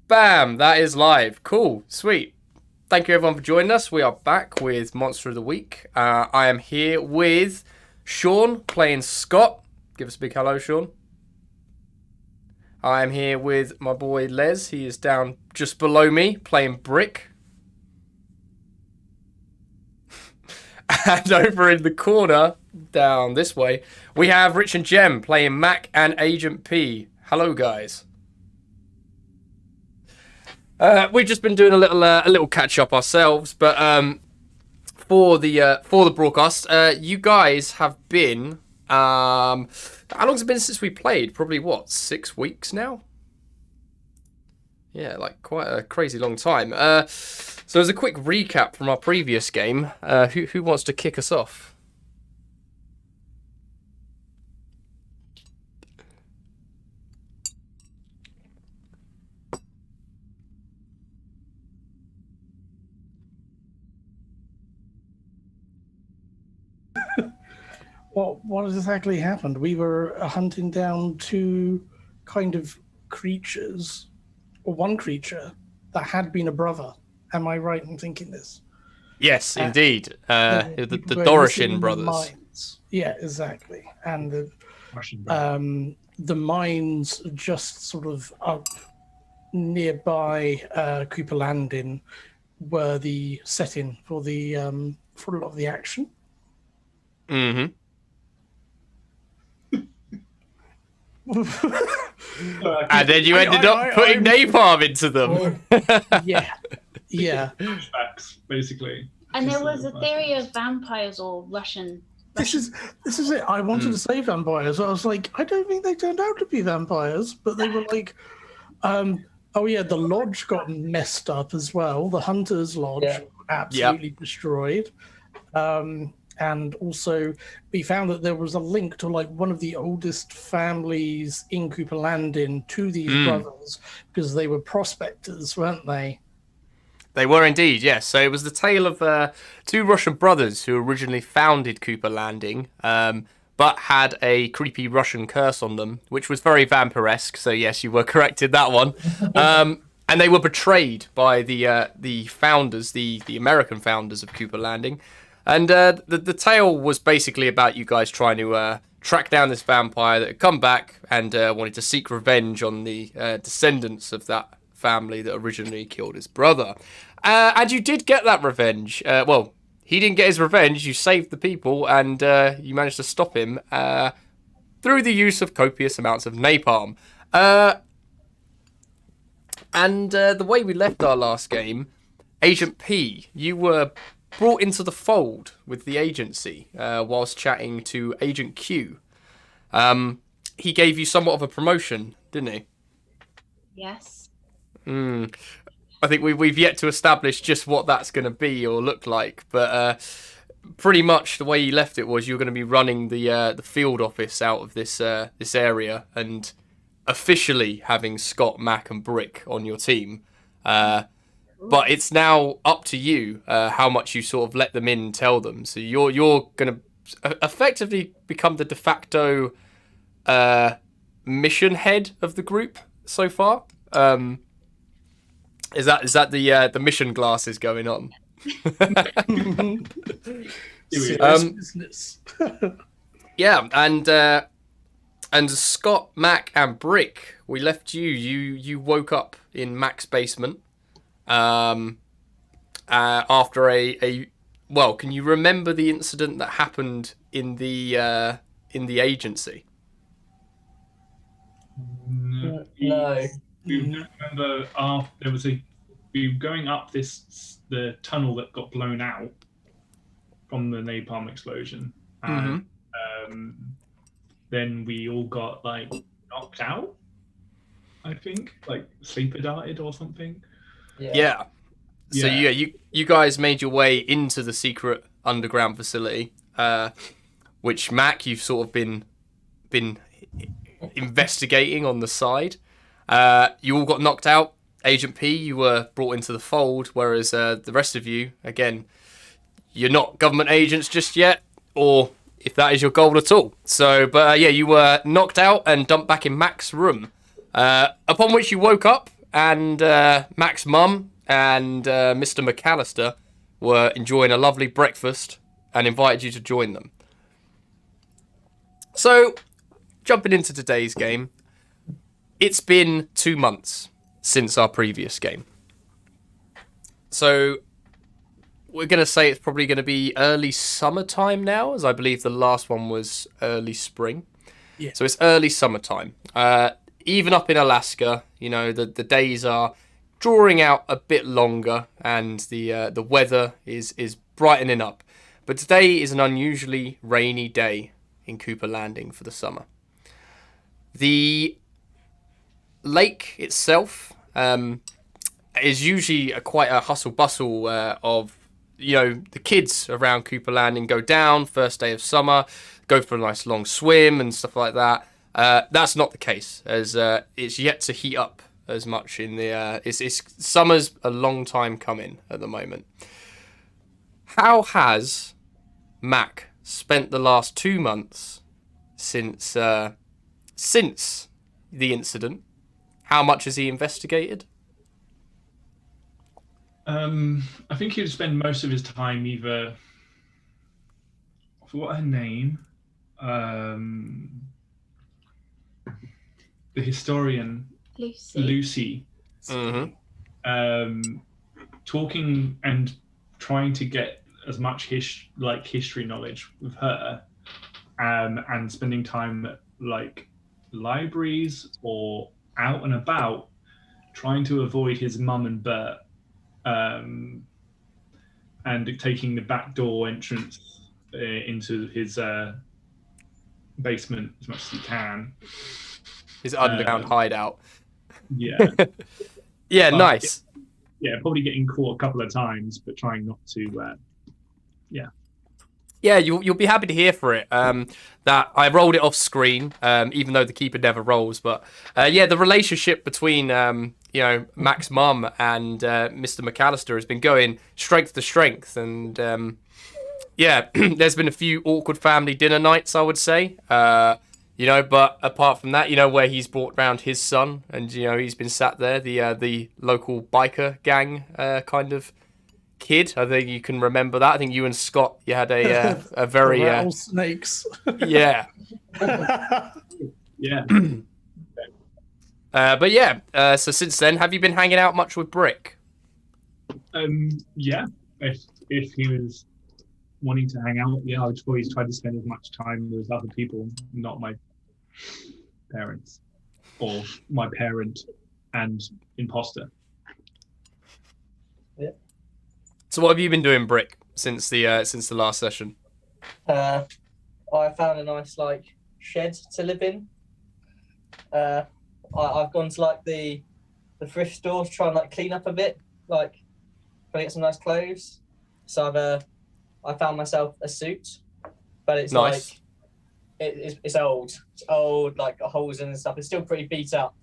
Bam! That is live. Cool. Sweet. Thank you everyone for joining us. We are back with Monster of the Week. I am here with Sean playing Scott. Give us a big hello, Sean. I am here with my boy Les. He is down just below me playing Brick. And over in the corner, down this way, we have Rich and Jem playing Mac and Agent P. Hello, guys. We've just been doing a little catch up ourselves, but for the broadcast, you guys have been how long's it been since we played? Probably what, 6 weeks now? Yeah, like quite a crazy long time. So as a quick recap from our previous game, who wants to kick us off? What exactly happened? We were hunting down two kind of creatures, or one creature that had been a brother. Am I right in thinking this? Yes, indeed. The Doroshin brothers. Mines. Yeah, exactly. And the mines just sort of up nearby Cooper Landing were the setting for for a lot of the action. Mm-hmm. And then you ended up putting napalm into them. Yeah. Facts, basically. And there was a theory of vampires or Russian. This is it. I wanted to say vampires. I was like, I don't think they turned out to be vampires, but they were like, oh yeah, the lodge got messed up as well. The Hunter's Lodge absolutely destroyed. And also, we found that there was a link to like one of the oldest families in Cooper Landing to these brothers because they were prospectors, weren't they? They were indeed, yes. So it was the tale of two Russian brothers who originally founded Cooper Landing, but had a creepy Russian curse on them, which was very vampiresque. So yes, you were correct in that one. And they were betrayed by the founders, the American founders of Cooper Landing. And the tale was basically about you guys trying to track down this vampire that had come back and wanted to seek revenge on the descendants of that family that originally killed his brother. And you did get that revenge. Well, he didn't get his revenge. You saved the people and you managed to stop him through the use of copious amounts of napalm. And the way we left our last game, Agent P, you were brought into the fold with the agency whilst chatting to Agent Q. He gave you somewhat of a promotion, didn't he? Yes. I think we've yet to establish just what that's going to be or look like, but pretty much the way you left it was you're going to be running the field office out of this area and officially having Scott, Mac, and Brick on your team. But it's now up to you how much you sort of let them in and tell them. So you're going to effectively become the de facto mission head of the group so far. Is that the mission glasses going on? Business. Yeah, and Scott, Mac, and Brick, we left you. You woke up in Mac's basement. After well, can you remember the incident that happened in the agency? No. We remember we were going up the tunnel that got blown out from the napalm explosion, and then we all got like knocked out. I think like sleeper darted or something. Yeah. So you guys made your way into the secret underground facility, which Mac you've sort of been investigating on the side. You all got knocked out. Agent P, you were brought into the fold, whereas the rest of you, again, you're not government agents just yet, or if that is your goal at all. So, but you were knocked out and dumped back in Mac's room, upon which you woke up and Mac's mum and Mr. McAllister were enjoying a lovely breakfast and invited you to join them. So, jumping into today's game, it's been 2 months since our previous game. So, we're going to say it's probably going to be early summertime now, as I believe the last one was early spring. Yeah. So it's early summertime. Even up in Alaska, you know, the days are drawing out a bit longer, and the weather is brightening up. But today is an unusually rainy day in Cooper Landing for the summer. The lake itself is usually quite a hustle bustle of, you know, the kids around Cooper Landing go down first day of summer, go for a nice long swim and stuff like that. That's not the case, as it's yet to heat up as much in the. It's summer's a long time coming at the moment. How has Mac spent the last 2 months since the incident? How much has he investigated? I think he would spend most of his time either. I forgot her name. The historian Lucy. Mm-hmm. Talking and trying to get as much history knowledge with her, and spending time at like libraries or out and about, trying to avoid his mum and Bert, and taking the back door entrance into his basement as much as he can. His underground hideout. Yeah. Yeah, nice. Yeah, probably getting caught a couple of times, but trying not to. Yeah, you'll be happy to hear for it that I rolled it off screen, even though the keeper never rolls. But yeah, the relationship between you know, Mac's mum and Mr. McAllister has been going strength to strength, and yeah, there's been a few awkward family dinner nights, I would say. You know, but apart from that, you know, where he's brought round his son, and you know, he's been sat there, the local biker gang kind of kid. I think you can remember that. I think you and Scott, you had a very rattlesnakes. Yeah. Yeah. But yeah, so since then, have you been hanging out much with Brick? Yeah. If he was wanting to hang out, yeah, I would always try to spend as much time with other people, not my parents or my parent and imposter. Yeah. So what have you been doing, Brick, since the last session? I found a nice like shed to live in. I've gone to like the thrift store to try and like clean up a bit, like try to get some nice clothes. So I found myself a suit, but it's nice. Like it's old. It's old, like got holes in and stuff. It's still pretty beat up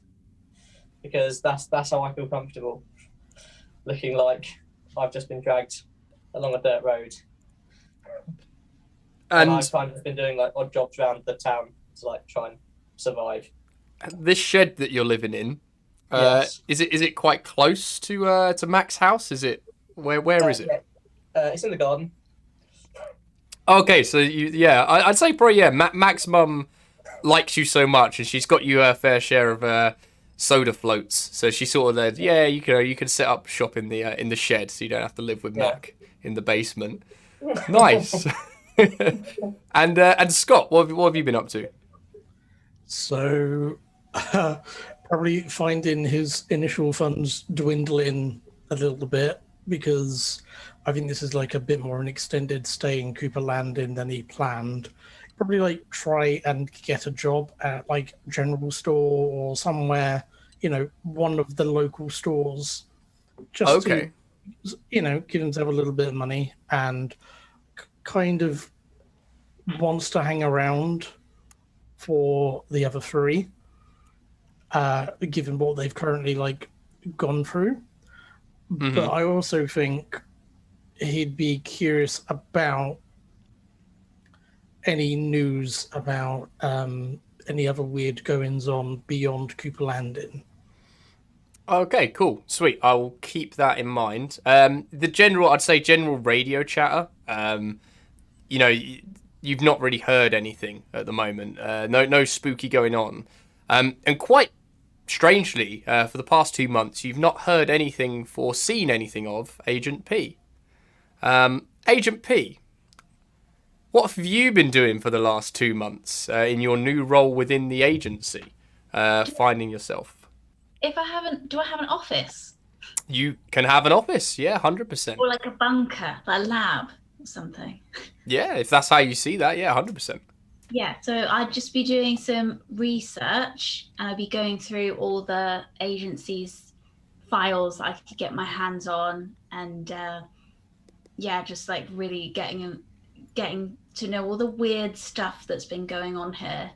because that's how I feel comfortable, looking like I've just been dragged along a dirt road. And I've kind of been doing like odd jobs around the town to like try and survive. This shed that you're living in, Yes. is it quite close to Mac's house? Is it where is it? Yeah. It's in the garden. Okay, so I'd say probably Mac's mum likes you so much, and she's got you a fair share of soda floats. So she sort of said, yeah, you can set up shop in the shed, so you don't have to live with Mac in the basement. Nice. And Scott, what have you been up to? So, probably finding his initial funds dwindling a little bit, because I think this is like a bit more an extended stay in Cooper Landing than he planned. Probably like try and get a job at like general store or somewhere, you know, one of the local stores, just to, you know, give himself a little bit of money, and kind of wants to hang around for the other three, given what they've currently like gone through. Mm-hmm. But I also think he'd be curious about any news about any other weird goings on beyond Cooper Landing. Okay, cool, sweet. I will keep that in mind. I'd say general radio chatter. You know, you've not really heard anything at the moment. No spooky going on. And quite strangely, for the past 2 months, you've not heard anything or seen anything of Agent P. Agent P, what have you been doing for the last 2 months in your new role within the agency? Finding yourself. If I haven't, do I have an office You can have an office, yeah, 100%. or like a bunker, like a lab or something? Yeah, if that's how you see that, yeah, 100%. Yeah, so I'd just be doing some research and I'd be going through all the agency's files I could get my hands on and yeah, just like really getting to know all the weird stuff that's been going on here.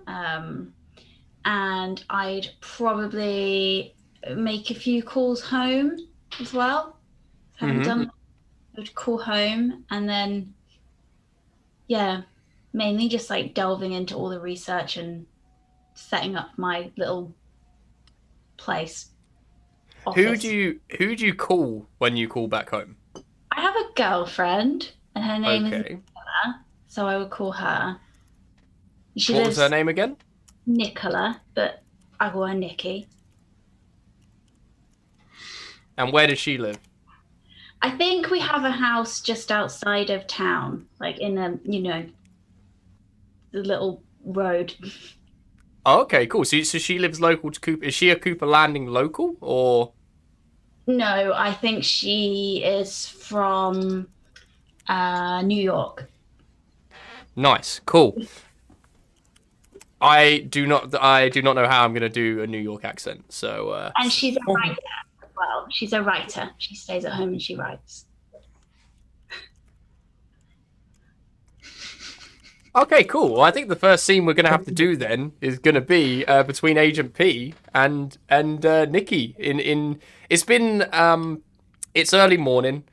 And I'd probably make a few calls home as well. Haven't done that. I would call home and then yeah, mainly just like delving into all the research and setting up my little place. Who Office. do you call when you call back home? I have a girlfriend and her name is Okay. Nicola, so I would call her. She What lives was her name again? Nicola, but I call her Nikki. And where does she live? I think we have a house just outside of town, like in a, the little road. Oh, okay, cool. So she lives local to Cooper. Is she a Cooper Landing local or? No, I think she is from New York. Nice, cool. I do not know how I'm gonna do a New York accent. So. And she's a writer as well. She's a writer. She stays at home and she writes. Okay, cool. Well, I think the first scene we're gonna have to do then is gonna be between Agent P and Nikki. It's been it's early morning.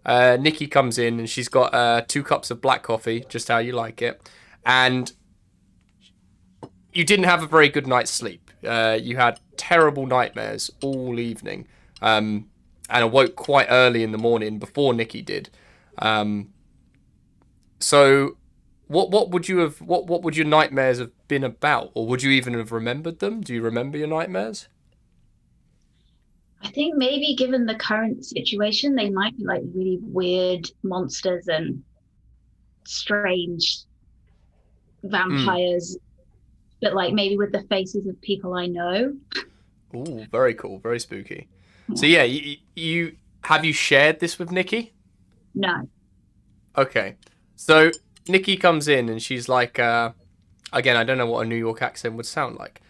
Nikki comes in and she's got 2 cups of black coffee, just how you like it, and you didn't have a very good night's sleep. You had terrible nightmares all evening, and awoke quite early in the morning before Nikki did. So. What would your nightmares have been about, or would you even have remembered them? Do you remember your nightmares? I think maybe given the current situation, they might be like really weird monsters and strange vampires, but like maybe with the faces of people I know. Ooh, very cool, very spooky. So yeah, you have you shared this with Nikki? No. Okay, so Nikki comes in and she's like, again, I don't know what a New York accent would sound like.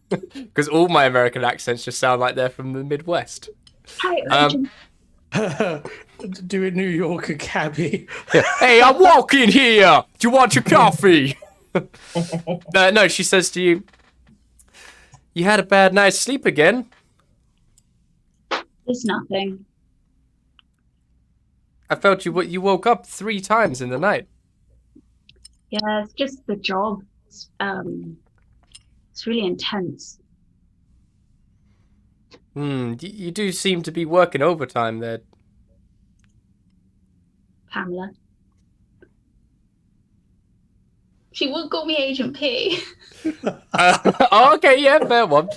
Because all my American accents just sound like they're from the Midwest. Hi, Do a New Yorker cabbie. Hey, I'm walking here. Do you want your coffee? No, she says to you, you had a bad night's sleep again. It's nothing. I felt you woke up 3 times in the night. Yeah, it's just the job. It's really intense. You do seem to be working overtime there. Pamela. She would call me Agent P. Okay, yeah, fair one.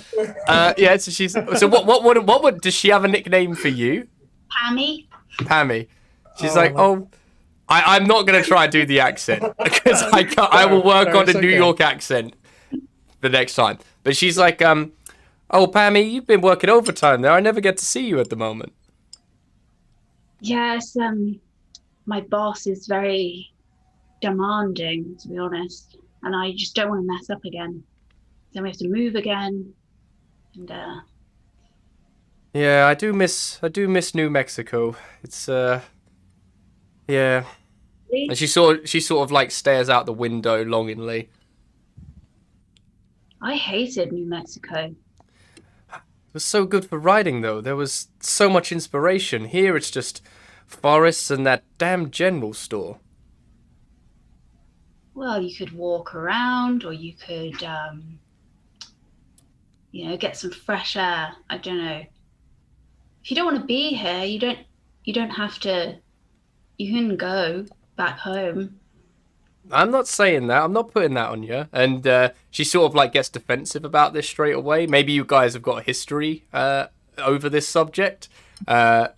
Yeah, so she's so what does she have a nickname for you? Pammy. Pammy. She's I'm not gonna try and do the accent because I will work on a New York accent the next time. But she's like, oh, Pammy, you've been working overtime there. I never get to see you at the moment. Yes, my boss is very demanding, to be honest, and I just don't want to mess up again. Then we have to move again, and Yeah, I do miss New Mexico. It's yeah. And she sort of like stares out the window longingly. I hated New Mexico. It was so good for riding though. There was so much inspiration. Here it's just forests and that damn general store. Well, you could walk around, or you could, get some fresh air. I don't know. If you don't want to be here, you don't have to. You can go back home. I'm not saying that. I'm not putting that on you. And she sort of like gets defensive about this straight away. Maybe you guys have got a history over this subject. And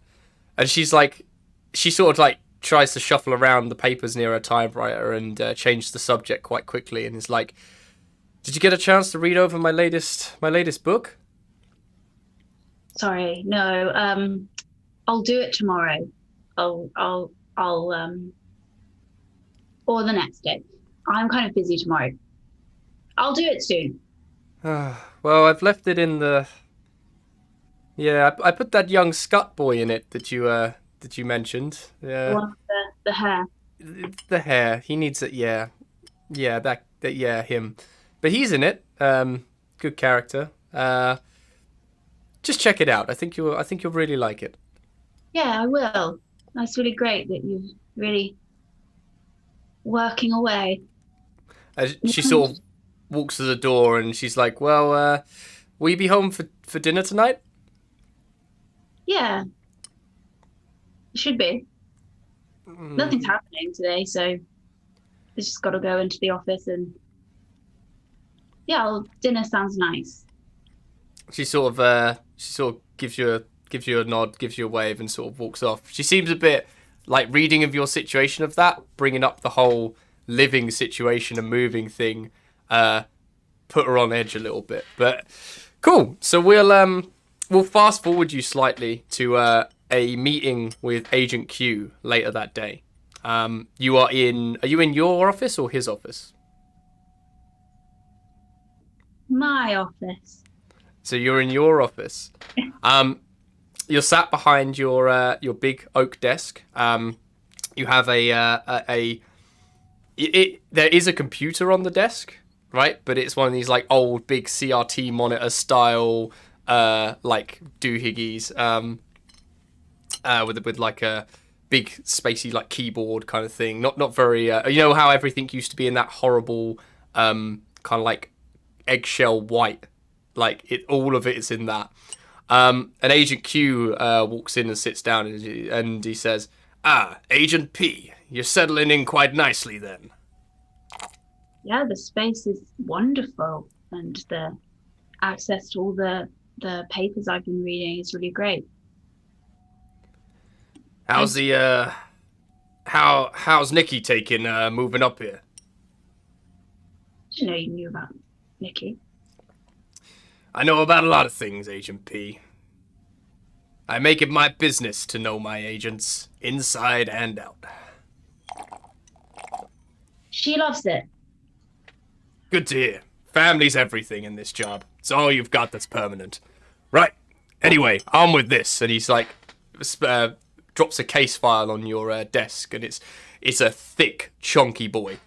she's like, she sort of like tries to shuffle around the papers near her typewriter and change the subject quite quickly. And is like, "Did you get a chance to read over my latest book?" Sorry, no. I'll do it tomorrow. I'll or the next day. I'm kind of busy tomorrow. I'll do it soon. Well, I've left it in the. Yeah, I put that young scut boy in it that you mentioned. Yeah, One of the hair. the hair. He needs it. Yeah, yeah, that yeah, him. But he's in it. Good character. Just check it out. I think you'll really like it. Yeah, I will. That's really great that you're really working away. She sort of walks to the door and she's like, "Well, will you be home for dinner tonight?" Yeah, it should be. Nothing's happening today, so I just got to go into the office and dinner sounds nice. She sort of gives you a nod, gives you a wave, and sort of walks off. She seems a bit like reading of your situation of that, bringing up the whole living situation and moving thing, put her on edge a little bit. But cool. So we'll fast forward you slightly to a meeting with Agent Q later that day. Are you in your office or his office? My office. So you're in your office. You're sat behind your big oak desk. You have there is a computer on the desk, right? But it's one of these like old big CRT monitor style like doohickeys with like a big spacey like keyboard kind of thing. Not very you know how everything used to be in that horrible kind of like eggshell white. Like all of it is in that. And Agent Q walks in and sits down and he says, "Ah, Agent P, you're settling in quite nicely then." Yeah, the space is wonderful, and the access to all the papers I've been reading is really great. How's how's Nikki taking moving up here? Didn't know you knew about Nikki. I know about a lot of things, Agent P. I make it my business to know my agents, inside and out. She loves it. Good to hear. Family's everything in this job. It's all you've got that's permanent. Right. Anyway, on with this. And he's like, drops a case file on your desk, and it's a thick, chunky boy.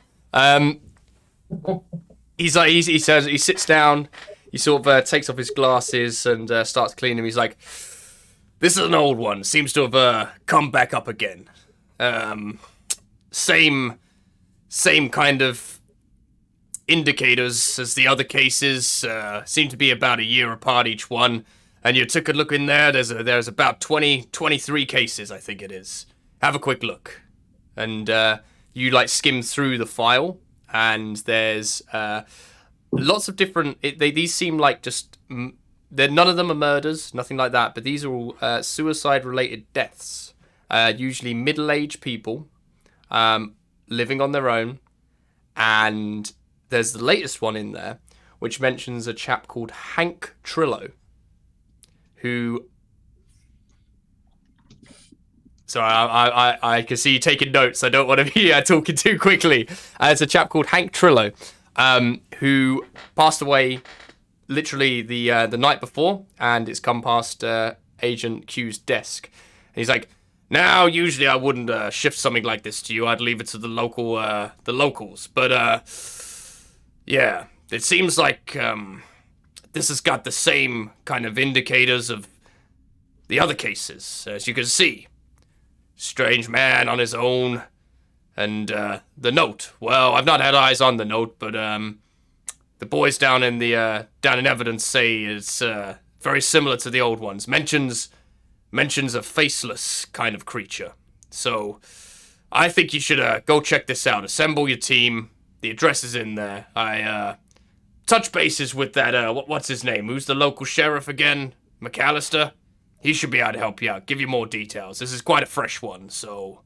He sits down. He sort of takes off his glasses and starts cleaning them. He's like, "This is an old one. Seems to have come back up again. Same kind of indicators as the other cases. Seem to be about a year apart each one. And you took a look in there. There's about 23 cases, I think it is. Have a quick look." And you like skim through the file, and there's lots of different. These seem like just. None of them are murders, nothing like that. But these are all suicide-related deaths. Usually middle-aged people living on their own. And there's the latest one in there, which mentions a chap called Hank Trillo, who. Sorry, I can see you taking notes. I don't want to be talking too quickly. It's a chap called Hank Trillo, who passed away literally the night before, and it's come past Agent Q's desk. And he's like, "Now, usually I wouldn't shift something like this to you. I'd leave it to the locals. But yeah, it seems like this has got the same kind of indicators of the other cases, as you can see. Strange man on his own, and the note. Well, I've not had eyes on the note, but The boys down in evidence say it's very similar to the old ones. Mentions a faceless kind of creature. So I think you should go check this out. Assemble your team. The address is in there. I touch bases with that. What's his name? Who's the local sheriff again? McAllister. He should be able to help you out. Give you more details. This is quite a fresh one, so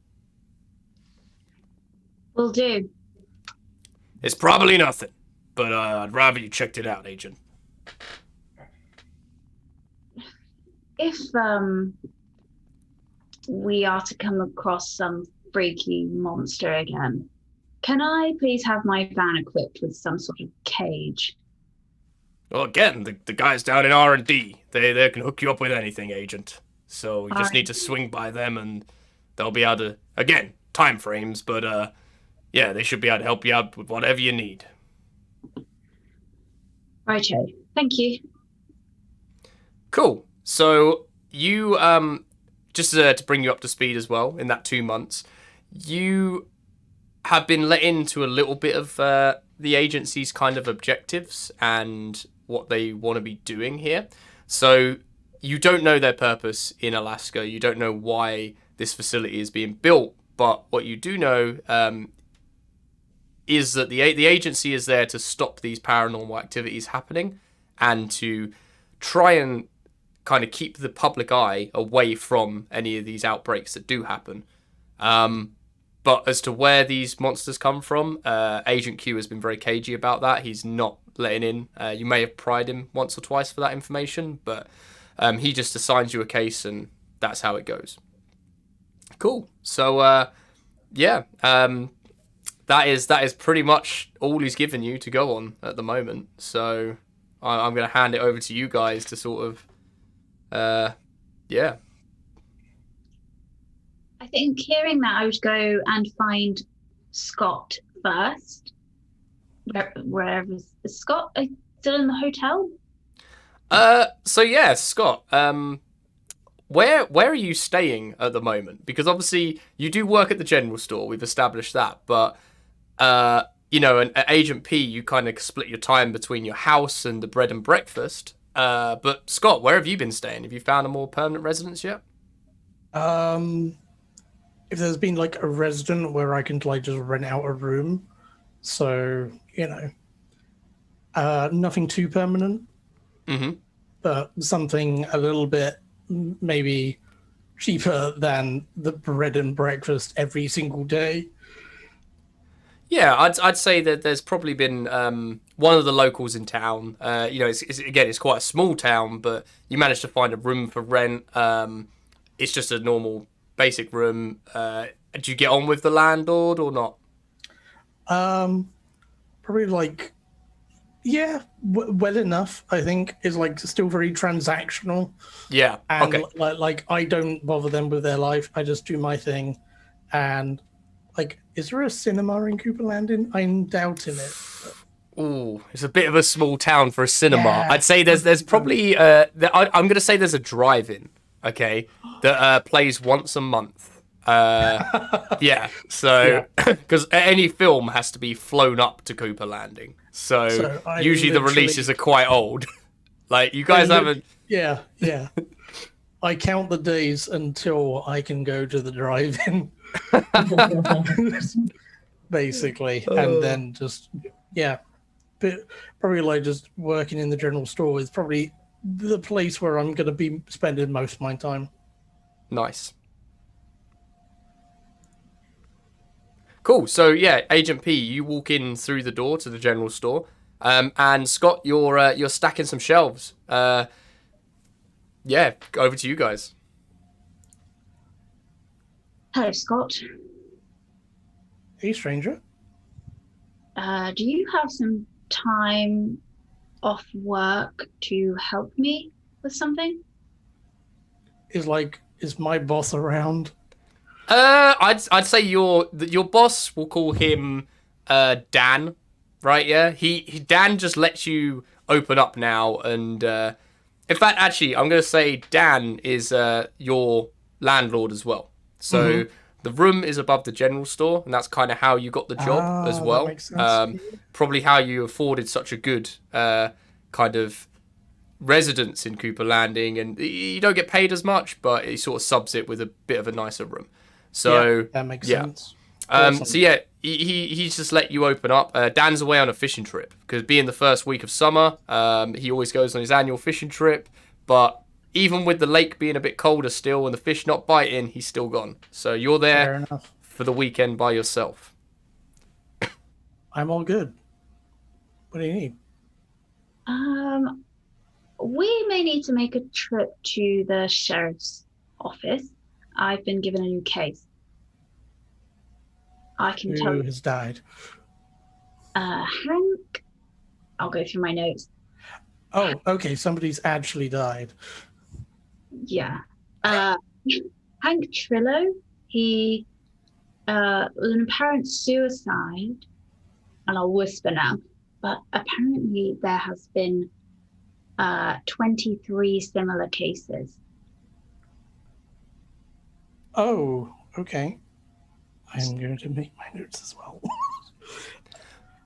Will do. it's probably nothing. But I'd rather you checked it out, Agent. If we are to come across some freaky monster again, can I please have my van equipped with some sort of cage? Well, again, the guys down in R&D, they can hook you up with anything, Agent. So you just need to swing by them, and they'll be able to, again, time frames, but yeah, they should be able to help you out with whatever you need. Righto. Thank you. Cool. So you, just to bring you up to speed as well, in that 2 months, you have been let into a little bit of the agency's kind of objectives and what they want to be doing here. So you don't know their purpose in Alaska. You don't know why this facility is being built, but what you do know is that the agency is there to stop these paranormal activities happening and to try and kind of keep the public eye away from any of these outbreaks that do happen. But as to where these monsters come from, Agent Q has been very cagey about that. He's not letting in. You may have pried him once or twice for that information, but he just assigns you a case, and that's how it goes. Cool. So, yeah, that is pretty much all he's given you to go on at the moment. So I'm going to hand it over to you guys to sort of, yeah. I think hearing that, I would go and find Scott first. Wherever is Scott? Still in the hotel? So yeah, Scott. Where are you staying at the moment? Because obviously you do work at the general store. We've established that, but you know, at Agent P, you kind of split your time between your house and the bread and breakfast. But Scott, where have you been staying? Have you found a more permanent residence yet? If there's been like a resident where I can like just rent out a room, so you know, nothing too permanent, but something a little bit maybe cheaper than the bread and breakfast every single day. Yeah, I'd say that there's probably been one of the locals in town. You know, it's quite a small town, but you managed to find a room for rent. It's just a normal basic room. Do you get on with the landlord or not? Probably like, yeah, well enough. I think is like still very transactional. Yeah. And Okay. like I don't bother them with their life. I just do my thing. And like, is there a cinema in Cooper Landing? I'm doubting it. Ooh, it's a bit of a small town for a cinema. Yeah. I'd say there's probably I'm gonna say there's a drive-in, okay, that plays once a month. Yeah, so because any film has to be flown up to Cooper Landing, so I usually the literally- releases are quite old. Like you guys haven't. Yeah. I count the days until I can go to the drive-in, basically, and then just but probably like just working in the general store is probably the place where I'm going to be spending most of my time. Nice. Cool. So yeah, Agent P, you walk in through the door to the general store, and Scott, you're stacking some shelves. Yeah, over to you guys. Hello, Scott. Hey, stranger. Do you have some time off work to help me with something? Is my boss around? I'd say your boss, we'll call him Dan, right? Yeah, Dan just lets you open up now, and in fact, actually, I'm gonna say Dan is your landlord as well. So The room is above the general store, and that's kind of how you got the job as that well. makes sense. Probably how you afforded such a good kind of residence in Cooper Landing, and you don't get paid as much, but it sort of subs it with a bit of a nicer room. So Yeah, that makes sense. So yeah, he's just let you open up. Dan's away on a fishing trip because being the first week of summer, he always goes on his annual fishing trip. But even with the lake being a bit colder still and the fish not biting, he's still gone. So you're Fair there enough. for the weekend by yourself. I'm all good. What do you need? We may need to make a trip to the sheriff's office. I've been given a new case. I can tell Who you, has died? Hank. I'll go through my notes. Oh, okay. Somebody's actually died. Yeah. Hank Trillo. He was an apparent suicide, and I'll whisper now. But apparently there has been 23 similar cases. Oh, okay. I'm going to make my notes as well.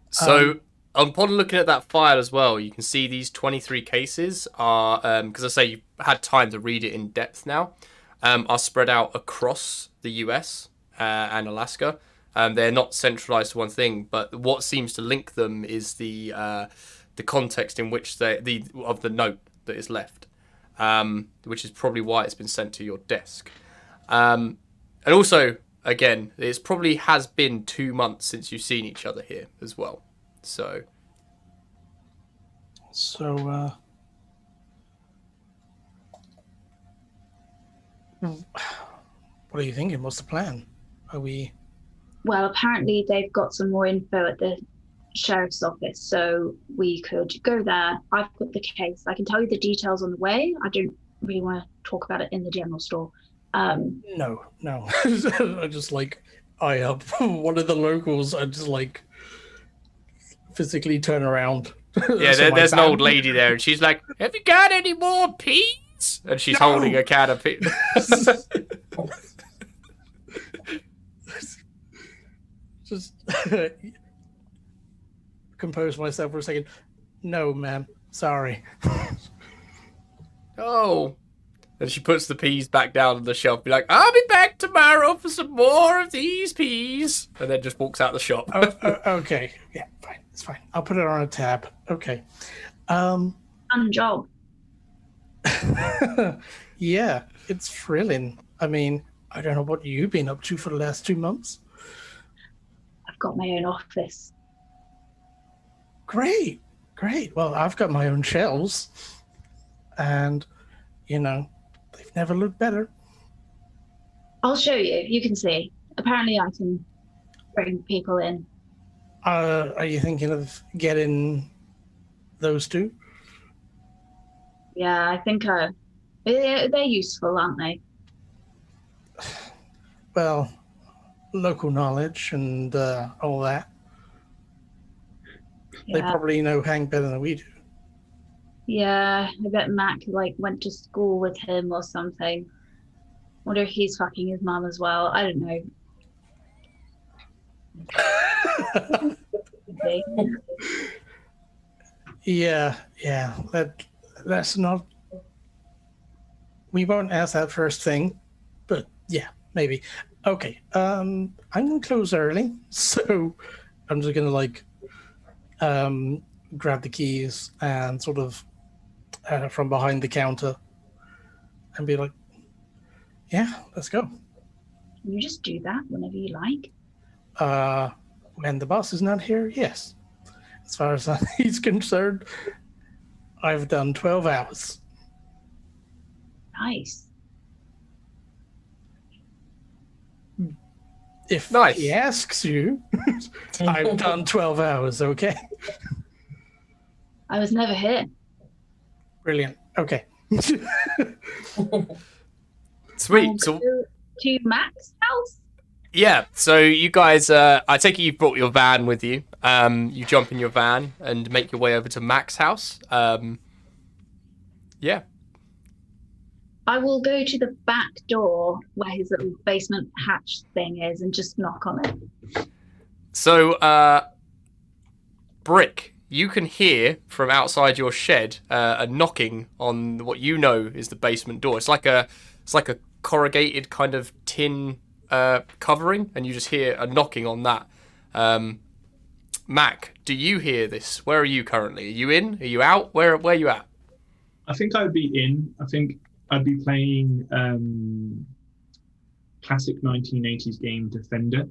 So upon looking at that file as well, you can see these 23 cases are, because I say you've had time to read it in depth now, are spread out across the US and Alaska. They're not centralized to one thing, but what seems to link them is the context in which of the note that is left, which is probably why it's been sent to your desk. And also, again, it probably has been 2 months since you've seen each other here as well. So, what are you thinking? What's the plan? Are we... Well, apparently they've got some more info at the sheriff's office, so we could go there. I've got the case. I can tell you the details on the way. I don't really want to talk about it in the general store. No. I just eye up one of the locals. I just physically turn around. yeah, So there's an my old lady there, and she's like, "Have you got any more peas?" And she's holding a can of peas. Just compose myself for a second. No, ma'am. Sorry. Oh. And she puts the peas back down on the shelf, be like, "I'll be back tomorrow for some more of these peas." And then just walks out the shop. Okay. Yeah, fine. It's fine. I'll put it on a tab. Okay. Fun job. Yeah, it's thrilling. I mean, I don't know what you've been up to for the last 2 months. I've got my own office. Great. Well, I've got my own shelves. And, they've never looked better. I'll show you. You can see. Apparently I can bring people in. Are you thinking of getting those two? Yeah, I think they're useful, aren't they? Well, local knowledge and all that. They Yeah. probably know Hank better than we do. Yeah, I bet Mac went to school with him or something. Wonder if he's fucking his mum as well. I don't know. Yeah. That's not. We won't ask that first thing, but yeah, maybe. Okay. I'm gonna close early, so I'm just gonna grab the keys and sort of from behind the counter and be like, "Yeah, let's go." Can you just do that whenever you like? When the boss is not here, yes. As far as he's concerned, I've done 12 hours. Nice. If Nice. he asks you, I've done 12 hours, okay? I was never here. Brilliant. Okay. Sweet. So, To Mac's house? yeah, so you guys, I take it you've brought your van with you. You jump in your van and make your way over to Mac's house. Yeah. I will go to the back door where his little basement hatch thing is and just knock on it. So, Brick, you can hear from outside your shed a knocking on what you know is the basement door. It's like a corrugated kind of tin covering, and you just hear a knocking on that. Mac, do you hear this? Where are you currently? Are you in? Are you out? Where are you at? I think I'd be in. I think I'd be playing classic 1980s game Defender.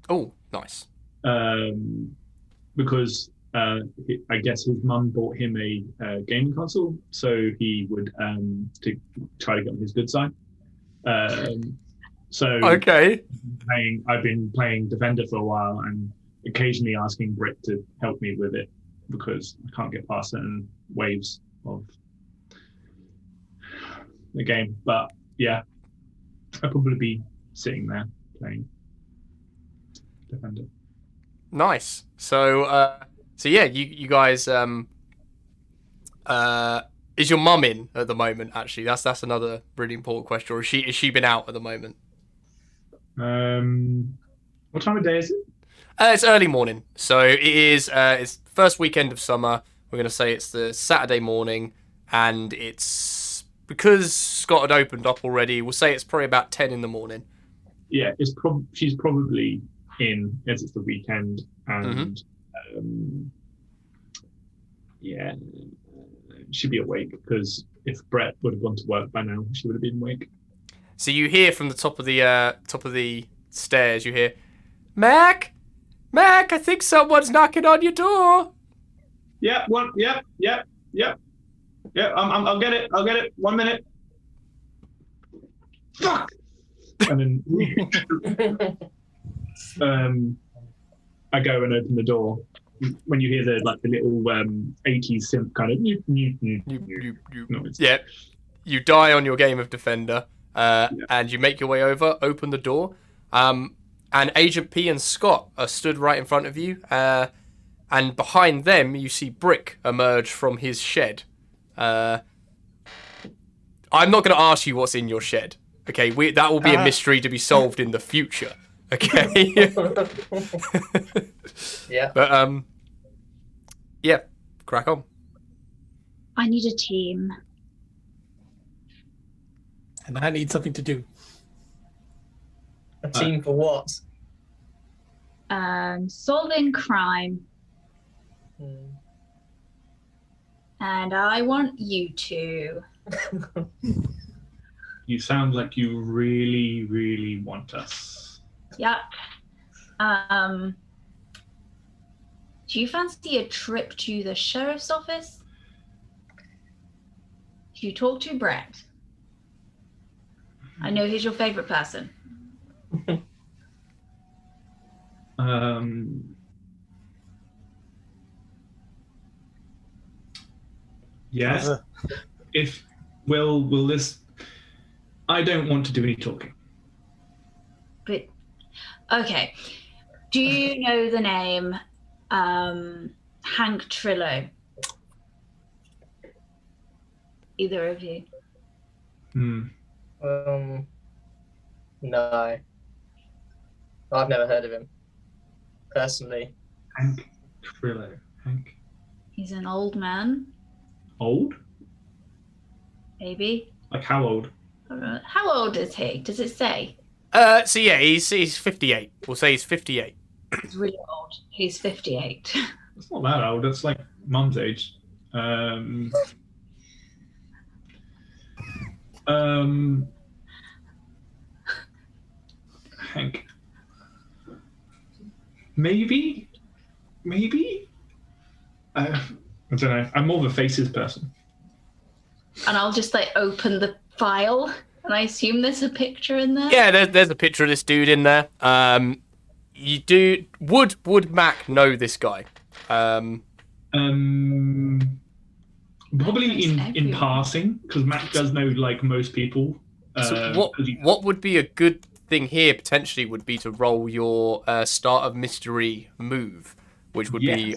Oh, nice. Because I guess his mum bought him a gaming console, so he would to try to get on his good side. So Okay. I've been playing Defender for a while, and occasionally asking Brick to help me with it because I can't get past certain waves of the game. But yeah, I'd probably be sitting there playing Defender. Nice. So yeah, you guys. Is your mum in at the moment? Actually, that's another really important question. Or is she been out at the moment? What time of day is it? It's early morning, so it is. It's first weekend of summer. We're gonna say it's the Saturday morning, and it's because Scott had opened up already. We'll say it's probably about 10 in the morning. Yeah, she's probably in as it's the weekend, and yeah, she'd be awake because if Brett would have gone to work by now, she would have been awake. So you hear from the top of the stairs. You hear, Mac, I think someone's knocking on your door. Yeah. What? Yeah. I'll get it. 1 minute. Fuck. And then I go and open the door. When you hear the little 80s synth kind of noise. Yeah, you die on your game of Defender, and you make your way over, open the door, and Agent P and Scott are stood right in front of you, and behind them you see Brick emerge from his shed. I'm not going to ask you what's in your shed. Okay, that will be a mystery to be solved in the future. Okay. Yeah. But yeah, crack on. I need a team. And I need something to do. A team for what? Solving crime. And I want you to. You sound like you really, really want us. Yep. Do you fancy a trip to the sheriff's office? Do you talk to Brett? I know he's your favorite person. Yes. If will this? I don't want to do any talking. But okay. Do you know the name Hank Trillo? Either of you? No. I've never heard of him. Personally. Hank Trillo. Hank. He's an old man, Old? maybe. Like how old? How old is he? Does it say? So yeah, he's 58. We'll say he's 58. He's really old. He's 58. It's not that old. That's like Mum's age. Hank. Maybe. I don't know. I'm more of a faces person. And I'll just open the file, and I assume there's a picture in there. Yeah, there's a picture of this dude in there. You do would Mac know this guy? Probably in passing, because Mac does know like most people. So what would be a good thing here potentially would be to roll your start of mystery move, which would be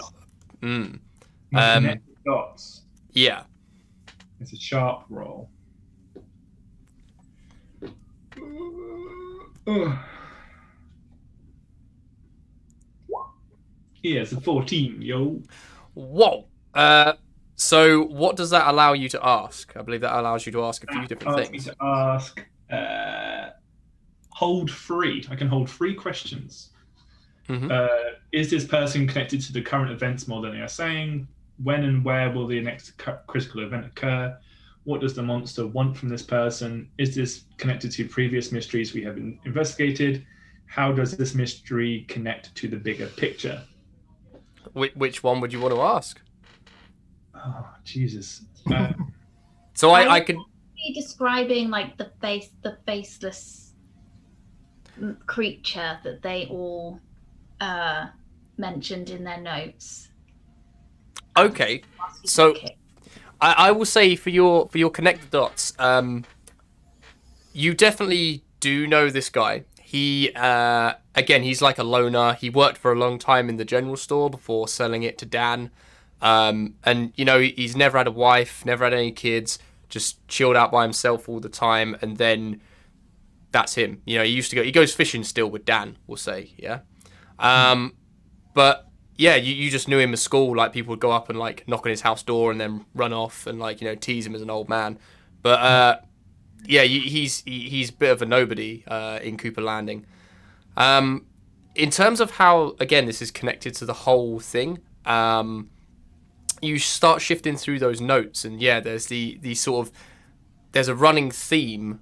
connect dots. yeah. It's a sharp roll. Oh. He has a 14, yo. Whoa. So what does that allow you to ask? I believe that allows you to ask a few different Ask me things. to ask. Hold 3. I can hold 3 questions. Mhm. Is this person connected to the current events more than they are saying? When and where will the next critical event occur? What does the monster want from this person? Is this connected to previous mysteries we have investigated? How does this mystery connect to the bigger picture? Which one would you want to ask? Oh, Jesus. So I would could. be describing like the faceless creature that they all mentioned in their notes. Okay. So I will say for your connect the dots, you definitely do know this guy. He again, he's like a loner. He worked for a long time in the general store before selling it to Dan. And you know, he's never had a wife, never had any kids, just chilled out by himself all the time. And then that's him. You know, he goes fishing still with Dan, we'll say, yeah. But yeah, you just knew him at school. Like people would go up and like knock on his house door and then run off and like, you know, tease him as an old man. But yeah, he's a bit of a nobody in Cooper Landing. In terms of how, again, this is connected to the whole thing, you start shifting through those notes, and yeah, there's the sort of there's a running theme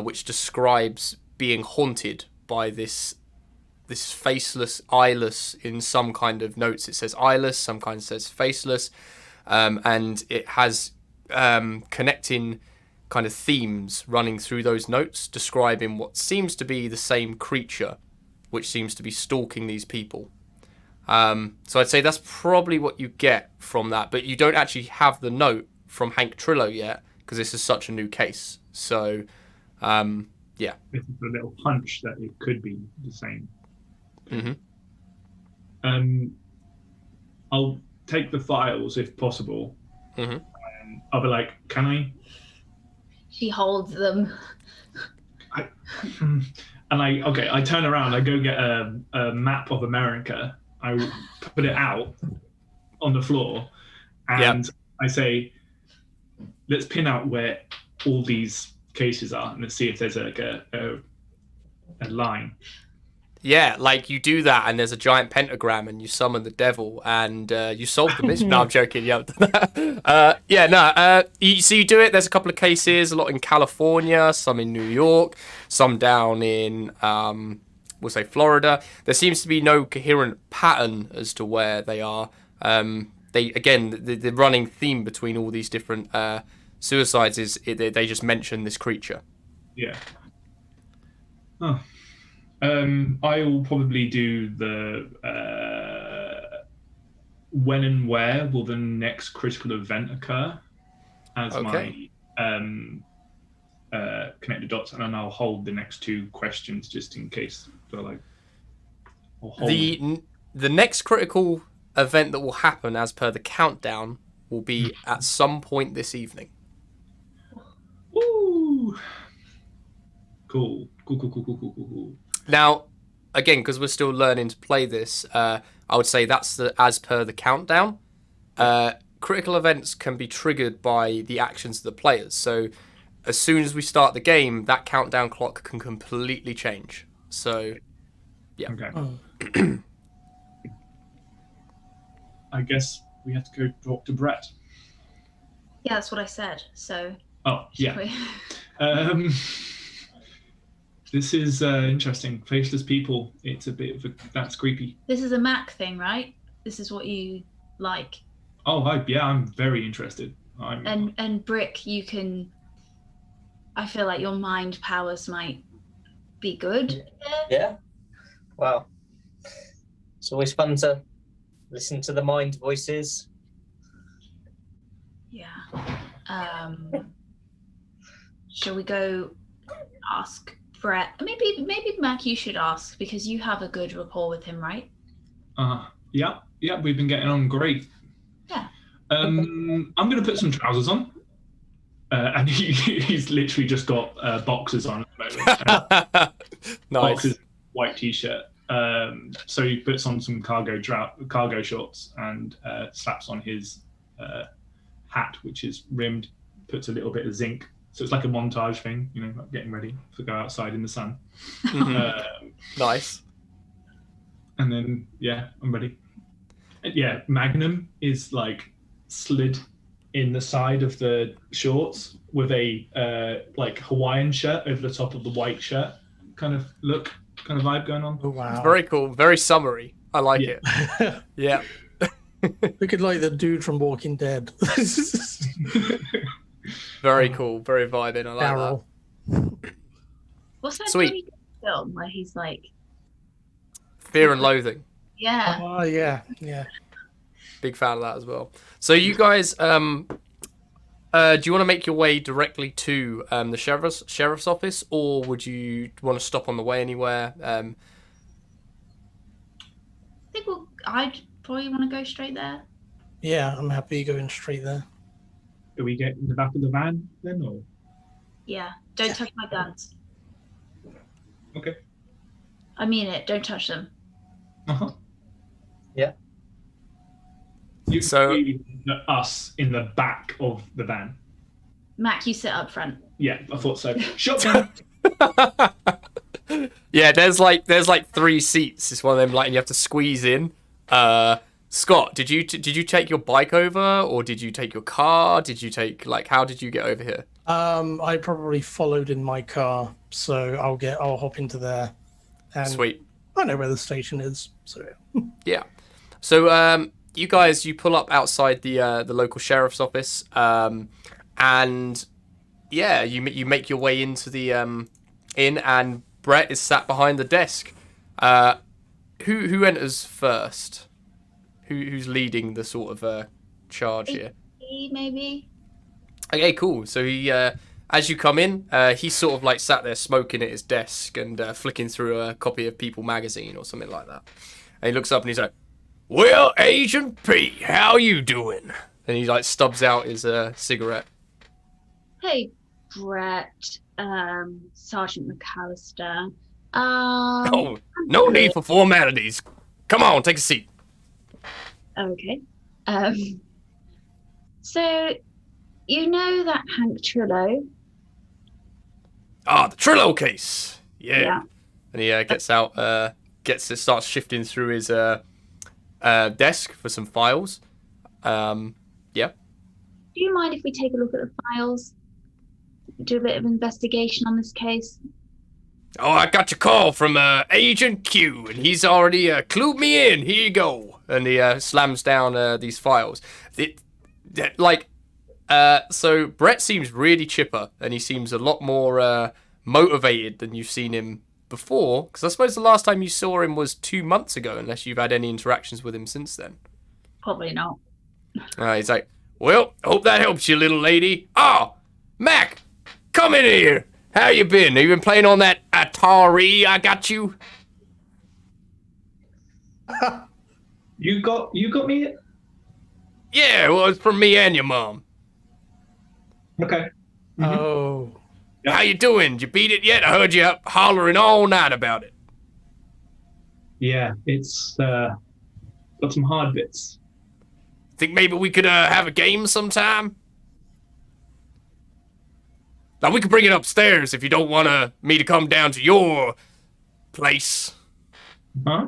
which describes being haunted by this faceless, eyeless in some kind of notes. It says eyeless, some kind says faceless, and it has connecting kind of themes running through those notes describing what seems to be the same creature which seems to be stalking these people. So I'd say that's probably what you get from that, but you don't actually have the note from Hank Trillo yet because this is such a new case. So yeah. This is a little hunch that it could be the same. Mm-hmm. I'll take the files if possible. Mm-hmm. I'll be like, can I? She holds them. I turn around, I go get a map of America, I put it out on the floor, and I say, let's pin out where all these cases are, and let's see if there's like a line. Yeah, like you do that, and there's a giant pentagram, and you summon the devil, and you solve the mystery. No, I'm joking. Yeah, so you do it. There's a couple of cases, a lot in California, some in New York, some down in we'll say Florida. There seems to be no coherent pattern as to where they are. The running theme between all these different suicides is they just mention this creature. Yeah. Oh. I will probably do the when and where will the next critical event occur as my connected dots, and then I'll hold the next 2 questions just in case. So like, the next critical event that will happen as per the countdown will be at some point this evening. Woo! Cool. Now, again, because we're still learning to play this, I would say that's as per the countdown. Critical events can be triggered by the actions of the players. So as soon as we start the game, that countdown clock can completely change. So, yeah. Okay. I guess we have to go talk to Brett. Yeah, that's what I said. So. Oh, yeah. This is interesting. Faceless people. It's a bit of that's creepy. This is a Mac thing, right? This is what you like. Oh, I'm very interested. And Brick, you can. I feel like your mind powers might be good. Yeah. Wow. It's always fun to listen to the mind voices. Yeah. Shall we go ask Brett? Maybe Mac, you should ask because you have a good rapport with him, right? Yeah, we've been getting on great. Yeah. I'm gonna put some trousers on. and he's literally just got boxers on at the moment. Nice. Boxers, white t-shirt. So he puts on some cargo shorts and slaps on his hat, which is rimmed. Puts a little bit of zinc, so it's like a montage thing, like getting ready to go outside in the sun. Nice. And then I'm ready. And Magnum is like slid in the side of the shorts with a like Hawaiian shirt over the top of the white shirt kind of vibe going on. Oh wow! It's very cool. Very summery. I like it. Yeah. Look at like the dude from Walking Dead. Very cool. Very vibing. I like Daryl. What's that Sweet. Johnny Depp film where he's like, that. Fear and Loathing. yeah, Oh yeah. Big fan of that as well. So you guys, do you want to make your way directly to the sheriff's office, or would you want to stop on the way anywhere? I think I'd probably want to go straight there. Yeah, I'm happy going straight there. Do we get in the back of the van then, or? Yeah, don't touch my guns. Okay. I mean it. Don't touch them. Uh-huh. Yeah. Us in the back of the van. Mac, you sit up front. Yeah, I thought so. Shotgun. Yeah, there's like 3 seats. It's one of them and you have to squeeze in. Scott, did you take your bike over, or did you take your car? Did you take how did you get over here? I probably followed in my car, so I'll hop into there. And Sweet. I know where the station is, so Yeah. So you guys, you pull up outside the local sheriff's office, and you make your way into the inn, and Brett is sat behind the desk. Who enters first? Who's leading the sort of charge here? Maybe. Okay, cool. So he, as you come in, he's sort of sat there smoking at his desk and flicking through a copy of People magazine or something like that. And he looks up and he's like, "Well, Agent P, how you doing?" And he stubs out his cigarette. hey, Brett, Sergeant McAllister. Oh, no need for formalities. Come on, take a seat. Okay. So, you know that Hank Trillo? Ah, the Trillo case. Yeah. Yeah. And he gets out, starts shifting through his desk for some files. Yeah. Do you mind if we take a look at the files? Do a bit of investigation on this case? Oh, I got your call from Agent Q, and he's already clued me in. Here you go. And he slams down these files. So Brett seems really chipper, and he seems a lot more motivated than you've seen him before. Because I suppose the last time you saw him was 2 months ago, unless you've had any interactions with him since then. Probably not. He's like, "Well, hope that helps you, little lady. Oh, Mac, come in here. How you been? Have you been playing on that Atari I got you?" You got me? Yeah, well, it's from me and your mom. Okay. Oh, How you doing? Did you beat it yet? I heard you up hollering all night about it. Yeah, it's got some hard bits. Think maybe we could have a game sometime? Now, we could bring it upstairs if you don't want me to come down to your place. Huh?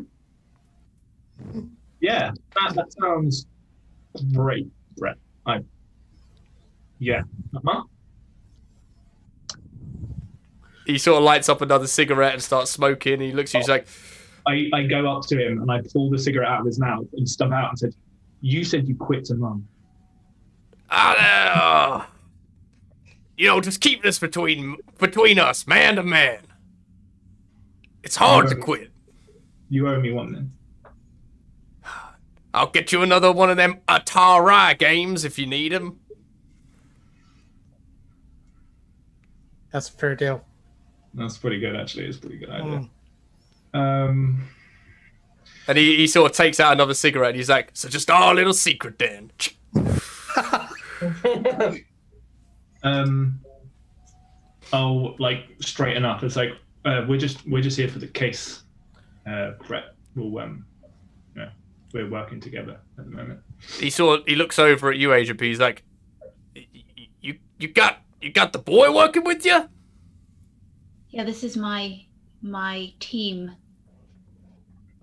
Yeah, that sounds great, Brett. Yeah. Uh-huh. He sort of lights up another cigarette and starts smoking. He looks at you, he's like, I go up to him and I pull the cigarette out of his mouth and stub out and said, "You said you quit to Mum." Just keep this between us, man to man. It's hard to quit. You owe me one then. I'll get you another one of them Atari games if you need them. that's a fair deal. That's pretty good, actually. It's a pretty good idea. And he sort of takes out another cigarette. And he's like, "So just our little secret then." I'll like straighten up. It's like we're just here for the case. Brett will yeah, we're working together at the moment. He looks over at you, Agent P. He's like, you got the boy working with you? Yeah, this is my team.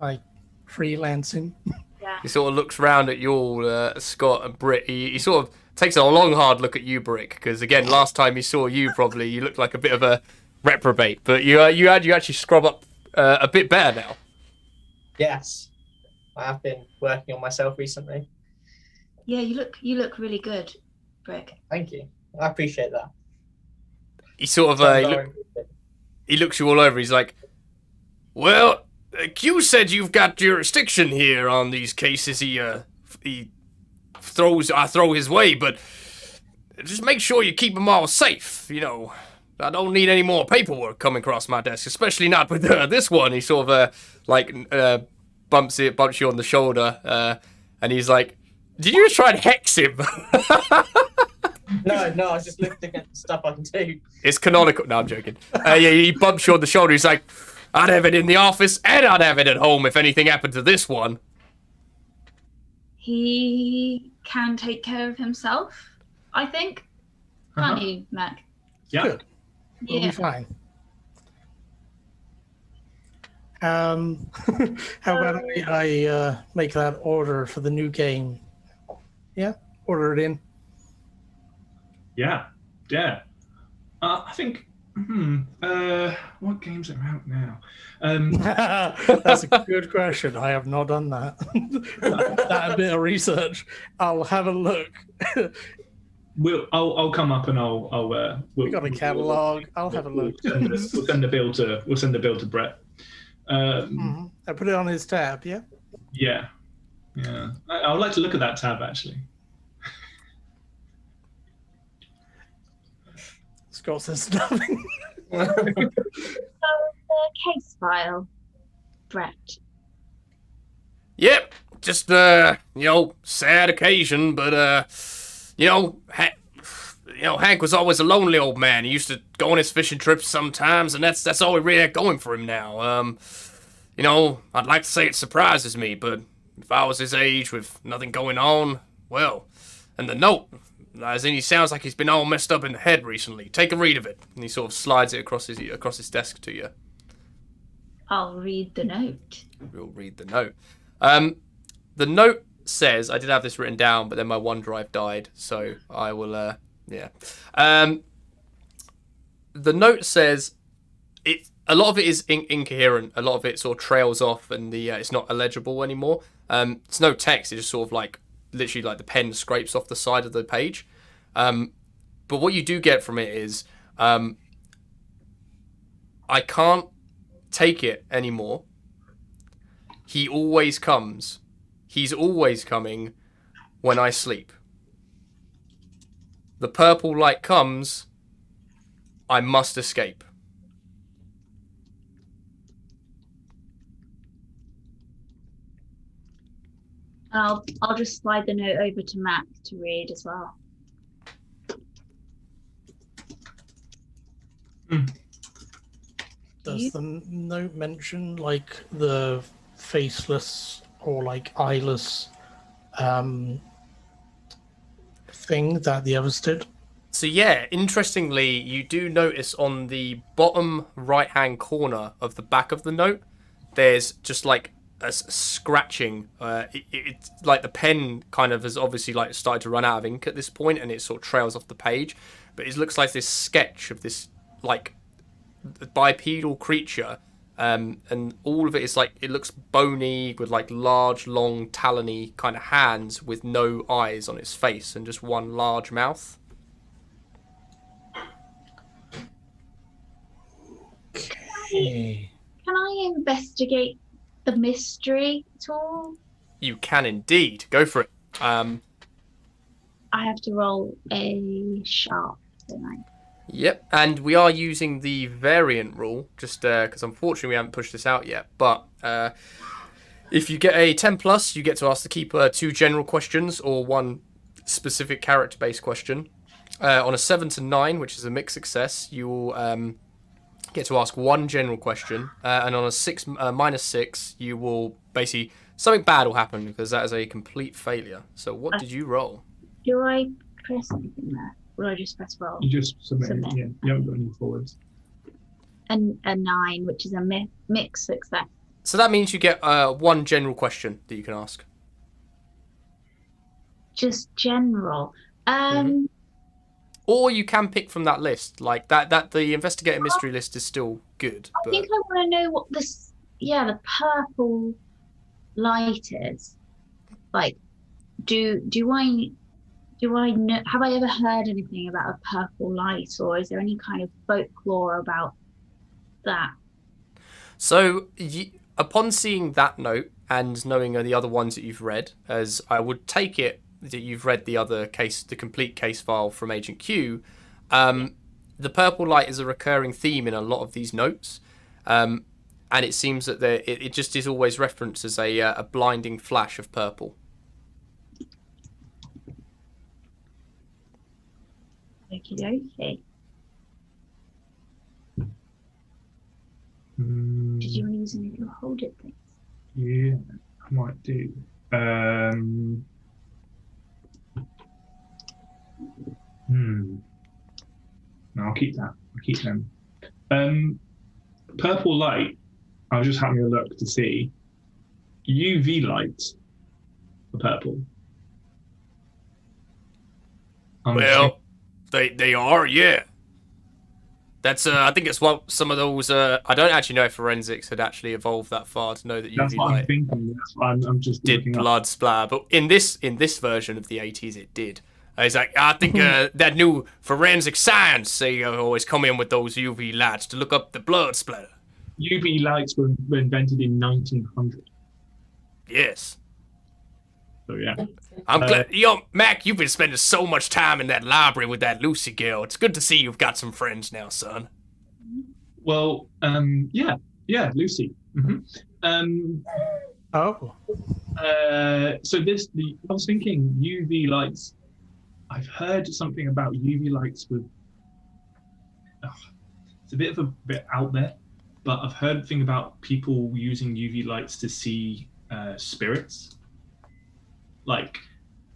Like freelancing. Yeah. He sort of looks round at you all, Scott and Britt. He sort of takes a long, hard look at you, Brick, because again, last time he saw you, probably you looked like a bit of a reprobate, but you actually scrub up a bit better now. Yes, I have been working on myself recently. Yeah, you look really good, Brick. Thank you. I appreciate that. He sort of he looks you all over. He's like, well, Q said you've got jurisdiction here on these cases. I throw his way, but just make sure you keep them all safe. You know, I don't need any more paperwork coming across my desk, especially not with this one. He sort of bumps you on the shoulder, and he's like, "Did you just try and hex him?" No, I was just looking at the stuff I can do. It's canonical. No, I'm joking. Yeah, he bumps you on the shoulder. He's like, I'd have it in the office and I'd have it at home if anything happened to this one. He can take care of himself, I think. Can't you, Mac? Yeah. Good. We'll be fine. How about I make that order for the new game? Yeah, order it in. Yeah. I think. What games are out now? That's a good question. I have not done that. That bit of research. I'll have a look. I'll come up and We got a catalog. I'll have a look. We'll send the bill to Brett. I put it on his tab. Yeah. Yeah. I would like to look at that tab actually. Scott says nothing. So the case file, Brett. Yep, just sad occasion, but Hank was always a lonely old man. He used to go on his fishing trips sometimes, and that's all we really had going for him now. I'd like to say it surprises me, but if I was his age with nothing going on, well, and the note, as in he sounds like he's been all messed up in the head recently. Take a read of it. And he sort of slides it across his desk to you. I'll read the note. We'll read the note. The note says, I did have this written down, but then my OneDrive died, so I will, The note says, a lot of it is incoherent. A lot of it sort of trails off, and it's not illegible anymore. It's no text. It's just sort of like, literally like the pen scrapes off the side of the page. But what you do get from it is, I can't take it anymore. He always comes. He's always coming when I sleep. The purple light comes. I must escape. I'll just slide the note over to Mac to read as well. Does the note mention like the faceless or like eyeless thing that the others did? So yeah, interestingly, you do notice on the bottom right-hand corner of the back of the note, there's just like a scratching. It's like the pen kind of has obviously like started to run out of ink at this point, and it sort of trails off the page. But it looks like this sketch of this like bipedal creature, and all of it is like, it looks bony with like large, long, talony kind of hands with no eyes on its face and just one large mouth. Okay. Can I investigate the mystery at all? You can indeed. Go for it. I have to roll a sharp, don't I? Yep, and we are using the variant rule, just because unfortunately we haven't pushed this out yet. But if you get a 10+, you get to ask the keeper 2 general questions or 1 specific character-based question. On a 7 to 9, which is a mixed success, you will get to ask one general question, and on a -6, you will basically something bad will happen because that is a complete failure. So what did you roll? Do I press anything there? Or do I just press roll? You just submit. Submit. Yeah, you haven't got any forwards. And a 9, which is a mixed success. So that means you get one general question that you can ask. Just general. Or you can pick from that list. Like that the investigator mystery list is still good. I think I want to know what this, the purple light is. Like, do I know? Have I ever heard anything about a purple light, or is there any kind of folklore about that? So upon seeing that note and knowing the other ones that you've read, as I would take it that you've read the complete case file from Agent Q, the purple light is a recurring theme in a lot of these notes, and it seems that it just is always referenced as a blinding flash of purple. Okie dokie. Did you want to use any of your hold it things? Yeah, I might do. No, I'll keep that. I'll keep them. Purple light. I was just having a look to see. UV lights are purple. Well, they are, yeah. That's I think it's what some of those. I don't actually know if forensics had actually evolved that far to know that that's UV what I'm light thinking. That's why I'm just did looking up. blood splatter, but in this version of the 80s, it did. It's like I think that new forensic science they always come in with those UV lights to look up the blood splatter. UV lights were invented in 1900. Yes. So yeah. I'm glad, Mac, you've been spending so much time in that library with that Lucy girl. It's good to see you've got some friends now, son. Well, yeah, Lucy. Mm-hmm. Oh. So I was thinking UV lights. I've heard something about UV lights with. It's a bit out there, but I've heard a thing about people using UV lights to see spirits. Like,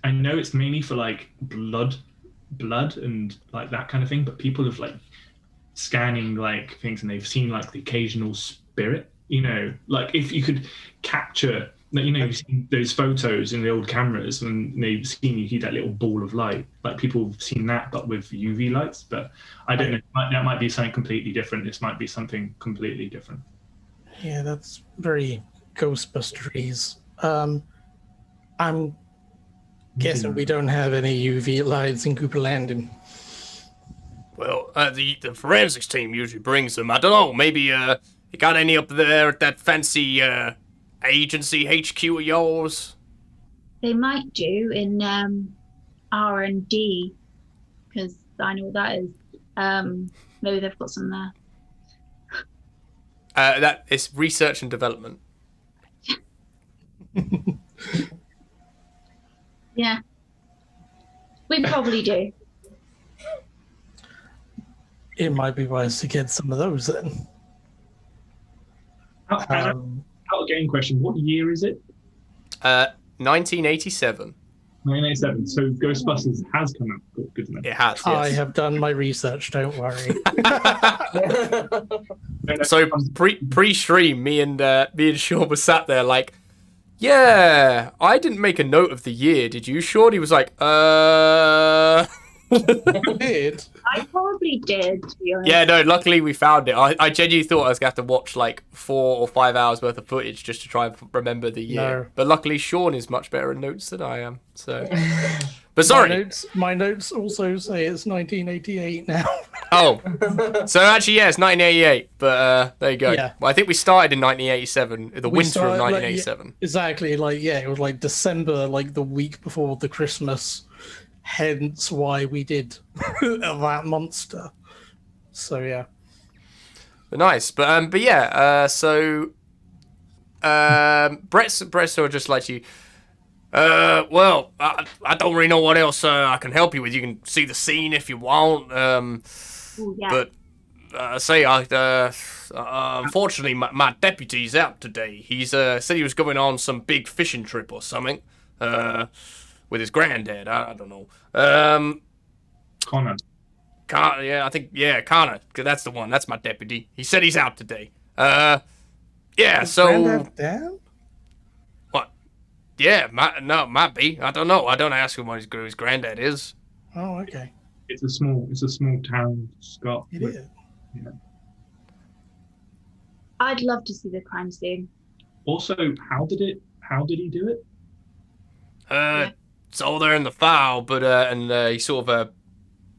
I know it's mainly for like blood and like that kind of thing, but people have like scanning like things and they've seen like the occasional spirit. You know, like if you could capture, you've seen those photos in the old cameras and they've seen you see that little ball of light. Like people have seen that, but with UV lights. But I don't know. That might be something completely different. This might be something completely different. Yeah, that's very Ghostbusteries. I'm guessing we don't have any UV lights in Cooper Landing. Well, the forensics team usually brings them. I don't know, maybe you got any up there at that fancy agency HQ of yours? They might do in R&D, because I know what that is. Maybe they've got some there. That is research and development. Yeah. We probably do. It might be wise to get some of those then. Out of game question, what year is it? 1987. 1987. So Ghostbusters has come out. Good to know. It has, yes. I have done my research, don't worry. So pre-stream, me and Sean was sat there like, yeah, I didn't make a note of the year. Did you, Sean? He was like, Did? I probably did, to be honest. Yeah, no, luckily we found it. I genuinely thought I was going to have to watch like 4 or 5 hours worth of footage just to try and remember the year. No. But luckily Sean is much better at notes than I am. So, but sorry. My notes also say it's 1988 now. Oh, so actually, yeah, it's 1988. But there you go. Yeah. Well, I think we started in 1987, the We winter started, of like, 1987. Exactly, it was like December, like the week before the Christmas. Hence why we did that monster. So yeah. But nice. But yeah. So Brett will just like you. Well, I don't really know what else I can help you with. You can see the scene if you want. Oh yeah. But unfortunately, my deputy's out today. He's said he was going on some big fishing trip or something. With his granddad. I don't know. Connor. Yeah, I think Connor. That's the one. That's my deputy. He said he's out today. Yeah. Is So Granddad down? what? Yeah, might be. I don't know. I don't ask him what his granddad is. Oh, okay. It's a small town, Scott. It is. I'd love to see the crime scene. Also, how did he do it? It's all there in the file, but he sort of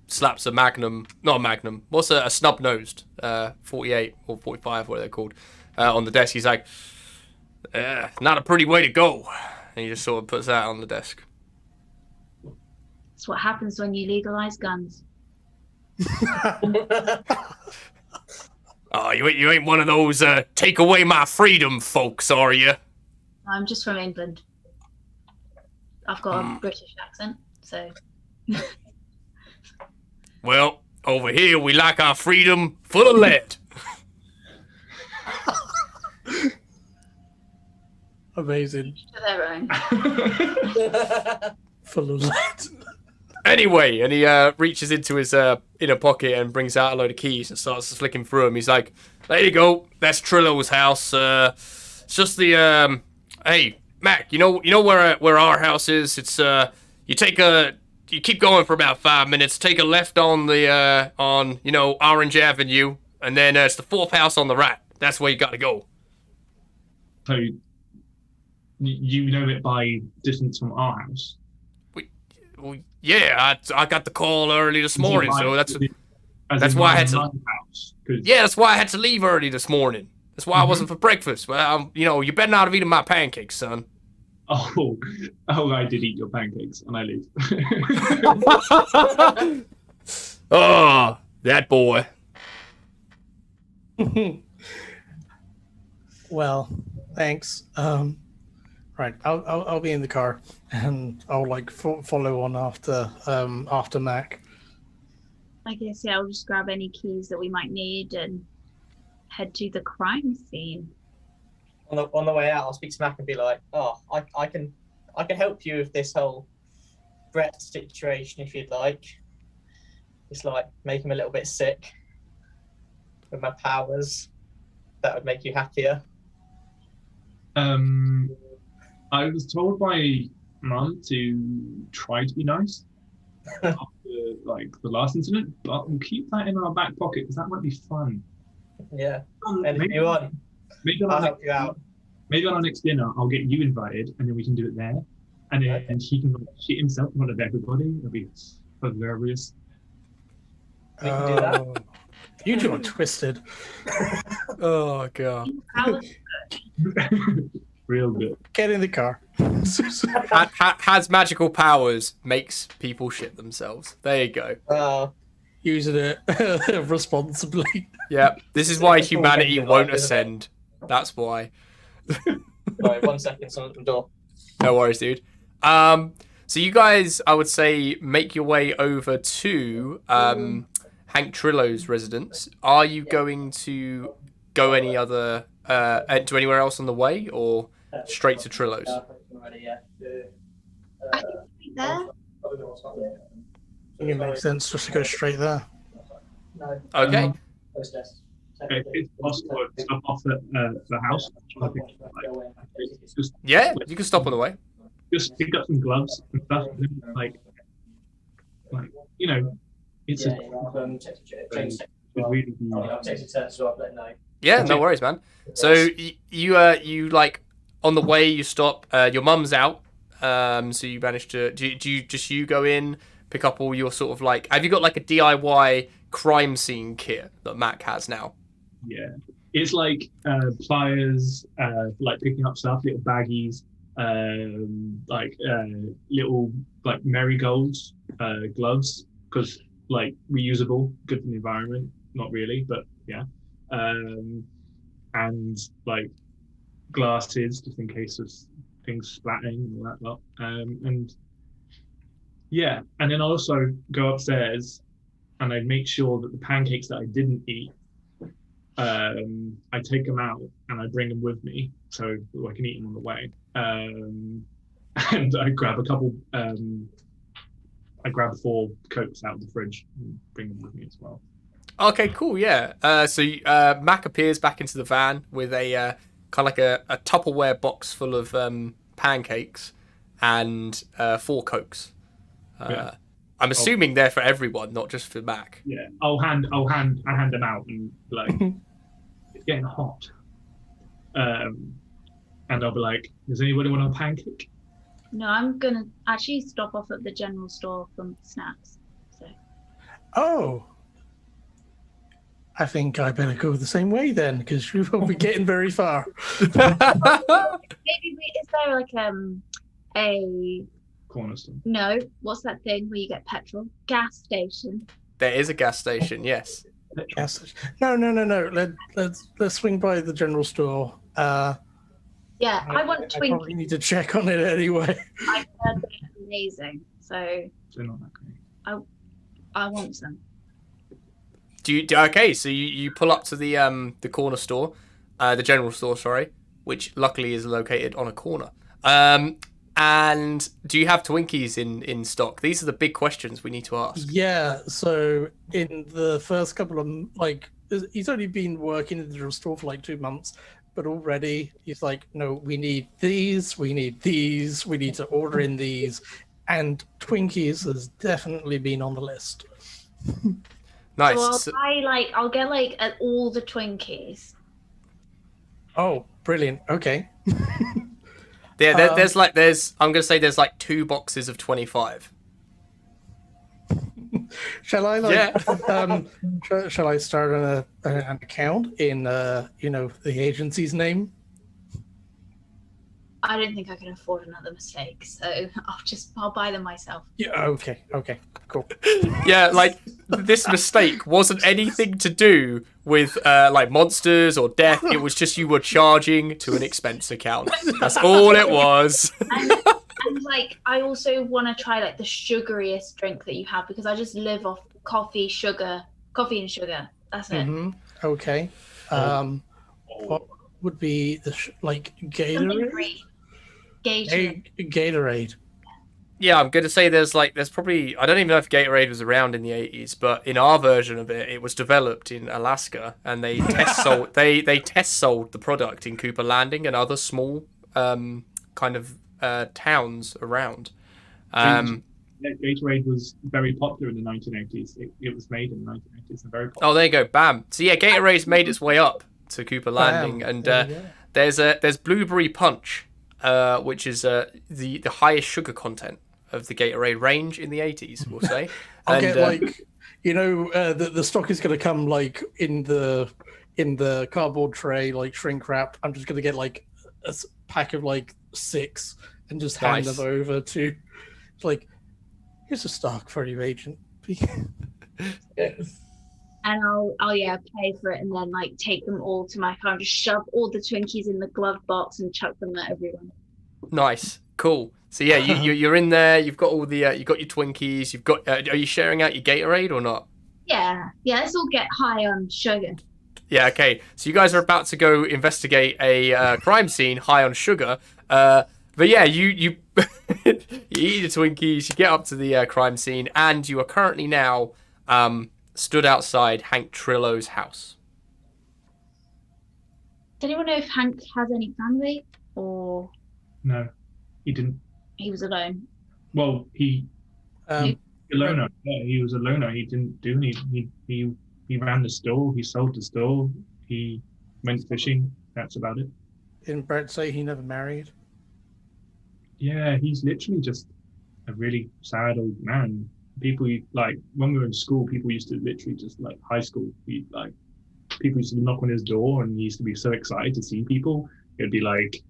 slaps a magnum, not a magnum. What's a snub nosed 48 or 45, what are they called, on the desk. He's like, not a pretty way to go, and he just sort of puts that on the desk. That's what happens when you legalize guns. Oh, you ain't one of those take away my freedom folks, are you? I'm just from England. I've got a British accent, so. Well, over here we like our freedom full of lead. Amazing. To their own. Full of lead. Anyway, and he reaches into his inner pocket and brings out a load of keys and starts flicking through them. He's like, there you go, that's Trillo's house. It's just the, hey, Mac, you know where our house is? It's, you keep going for about 5 minutes, take a left on the, Orange Avenue, and then it's the 4th house on the right. That's where you gotta go. So you know it by distance from our house. Well, yeah, I got the call early this morning, so that's why I had to. House, yeah, that's why I had to leave early this morning. That's why I wasn't for breakfast. Well, you better not have eaten my pancakes, son. Oh, I did eat your pancakes, and I leave. Oh, that boy. Well, thanks. Right, I'll be in the car, and I'll follow on after Mac. I guess, yeah, I'll just grab any keys that we might need and head to the crime scene. On the way out, I'll speak to Mac and be like, "Oh, I can help you with this whole Brett situation if you'd like. Just like make him a little bit sick with my powers. That would make you happier." I was told by Mum to try to be nice after the last incident, but we'll keep that in our back pocket because that might be fun. Yeah, and if you want, I'll help you out. Maybe on our next dinner, I'll get you invited, and then we can do it there. And then he can shit himself in front of everybody. It'll be hilarious. We can do that. You two are twisted. Oh god. Real good. Get in the car. Has magical powers, makes people shit themselves. There you go. Using it responsibly. Yeah, this is why humanity won't ascend. That's why. Sorry, 1 second, someone's at the door. No worries, dude. So you guys, I would say, make your way over to Hank Trillo's residence. Are you going to go to anywhere else on the way, or straight to Trillo's? I think there. I think it makes sense just to go straight there. Okay. If it's possible to stop off at the house, I think, just Yeah, you can stop on the way. just pick up some gloves and stuff. Like it's a really Yeah, no worries, man. So you like on the way you stop. Your mum's out. So you manage to do you go in, pick up all your sort of like, have you got like a DIY crime scene kit that Mac has now? Yeah, it's like pliers, like picking up stuff, little baggies, little like marigolds, gloves, because like reusable, good for the environment. Not really, but yeah. And like glasses, just in case of things splatting and all that lot. And yeah, and then I also go upstairs and I make sure that the pancakes that I didn't eat, I take them out and I bring them with me so I can eat them on the way. And I grab a couple. I grab 4 Cokes out of the fridge and bring them with me as well. Okay, cool. Yeah. So Mac appears back into the van with a kind of like a Tupperware box full of pancakes and 4 Cokes. Yeah. I'm assuming they're for everyone, not just for Mac. Yeah, I hand them out and like it's getting hot. And I'll be like, does anybody want a pancake? No, I'm gonna actually stop off at the general store for snacks. So Oh. I think I better go the same way then, because we won't be getting very far. maybe is there like a Cornerstone. no? What's that thing where you get petrol? Gas station. There is a gas station, yes. Yes. No. Let's swing by the general store. Yeah, I want I probably Twinkies. need to check on it anyway. I've heard they're amazing, so They're not that great. I want some. Okay, so you pull up to the corner store, the general store, sorry, which luckily is located on a corner. And do you have Twinkies in stock? These are the big questions we need to ask. Yeah, so in the first couple of, like, he's only been working in the general store for like 2 months, but already he's like, no, we need these, we need these, we need to order in these, and Twinkies has definitely been on the list. Nice. So I'll get all the Twinkies. Oh, brilliant. Okay. Yeah, I'm gonna say there's like 2 boxes of 25. Shall I shall I start an account in the agency's name? I don't think I can afford another mistake, so I'll buy them myself. Yeah. Okay. Cool. Yeah, like this mistake wasn't anything to do with like monsters or death. It was just you were charging to an expense account. That's all it was. And like, I also want to try like the sugariest drink that you have because I just live off coffee and sugar. That's it. Mm-hmm. Okay. What would be the like Something Gatorade? green. Gatorade. Gatorade. Yeah, I'm gonna say there's probably, I don't even know if Gatorade was around in the 80s, but in our version of it, it was developed in Alaska, and they test sold the product in Cooper Landing and other small kind of towns around. Gatorade was very popular in the 1980s. It was made in the 1980s and very popular. Oh, there you go, bam. So yeah, Gatorade's made its way up to Cooper Landing, and there's Blueberry Punch, which is the highest sugar content of the Gatorade range in the 80s, we'll say. I'll get like, the stock is going to come like in the cardboard tray, like shrink wrapped. I'm just going to get like a pack of like 6 and just hand them over to, like, here's a stock for you, agent. And I'll pay for it and then like take them all to my car and just shove all the Twinkies in the glove box and chuck them at everyone. Nice, cool. So yeah, you're in there. You've got all the you got your Twinkies. You've got. Are you sharing out your Gatorade or not? Yeah. Let's all get high on sugar. Yeah. Okay. So you guys are about to go investigate a crime scene high on sugar. But yeah, you you eat the Twinkies. You get up to the crime scene, and you are currently now stood outside Hank Trillo's house. Does anyone know if Hank has any family or? No, he didn't. He was alone. Well, he a loner. Yeah, he was a loner. He didn't do anything. He ran the store. He sold the store. He went fishing. That's about it. Didn't Brett say he never married? Yeah, he's literally just a really sad old man. People like when we were in school, people used to literally just like high school. People used to knock on his door, and he used to be so excited to see people. It'd be like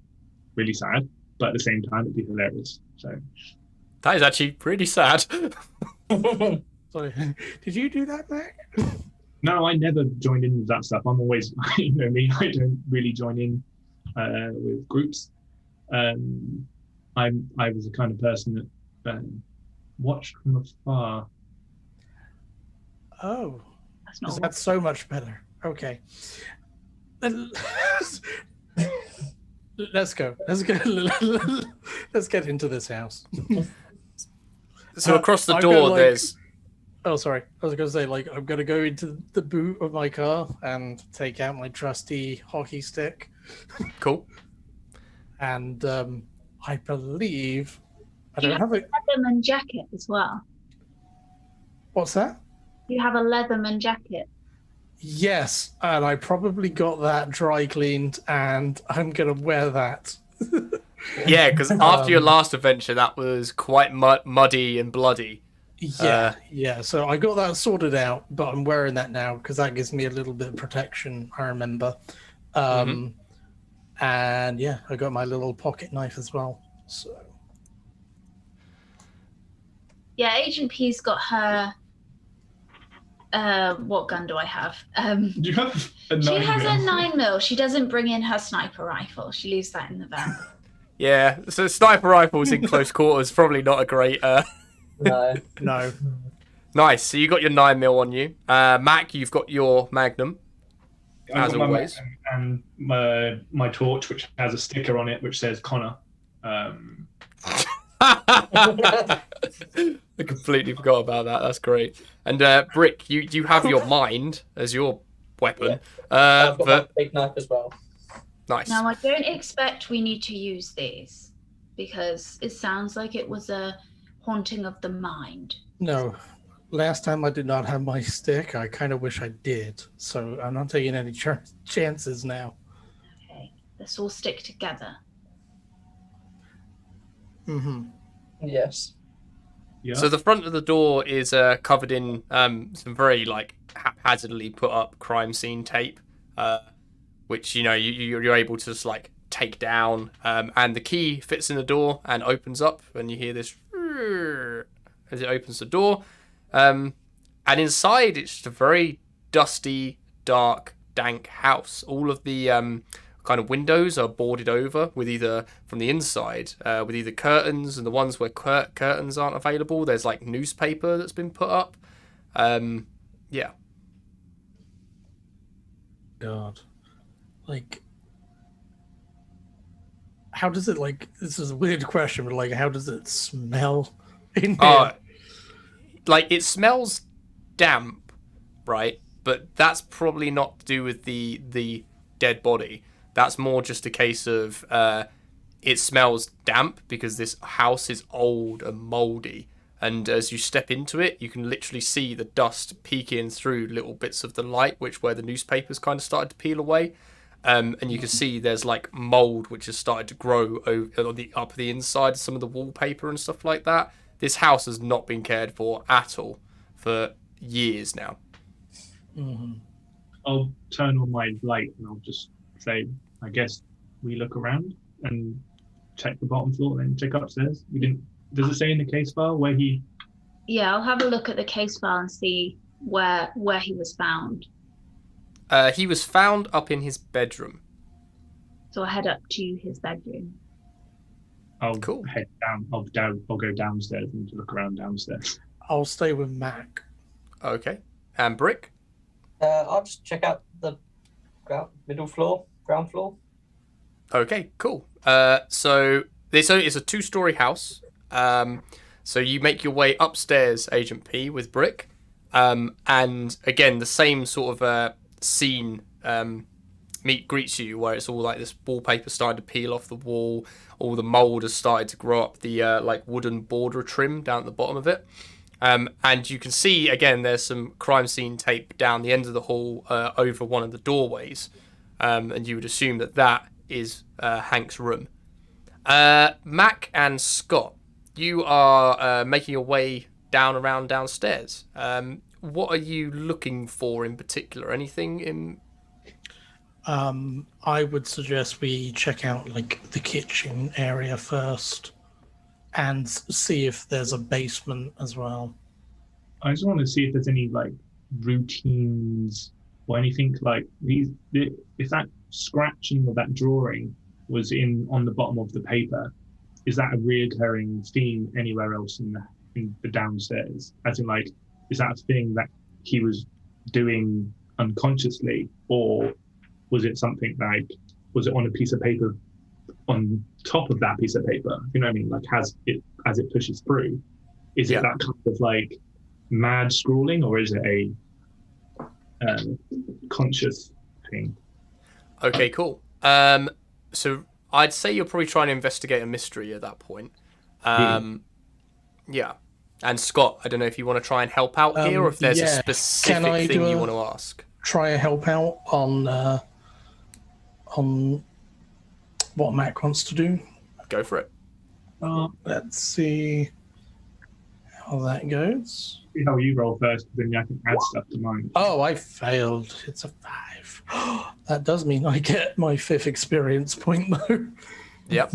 really sad, but at the same time, it'd be hilarious. So that is actually pretty sad. Sorry, did you do that, Mac? No, I never joined in with that stuff. I'm always, me, I don't really join in with groups. I was the kind of person that watched from afar. Oh, That's not. that's so much better. Okay. Let's go. Let's get. Let's get into this house. So across the I've door, got, like- there's Oh, sorry. I was going to say, like, I'm going to go into the boot of my car and take out my trusty hockey stick. cool. And I believe I Do you don't have a. Leatherman jacket as well. What's that? You have a Leatherman jacket. Yes, and I probably got that dry cleaned, and I'm going to wear that. Yeah, because after your last adventure, that was quite muddy and bloody. Yeah. So I got that sorted out, but I'm wearing that now because that gives me a little bit of protection. I remember. And yeah, I got my little pocket knife as well. So Yeah, Agent P's got her. What gun do I have? Do you have a She 9 has a mil? 9mm. She doesn't bring in her sniper rifle. She leaves that in the van. Yeah, so sniper rifles in close quarters probably not a great. No. no, Nice. So you got your 9mm on you. Mac, you've got your Magnum. I've As got my always. Magnum and my torch, which has a sticker on it which says Connor. I completely forgot about that. That's great. And Brick, you have your mind as your weapon. I've got But my big knife as well. nice. Now, I don't expect we need to use these because it sounds like it was a haunting of the mind. no. Last time I did not have my stick. I kind of wish I did. So I'm not taking any chances now. Okay, let's all stick together. Mm-hmm. Yes. Yeah. So the front of the door is covered in some very like haphazardly put up crime scene tape, which you're able to just like take down, and the key fits in the door and opens up, and you hear this as it opens the door, and inside it's just a very dusty, dark, dank house. All of the kind of windows are boarded over with either from the inside with either curtains, and the ones where curtains aren't available, there's like newspaper that's been put up. Yeah. God, like, how does it like? This is a weird question, but like, how does it smell in here? Like it smells damp, right? But that's probably not to do with the dead body. That's more just a case of it smells damp because this house is old and mouldy. And as you step into it, you can literally see the dust peeking through little bits of the light, where the newspapers kind of started to peel away. And you can see there's like mold which has started to grow on the inside of some of the wallpaper and stuff like that. This house has not been cared for at all for years now. Mm-hmm. I'll turn on my light and I'll just say, I guess we look around and check the bottom floor, then check upstairs. We didn't. Does it say in the case file where he? Yeah, I'll have a look at the case file and see where he was found. He was found up in his bedroom. So I'll head up to his bedroom. I'll Cool. head down. I'll go downstairs and look around downstairs. I'll stay with Mac. Okay. And Brick? I'll just check out the ground floor. Okay, cool. So it's a 2-story house. So you make your way upstairs, Agent P, with Brick. And again, the same sort of scene greets you, where it's all like this wallpaper starting to peel off the wall. All the mold has started to grow up the like wooden border trim down at the bottom of it. And you can see, again, there's some crime scene tape down the end of the hall over one of the doorways. And you would assume that is Hank's room. Mac and Scott, you are making your way around downstairs. What are you looking for in particular? Anything in... I would suggest we check out like the kitchen area first and see if there's a basement as well. I just want to see if there's any like routines or anything like these. If that scratching of that drawing was on the bottom of the paper, is that a reoccurring theme anywhere else in the downstairs? As in, like, is that a thing that he was doing unconsciously, or was it something like, was it on a piece of paper on top of that piece of paper? You know what I mean? Like, as it pushes through, is it that kind of like mad scrawling, or is it a conscious thing? Okay, cool. So I'd say you're probably trying to investigate a mystery at that point. Yeah. And Scott, I don't know if you want to try and help out here, or if there's a specific thing you want to ask. Try and help out on what Mac wants to do. Go for it. Let's see how that goes. See how you roll first, then I can add stuff to mine. Oh, I failed. It's a 5. That does mean I get my 5th experience point, though. Yep.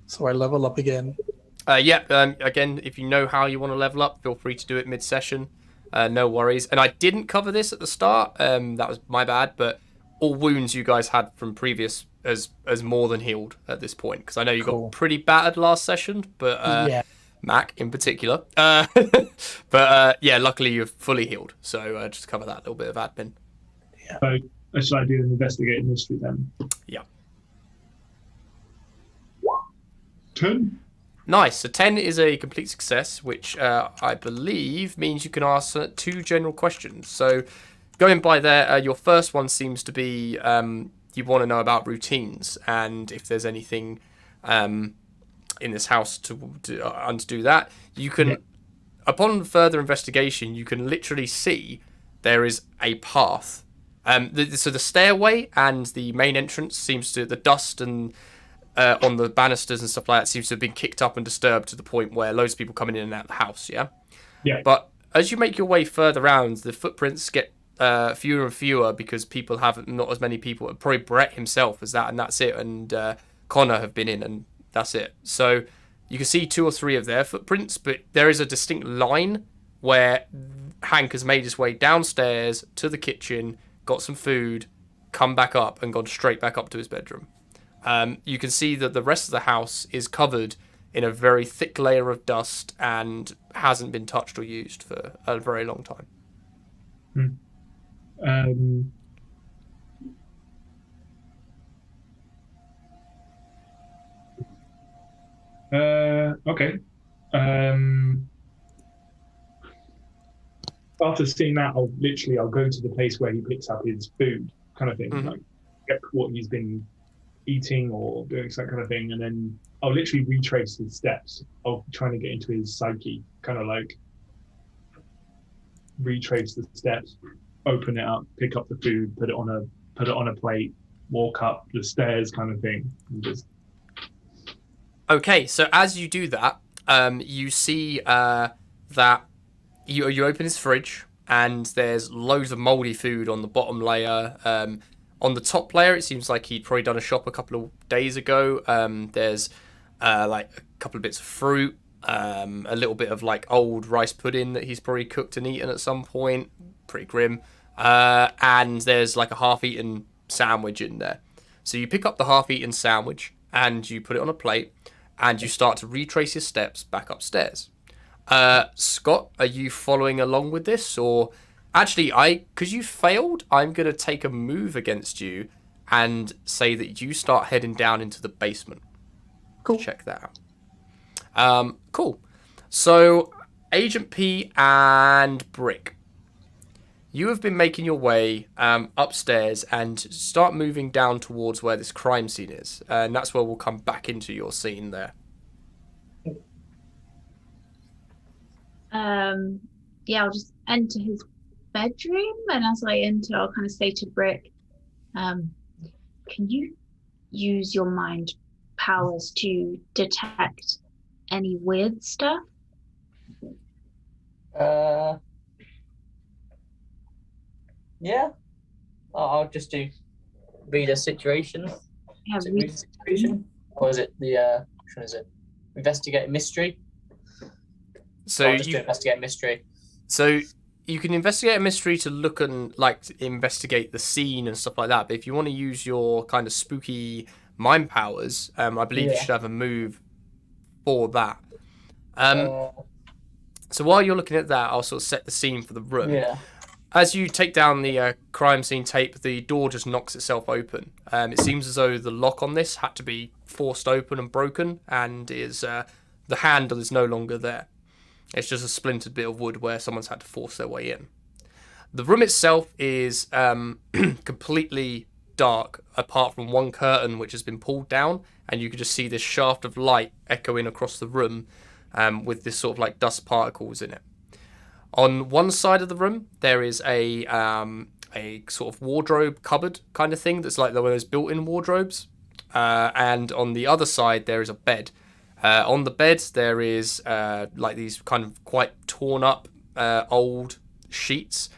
So I level up again. Again, if you know how you want to level up, feel free to do it mid-session. No worries. And I didn't cover this at the start. That was my bad. But all wounds you guys had from previous as more than healed at this point. Because I know you got pretty battered last session. But Mac in particular. But luckily you're fully healed. So just cover that little bit of admin. Yeah. So should I do an investigative mystery then? Yeah. 10. Nice. So 10 is a complete success, which I believe means you can ask 2 general questions. So going by there, your first one seems to be you want to know about routines and if there's anything in this house to undo that. You can, upon further investigation, you can literally see there is a path. So the stairway and the main entrance seems to, the dust and on the banisters and stuff like that seems to have been kicked up and disturbed to the point where loads of people coming in and out of the house, yeah? But as you make your way further around, the footprints get fewer and fewer because people have not as many people. Probably Brett himself is that, and that's it. And Connor have been in, and that's it. So you can see 2 or 3 of their footprints, but there is a distinct line where Hank has made his way downstairs to the kitchen, got some food, come back up, and gone straight back up to his bedroom. You can see that the rest of the house is covered in a very thick layer of dust and hasn't been touched or used for a very long time. Okay. After seeing that, I'll go to the place where he picks up his food, kind of thing, like get what he's been eating or doing some kind of thing, and then I'll literally retrace his steps. I'll trying to get into his psyche, kind of like retrace the steps, open it up, pick up the food, put it on a plate, walk up the stairs, kind of thing. And just... Okay, so as you do that, you see that you open his fridge and there's loads of mouldy food on the bottom layer. On the top layer, it seems like he'd probably done a shop a couple of days ago. There's like a couple of bits of fruit, a little bit of like old rice pudding that he's probably cooked and eaten at some point. Pretty grim. And there's like a half-eaten sandwich in there. So you pick up the half-eaten sandwich and you put it on a plate and you start to retrace your steps back upstairs. Scott, are you following along with this, or... Actually, because you failed, I'm going to take a move against you and say that you start heading down into the basement. Cool. Check that out. Cool. So, Agent P and Brick, you have been making your way upstairs and start moving down towards where this crime scene is. And that's where we'll come back into your scene there. I'll just enter his bedroom, and as I enter, I'll kind of say to Brick, can you use your mind powers to detect any weird stuff? Yeah. I'll just do read a situation. Yeah, Is it read a situation? Or is it the which one is it? Investigate a mystery? So I'll just do investigate a mystery. So you can investigate a mystery to look and like investigate the scene and stuff like that. But if you want to use your kind of spooky mind powers, I believe you should have a move for that. So while you're looking at that, I'll sort of set the scene for the room. Yeah. As you take down the crime scene tape, the door just knocks itself open. It seems as though the lock on this had to be forced open and broken, and the handle is no longer there. It's just a splintered bit of wood where someone's had to force their way in. The room itself is completely dark, apart from one curtain which has been pulled down, and you can just see this shaft of light echoing across the room with this sort of like dust particles in it. On one side of the room, there is a sort of wardrobe cupboard kind of thing that's like one of those built-in wardrobes. And on the other side, there is a bed. On the bed, there is like these kind of quite torn up old sheets.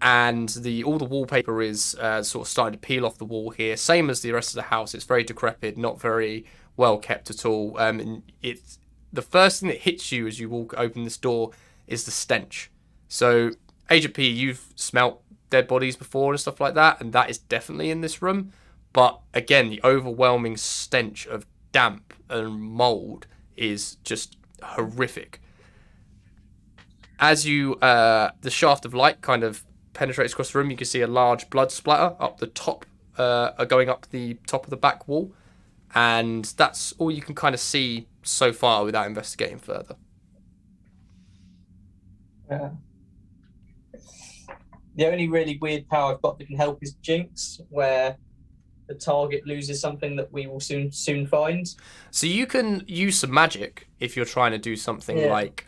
And all the wallpaper is sort of starting to peel off the wall here. Same as the rest of the house. It's very decrepit, not very well kept at all. And it's the first thing that hits you as you open this door is the stench. So, Agent P, you've smelt dead bodies before and stuff like that, and that is definitely in this room. But again, the overwhelming stench of damp and mold is just horrific. As the shaft of light kind of penetrates across the room, you can see a large blood splatter up the top, going up the top of the back wall, and that's all you can kind of see so far without investigating further. Yeah. The only really weird power I've got that can help is Jinx, where the target loses something that we will soon find. So you can use some magic if you're trying to do something like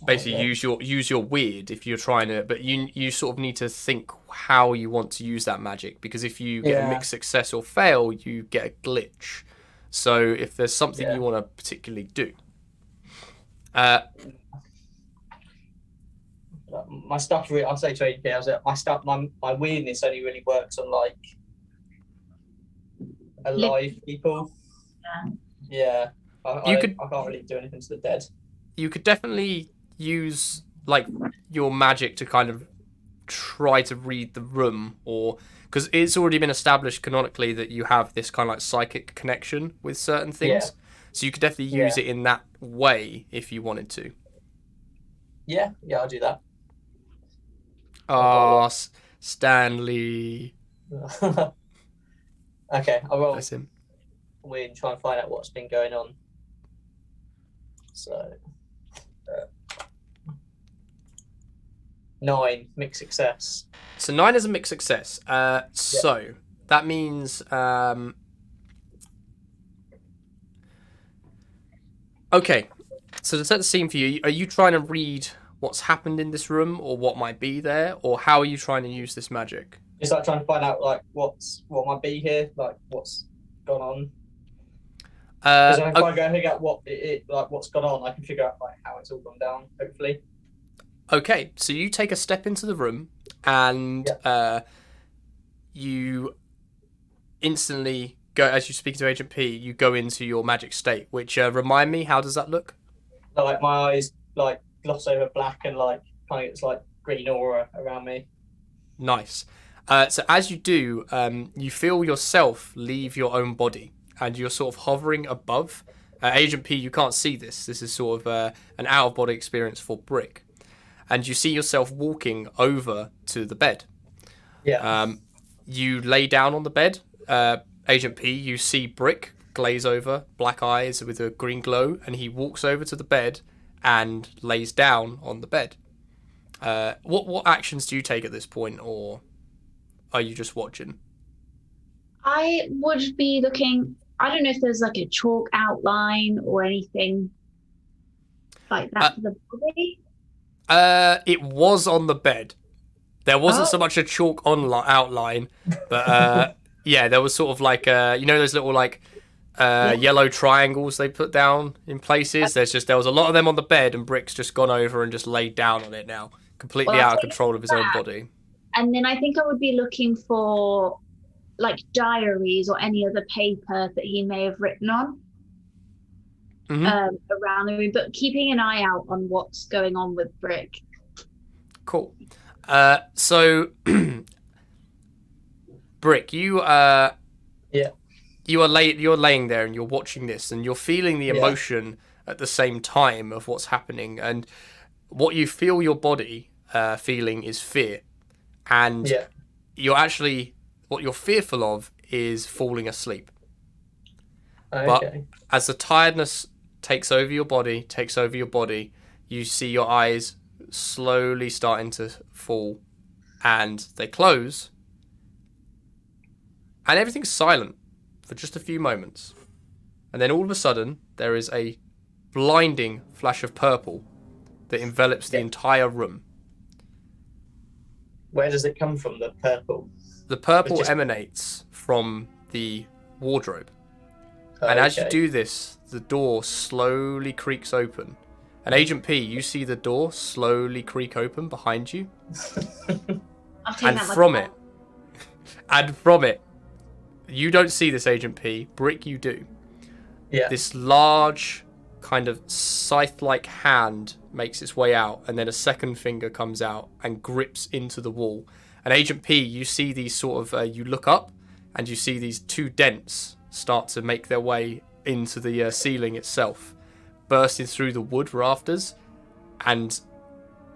basically use your weird if you're trying to, but you sort of need to think how you want to use that magic, because if you get a mixed success or fail, you get a glitch. So if there's something you want to particularly do. My stuff, I'll say to ADP, my weirdness only really works on like alive people. Yeah. I can't really do anything to the dead. You could definitely use like your magic to kind of try to read the room, or because it's already been established canonically that you have this kind of like psychic connection with certain things. So you could definitely use it in that way if you wanted to. Yeah, I'll do that. Ah, Stanley. Okay, I'll roll That's him. weird and try and find out what's been going on. So, 9, mixed success. So 9 is a mixed success. So that means okay. So to set the scene for you, are you trying to read what's happened in this room or what might be there, or how are you trying to use this magic? Just like trying to find out like what might be here, like what's gone on. Because if I go figure out what's gone on, I can figure out like how it's all gone down. Hopefully. Okay, so you take a step into the room and you instantly go, as you speak to Agent P, you go into your magic state, which remind me, how does that look? Like my eyes like gloss over black and like kind of it's like green aura around me. Nice. So as you do, you feel yourself leave your own body and you're sort of hovering above. Agent P, you can't see this. This is sort of an out-of-body experience for Brick. And you see yourself walking over to the bed. Yeah. You lay down on the bed. Agent P, you see Brick glaze over, black eyes with a green glow, and he walks over to the bed and lays down on the bed. What actions do you take at this point, or are you just watching? I would be looking. I don't know if there's like a chalk outline or anything like that for the body. It was on the bed. There wasn't so much a chalk outline, but yeah, there was sort of like those little like yellow triangles they put down in places. There was a lot of them on the bed, and Brick's just gone over and just laid down on it now, completely out of control of his own body. And then I think I would be looking for like diaries or any other paper that he may have written on around the room, but keeping an eye out on what's going on with Brick. Cool. So Brick, you you're laying there and you're watching this and you're feeling the emotion at the same time of what's happening, and what you feel your body feeling is fear, and you're actually what you're fearful of is falling asleep. Okay. But as the tiredness takes over your body, you see your eyes slowly starting to fall, and they close, and everything's silent for just a few moments. And then all of a sudden, there is a blinding flash of purple that envelops the entire room. Where does it come from, the purple? The purple emanates from the wardrobe. And as you do this, the door slowly creaks open. And Agent P, you see the door slowly creak open behind you. And from it, you don't see this, Agent P. Brick, you do. Yeah. This large, kind of scythe-like hand makes its way out, and then a second finger comes out and grips into the wall. And Agent P, you see these sort of, you look up, and you see these two dents start to make their way into the ceiling itself, bursting through the wood rafters, and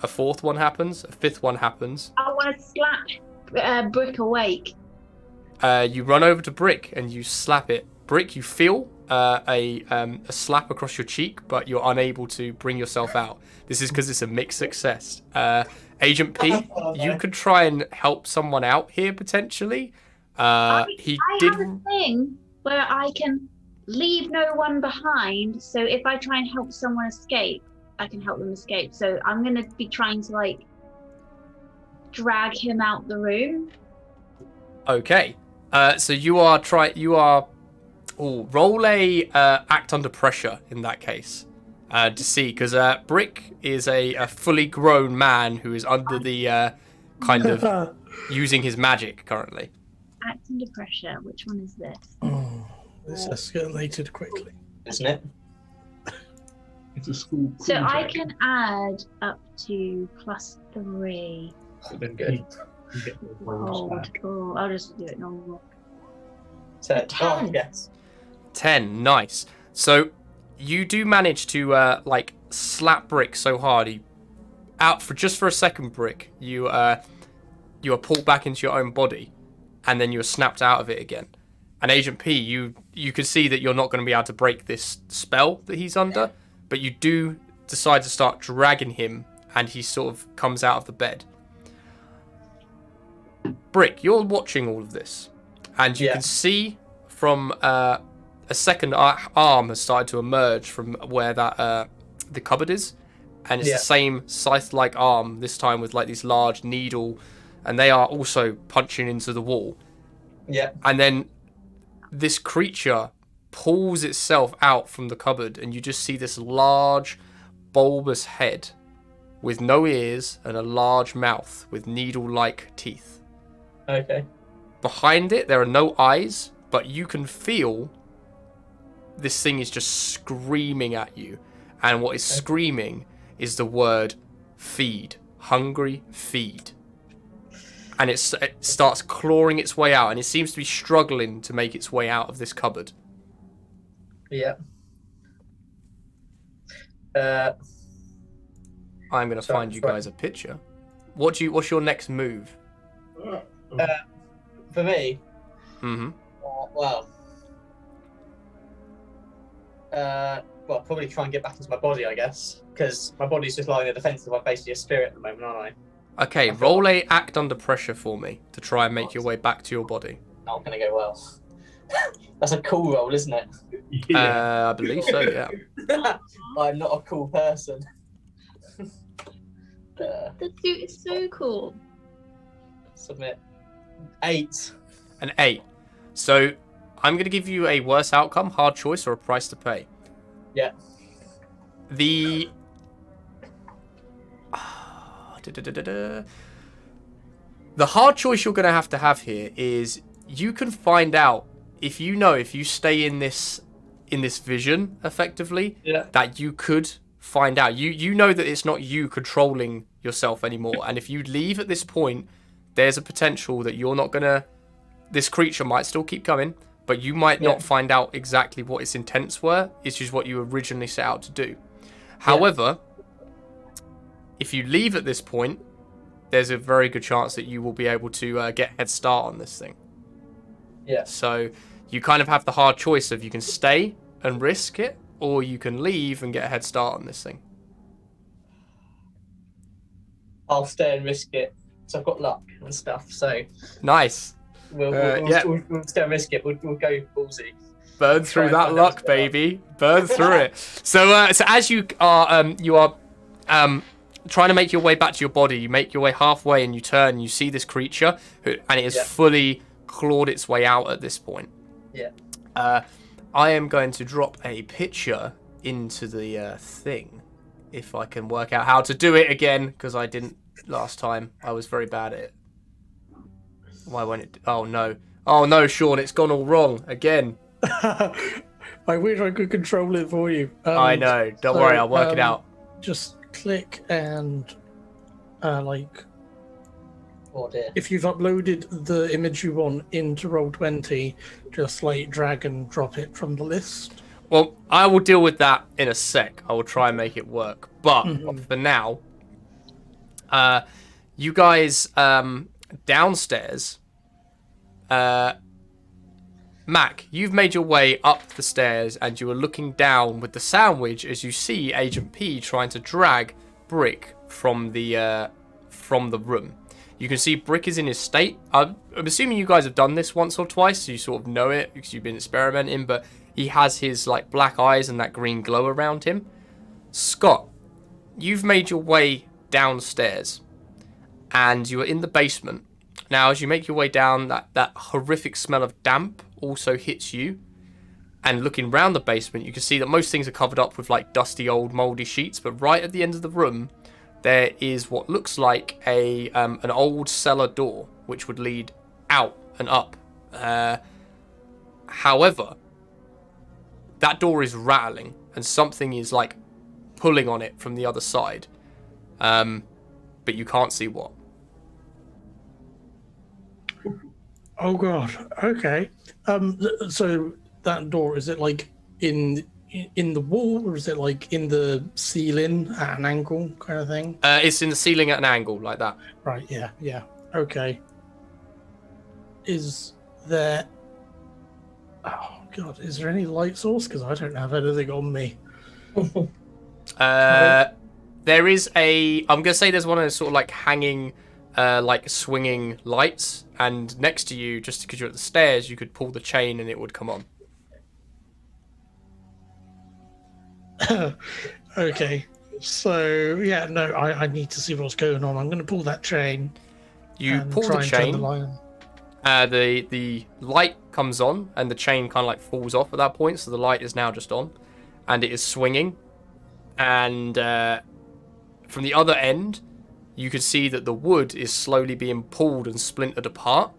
a fourth one happens, a fifth one happens. I want to slap Brick awake. You run over to Brick and you slap it. Brick, you feel a slap across your cheek, but you're unable to bring yourself out. This is because it's a mixed success. Agent P, you could try and help someone out here potentially. I have a thing where I can leave no one behind. So if I try and help someone escape, I can help them escape. So I'm gonna be trying to like drag him out the room. Okay. So roll a act under pressure in that case to see, because Brick is a fully grown man who is under the kind of using his magic currently. Act under pressure. Which one is this? Oh, this escalated quickly. Isn't it? It's a school. So I project. can add up to +3. Then Good. you get the bonus back. Oh, I'll just do it normal. 10. 10. Oh, yes. 10, nice. So you do manage to like slap Brick so hard he out for a second. Brick, you are pulled back into your own body, and then you're snapped out of it again. And Agent P, you can see that you're not going to be able to break this spell that he's under, but you do decide to start dragging him, and he sort of comes out of the bed. Brick, you're watching all of this, and you can see from a second arm has started to emerge from where that the cupboard is, and it's the same scythe-like arm, this time with like these large needle, and they are also punching into the wall. Yeah. And then this creature pulls itself out from the cupboard, and you just see this large, bulbous head with no ears and a large mouth with needle-like teeth. Okay. Behind it, there are no eyes, but you can feel this thing is just screaming at you. And what is screaming is the word feed. Hungry, feed. And it starts clawing its way out, and it seems to be struggling to make its way out of this cupboard. Yeah. I'm going to find you guys a picture. What's your next move? For me, Mm-hmm. Probably try and get back into my body, I guess, because my body's just lying in the defensive. I'm basically a spirit at the moment, aren't I? Okay, roll a act under pressure for me to try and make your way back to your body. Not gonna go well. That's a cool roll, isn't it? I believe so, yeah. I'm not a cool person. The suit is so cool. Submit. 8. An 8. So I'm going to give you a worse outcome, hard choice, or a price to pay. Yeah. The hard choice you're going to have here is you can find out if you stay in this vision effectively, that you could find out. You know that it's not you controlling yourself anymore, and if you leave at this point, there's a potential that you're not gonna. This creature might still keep coming, but you might Yeah. not find out exactly what its intents were. It's just what you originally set out to do. However, if you leave at this point, there's a very good chance that you will be able to get head start on this thing. Yeah. So you kind of have the hard choice of you can stay and risk it, or you can leave and get a head start on this thing. I'll stay and risk it. So I've got luck and stuff. So Nice. we'll stay and risk it. We'll go ballsy. Burn Try through and that find out luck, what's going on. baby. Burn through it. So as you are trying to make your way back to your body, you make your way halfway and you turn. And you see this creature, and it has fully clawed its way out at this point. Yeah. I am going to drop a picture into the thing, if I can work out how to do it again, because I didn't last time. I was very bad at it. Why won't it? Oh no, Sean, it's gone all wrong again. I wish I could control it for you. I know. Don't worry, I'll work it out. Just click and Oh dear. if you've uploaded the image you want into Roll20, just drag and drop it from the list. Well, I will deal with that in a sec. I will try and make it work. But for now, you guys downstairs, Mac, you've made your way up the stairs and you are looking down with the sandwich as you see Agent P trying to drag Brick from the room. You can see Brick is in his state. I'm assuming you guys have done this once or twice, so you sort of know it because you've been experimenting, but he has his black eyes and that green glow around him. Scott, you've made your way downstairs and you are in the basement. Now, as you make your way down, that horrific smell of damp also hits you. And looking round the basement, you can see that most things are covered up with dusty old mouldy sheets, but right at the end of the room, there is what looks like an old cellar door, which would lead out and up. However, that door is rattling, and something is pulling on it from the other side. But you can't see what. Oh god. Okay. So that door, is it in the wall, or is it in the ceiling at an angle kind of thing? It's in the ceiling at an angle like that. Right. Yeah. Okay. Is there? Oh god. Is there any light source? Because I don't have anything on me. There is I'm gonna say there's one of those sort of hanging, swinging lights, and next to you, just because you're at the stairs, you could pull the chain and it would come on. Okay. So yeah, no, I need to see what's going on. I'm going to pull that chain. You and pull try the and turn chain. the light on. The light comes on, and the chain kind of falls off at that point. So the light is now just on, and it is swinging. And from the other end, you can see that the wood is slowly being pulled and splintered apart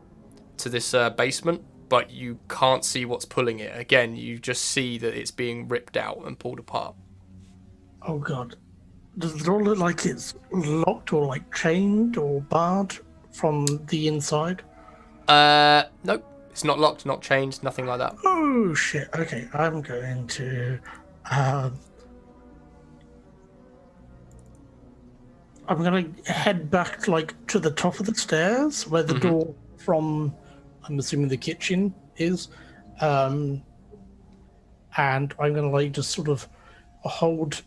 to this basement, but you can't see what's pulling it. Again, you just see that it's being ripped out and pulled apart. Oh god. Does the door look like it's locked or chained or barred from the inside? Nope. It's not locked, not chained, nothing like that. Oh shit. Okay, I'm going to I'm gonna head back to the top of the stairs where the door from, I'm assuming, the kitchen is. And I'm gonna just sort of hold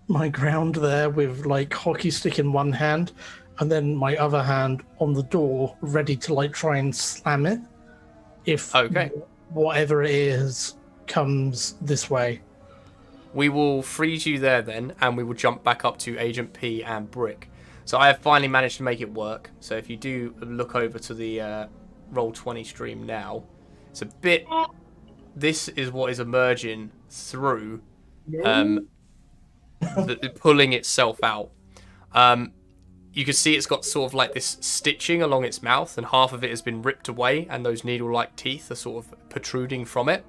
my ground there with hockey stick in one hand and then my other hand on the door ready to try and slam it if whatever it is comes this way. We will freeze you there then, and we will jump back up to Agent P and Brick. So I have finally managed to make it work. So if you do look over to the Roll20 stream now, it's a bit... This is what is emerging through pulling itself out. You can see it's got sort of this stitching along its mouth, and half of it has been ripped away, and those needle-like teeth are sort of protruding from it.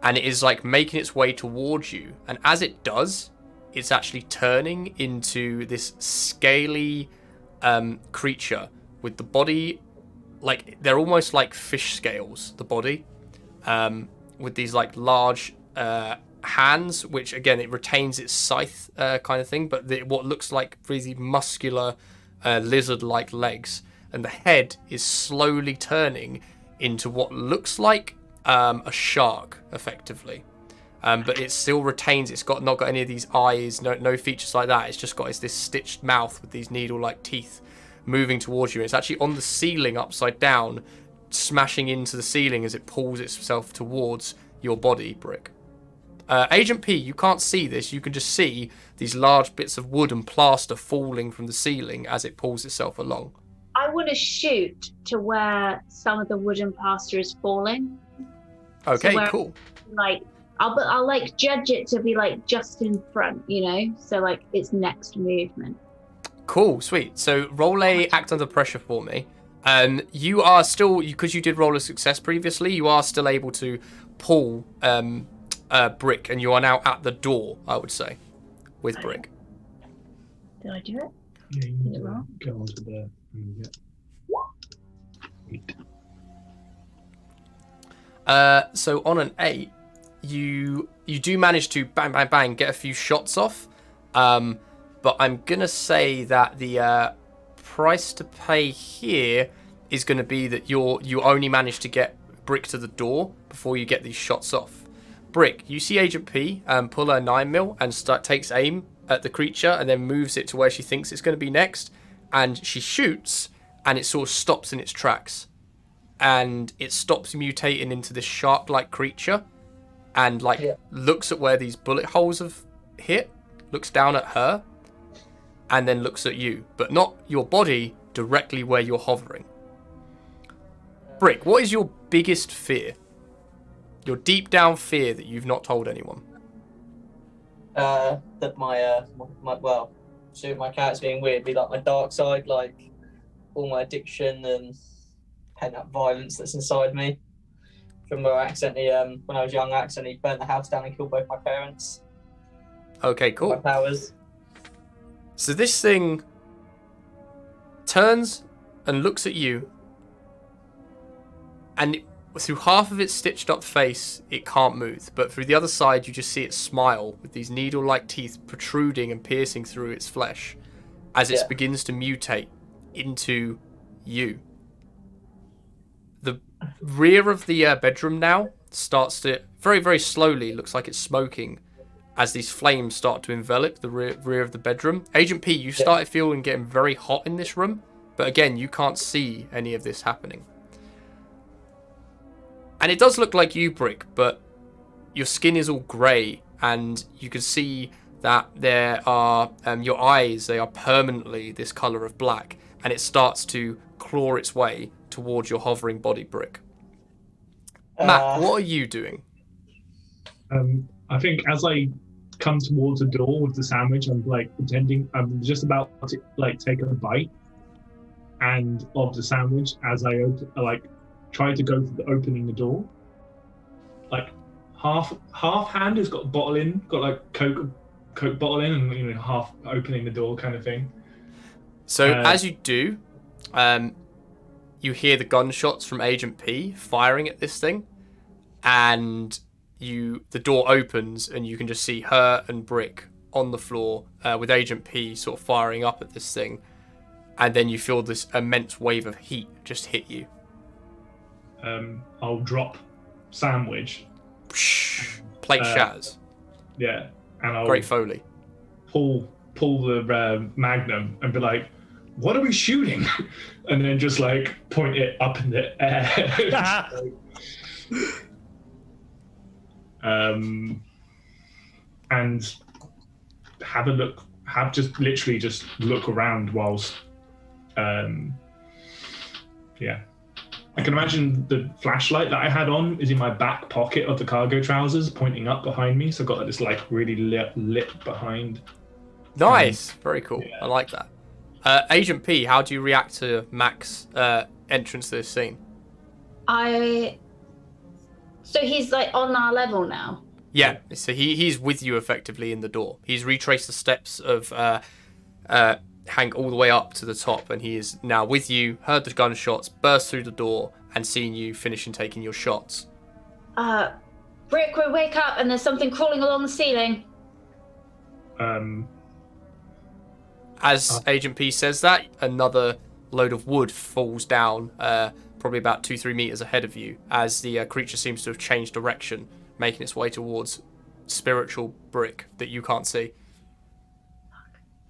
And it is making its way towards you. And as it does, it's actually turning into this scaly creature with the body, they're almost like fish scales, the body. with these like large hands, which again it retains its scythe kind of thing, but what looks like really muscular lizard-like legs, and the head is slowly turning into what looks like a shark, effectively. But it still retains. It's not got any of these eyes, no features like that. It's just got this stitched mouth with these needle-like teeth moving towards you. It's actually on the ceiling, upside down, smashing into the ceiling as it pulls itself towards your body, Brick. Agent P, you can't see this. You can just see these large bits of wood and plaster falling from the ceiling as it pulls itself along. I want to shoot to where some of the wooden plaster is falling. Okay, So cool. Like, I'll like judge it to be like just in front, you know, so like its next movement. Cool, sweet. So roll a act under pressure for me. You are still, because you did roll a success previously, you are still able to pull Brick, and you are now at the door, I would say, with Brick. Did I do it? Yeah, you Did need it to wrong? go onto the. So on an 8, you do manage to bang, bang, bang, get a few shots off. But I'm going to say that the price to pay here is going to be that you only manage to get Brick to the door before you get these shots off. Brick, you see Agent P pull her 9mm and takes aim at the creature and then moves it to where she thinks it's going to be next. And she shoots and it sort of stops in its tracks. And it stops mutating into this shark-like creature and looks at where these bullet holes have hit, looks down at her, and then looks at you, but not your body, directly where you're hovering. Brick, what is your biggest fear? Your deep down fear that you've not told anyone? That my my character's being weird, be like my dark side, like all my addiction and pent up violence that's inside me. From where I accidentally, when I was young, I accidentally burnt the house down and killed both my parents. Okay, cool. My powers. So this thing turns and looks at you, and through half of its stitched up face, it can't move. But through the other side, you just see it smile with these needle-like teeth protruding and piercing through its flesh as it begins to mutate into you. The rear of the bedroom now starts to, very, very slowly, looks like it's smoking as these flames start to envelop the rear of the bedroom. Agent P, you started feeling getting very hot in this room, but again, you can't see any of this happening. And it does look like you, Brick, but your skin is all grey, and you can see that there are your eyes, they are permanently this colour of black, and it starts to claw its way towards your hovering body, Brick. Matt, what are you doing? I think as I come towards the door with the sandwich, I'm like pretending I'm just about to like take a bite and of the sandwich as I try to go for opening the door. Like half hand has got a bottle in, got like Coke bottle in, and half opening the door kind of thing. So as you do, you hear the gunshots from Agent P firing at this thing, and the door opens and you can just see her and Brick on the floor with Agent P sort of firing up at this thing, and then you feel this immense wave of heat just hit you. I'll drop sandwich. Plate shatters. Yeah, and I'll Great Foley. pull the magnum and be like, "What are we shooting?" And then just like point it up in the air. And have a look. Literally just look around whilst. Yeah. I can imagine the flashlight that I had on is in my back pocket of the cargo trousers, pointing up behind me. So I've got this like really lit behind. Nice, very cool. Yeah. I like that. Agent P, how do you react to Mac's entrance to this scene? So he's like on our level now. Yeah, so he's with you effectively in the door. He's retraced the steps of Hank all the way up to the top, and he is now with you, heard the gunshots, burst through the door, and seen you finishing taking your shots. Brick, wake up, and there's something crawling along the ceiling. As Agent P says that, another load of wood falls down, probably about 2-3 meters ahead of you, as the creature seems to have changed direction, making its way towards spiritual Brick that you can't see.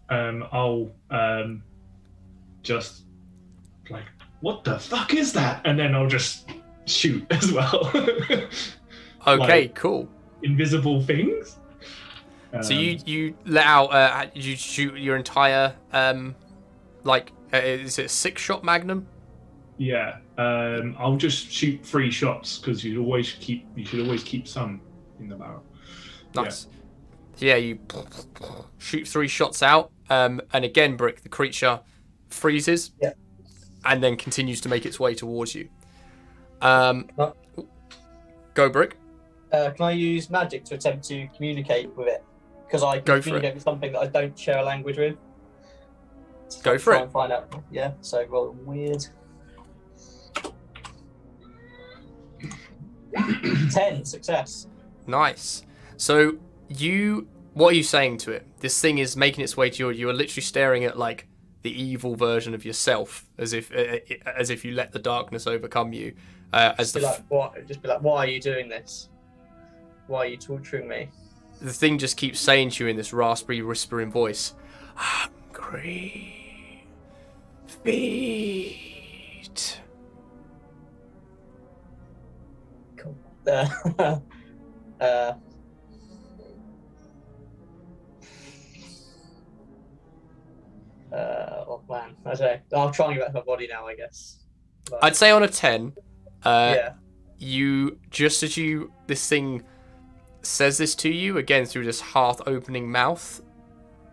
I'll just like, what the fuck is that? And then I'll just shoot as well. Okay, Like, cool. invisible things. So you let out, you shoot your entire, is it a 6-shot magnum? Yeah. I'll just shoot 3 shots because you should always keep some in the barrel. Nice. Yeah, you shoot 3 shots out, and again, Brick, the creature freezes, and then continues to make its way towards you. Go, Brick. Can I use magic to attempt to communicate with it? Because I Go can for communicate with something that I don't share a language with. Go for Try it. and find out. Yeah, so roll weird. 10, success. Nice. So what are you saying to it? This thing is making its way to you. You are literally staring at like the evil version of yourself, as if you let the darkness overcome you. As Be like, what? Just be like, why are you doing this? Why are you torturing me? the thing just keeps saying to you in this raspy, whispering voice, "Hungry feet." Cool. Oh man, I don't know. I'll try and get back to my body now, I guess. But, I'd say on a 10, yeah. this thing says this to you again through this heart-opening mouth.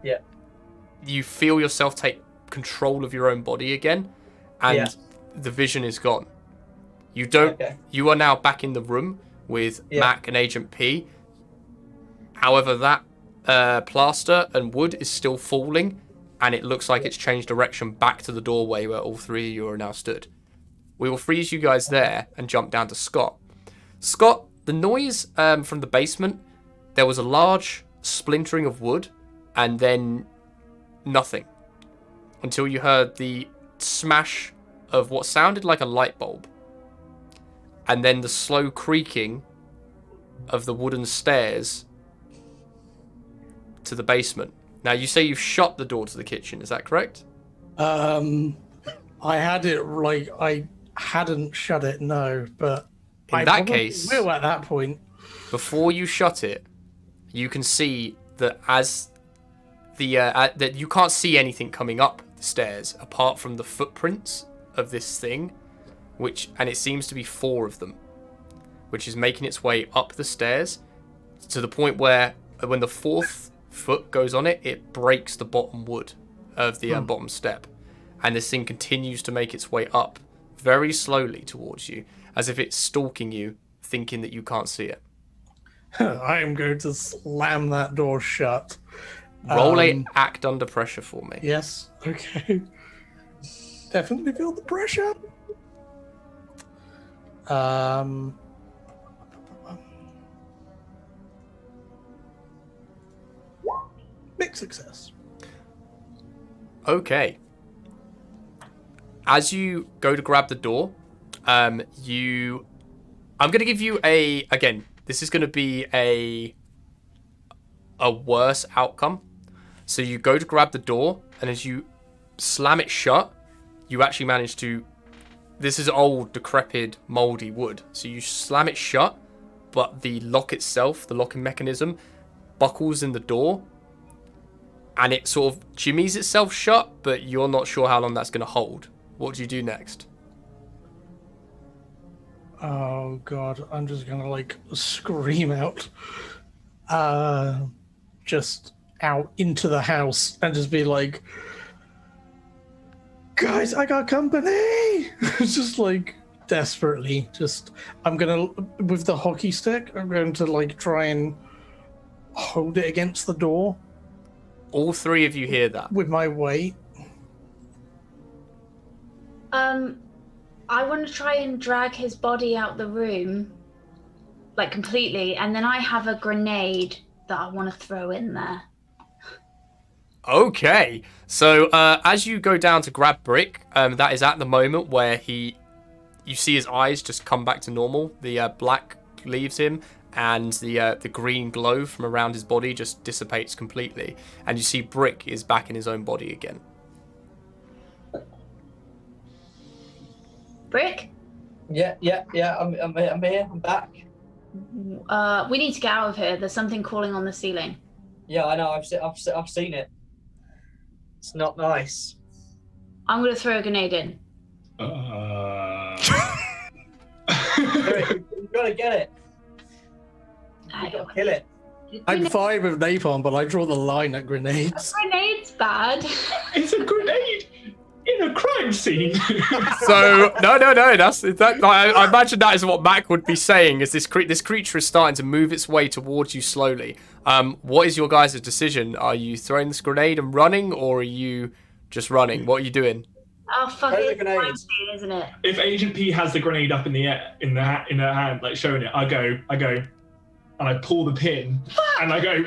Yeah. You feel yourself take control of your own body again, and the vision is gone. You don't. Okay. You are now back in the room with Mac and Agent P. However, that plaster and wood is still falling, and it looks like it's changed direction back to the doorway where all 3 of you are now stood. We will freeze you guys there and jump down to Scott. Scott, the noise from the basement, there was a large splintering of wood, and then nothing. Until you heard the smash of what sounded like a light bulb. And then the slow creaking of the wooden stairs to the basement. Now, you say you've shut the door to the kitchen, is that correct? I had it like I hadn't shut it, no, but In that case, will at that point. before you shut it, you can see that as that you can't see anything coming up the stairs apart from the footprints of this thing, and it seems to be 4 of them, which is making its way up the stairs to the point where when the 4th foot goes on it, it breaks the bottom wood of the bottom step, and this thing continues to make its way up very slowly towards you, as if it's stalking you, thinking that you can't see it. I am going to slam that door shut. Roll a act under pressure for me. Yes. Okay. Definitely feel the pressure. Big success. Okay. As you go to grab the door, I'm going to give you again, this is going to be a worse outcome. So you go to grab the door, and as you slam it shut, you actually manage to, this is old, decrepit, moldy wood. So you slam it shut, but the lock itself, the locking mechanism, buckles in the door, and it sort of jimmies itself shut, but you're not sure how long that's going to hold. What do you do next? Oh god, I'm just gonna like scream out, just out into the house and just be like, guys, I got company. It's just like desperately, I'm gonna, with the hockey stick, I'm going to like try and hold it against the door. All 3 of you hear that. With my weight. I want to try and drag his body out the room. like completely, and then I have a grenade that I want to throw in there. Okay, so as you go down to grab Brick, that is at the moment where you see his eyes just come back to normal. The black leaves him, and the green glow from around his body just dissipates completely, and you see Brick is back in his own body again. Brick, Yeah. I'm here. I'm back. we need to get out of here. There's something crawling on the ceiling. Yeah, I know. I've seen it. It's not nice. I'm gonna throw a grenade in. You gotta get it. You gotta kill it. I'm fine with napalm, but I draw the line at grenades. Grenade's bad. It's a grenade in a crime scene. So no, that's that. I imagine that is what Mac would be saying. Is this creature is starting to move its way towards you slowly. What is your guys' decision? Are you throwing this grenade and running, or are you just running? What are you doing? Oh fuck Throw it! the It's a crime grenade. scene, isn't it? If Agent P has the grenade up in the air, in her hand, like showing it, I go, and I pull the pin, and I go.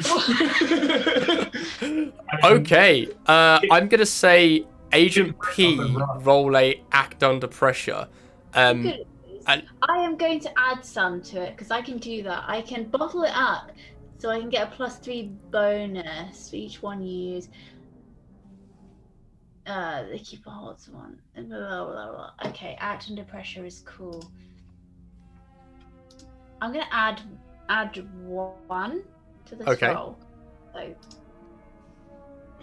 Okay, I'm gonna say Agent P roll a act under pressure. Good. and- I am going to add some to it because I can do that. I can bottle it up so I can get a +3 bonus for each one you use. They keep a hold to one. Blah, blah, blah, blah. Okay, act under pressure is cool. I'm gonna add 1 to this Okay. roll. So.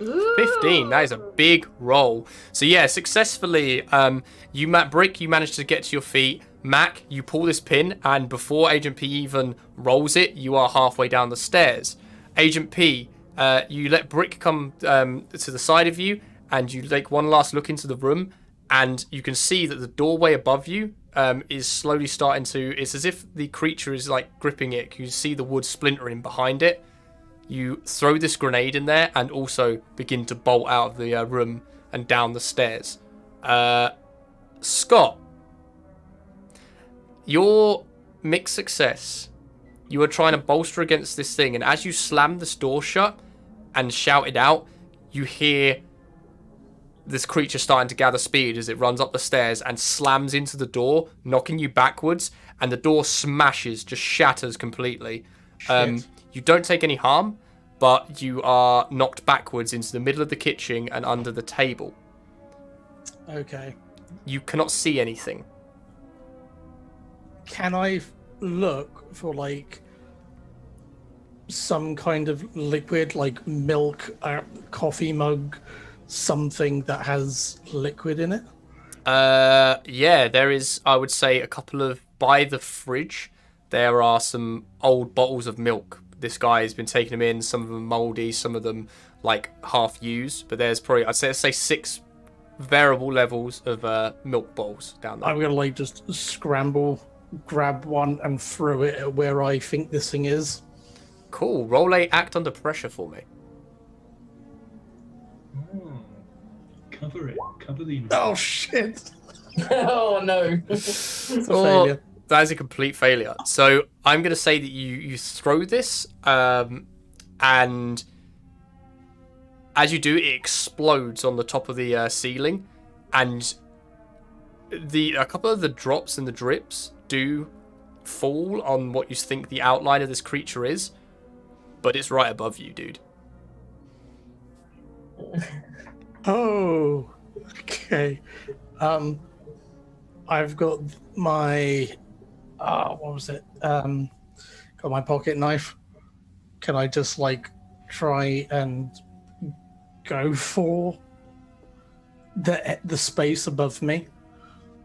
Ooh. 15. That is a big roll. So yeah, successfully, Brick, you managed to get to your feet. Mac, you pull this pin, and before Agent P even rolls it, you are halfway down the stairs. Agent P, you let Brick come to the side of you, and you take one last look into the room, and you can see that the doorway above you is slowly starting to. It's as if the creature is like gripping it. You see the wood splintering behind it. You throw this grenade in there and also begin to bolt out of the room and down the stairs. Scott, your mixed success. You were trying to bolster against this thing, and as you slammed this door shut and shouted out, you hear this creature starting to gather speed as it runs up the stairs and slams into the door, knocking you backwards, and the door smashes, just shatters completely. You don't take any harm, but you are knocked backwards into the middle of the kitchen and under the table. Okay. You cannot see anything. Can I look for like some kind of liquid, like milk, coffee mug, something that has liquid in it? Yeah, there is, I would say, a couple of, by the fridge, there are some old bottles of milk. This guy has been taking them in, some of them moldy, some of them like half used, but there's probably, I'd say 6 variable levels of milk bottles down there. I'm gonna like just scramble, grab one, and throw it at where I think this thing is. Cool. Roll a act under pressure for me. Cover it. Cover the. Oh shit! Oh no. It's a Oh, failure. that is a complete failure. So I'm going to say that you throw this, and as you do, it explodes on the top of the ceiling, and a couple of the drops and the drips do fall on what you think the outline of this creature is, but it's right above you, dude. Oh, okay. I've got my what was it? Got my pocket knife. Can I just like try and go for the space above me?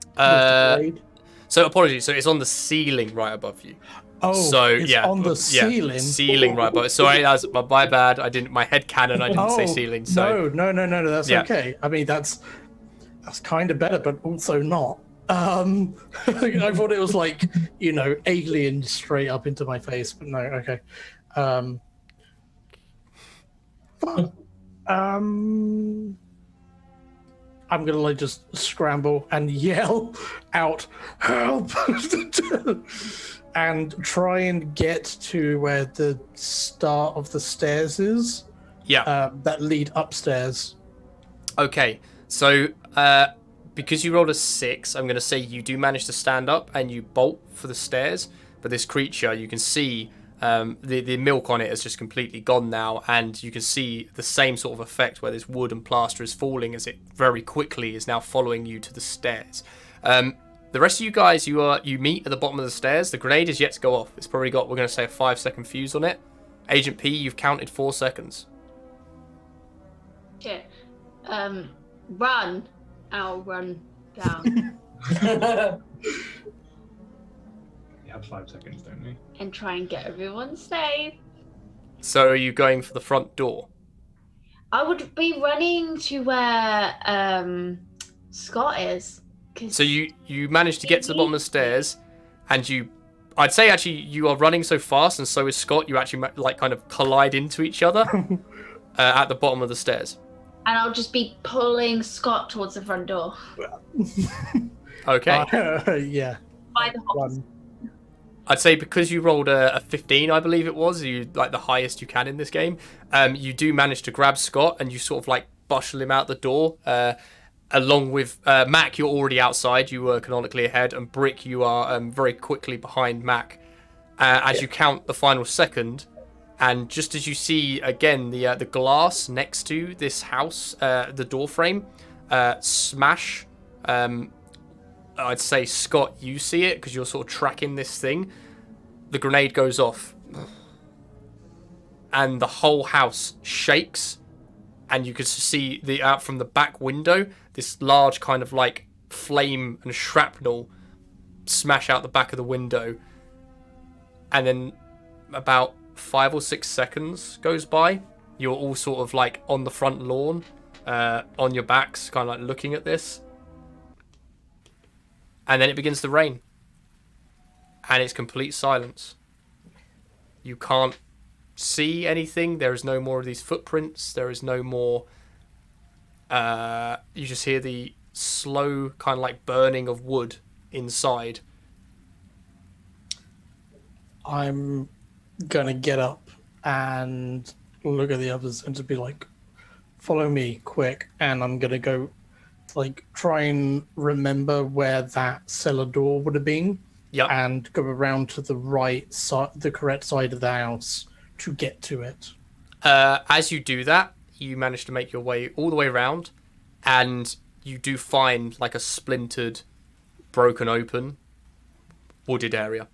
with the blade? So apologies. So it's on the ceiling right above you. Oh, So it's yeah, on the ceiling. ceiling right above. Sorry, that's my bad. I didn't. My head canon. I didn't say ceiling. So no. That's Yeah. okay. I mean, that's kind of better, but also not. I thought it was like, alien straight up into my face, but no. Okay. Fuck. I'm gonna like just scramble and yell out, "Help!" and try and get to where the start of the stairs is. Yeah. That lead upstairs. Okay. So, because you rolled a 6, I'm going to say you do manage to stand up and you bolt for the stairs. But this creature, you can see the milk on it has just completely gone now, and you can see the same sort of effect where this wood and plaster is falling as it very quickly is now following you to the stairs. The rest of you guys, you meet at the bottom of the stairs. The grenade is yet to go off. It's probably got, we're going to say, a 5-second fuse on it. Agent P, you've counted 4 seconds. Okay. Run. I'll run down We have 5 seconds, don't we? and try and get everyone safe. So are you going for the front door? I would be running to where Scott is. So you managed to get to the bottom of the stairs, and I'd say actually you are running so fast, and so is Scott. You actually like kind of collide into each other at the bottom of the stairs. And I'll just be pulling Scott towards the front door. Okay. Yeah. By the hops. Run. I'd say because you rolled a 15, I believe it was, you like the highest you can in this game. You do manage to grab Scott, and you sort of like bustle him out the door. Along with Mac, you're already outside. You were canonically ahead, and Brick, you are very quickly behind Mac. As you count the final second, and just as you see again the glass next to this house, the door frame, smash. I'd say Scott, you see it because you're sort of tracking this thing. The grenade goes off, and the whole house shakes. And you can see out from the back window, this large kind of like flame and shrapnel smash out the back of the window. And then about 5 or 6 seconds goes by. You're all sort of like on the front lawn, on your backs, kind of like looking at this. And then it begins to rain. And it's complete silence. You can't see anything. There is no more of these footprints. There is no more. You just hear the slow kind of like burning of wood inside. I'm gonna get up and look at the others and just be like, follow me quick. And I'm gonna go like try and remember where that cellar door would have been. Yep. And go around to the right side, the correct side of the house to get to it. As you do that, you manage to make your way all the way around, and you do find like a splintered, broken open, wooded area.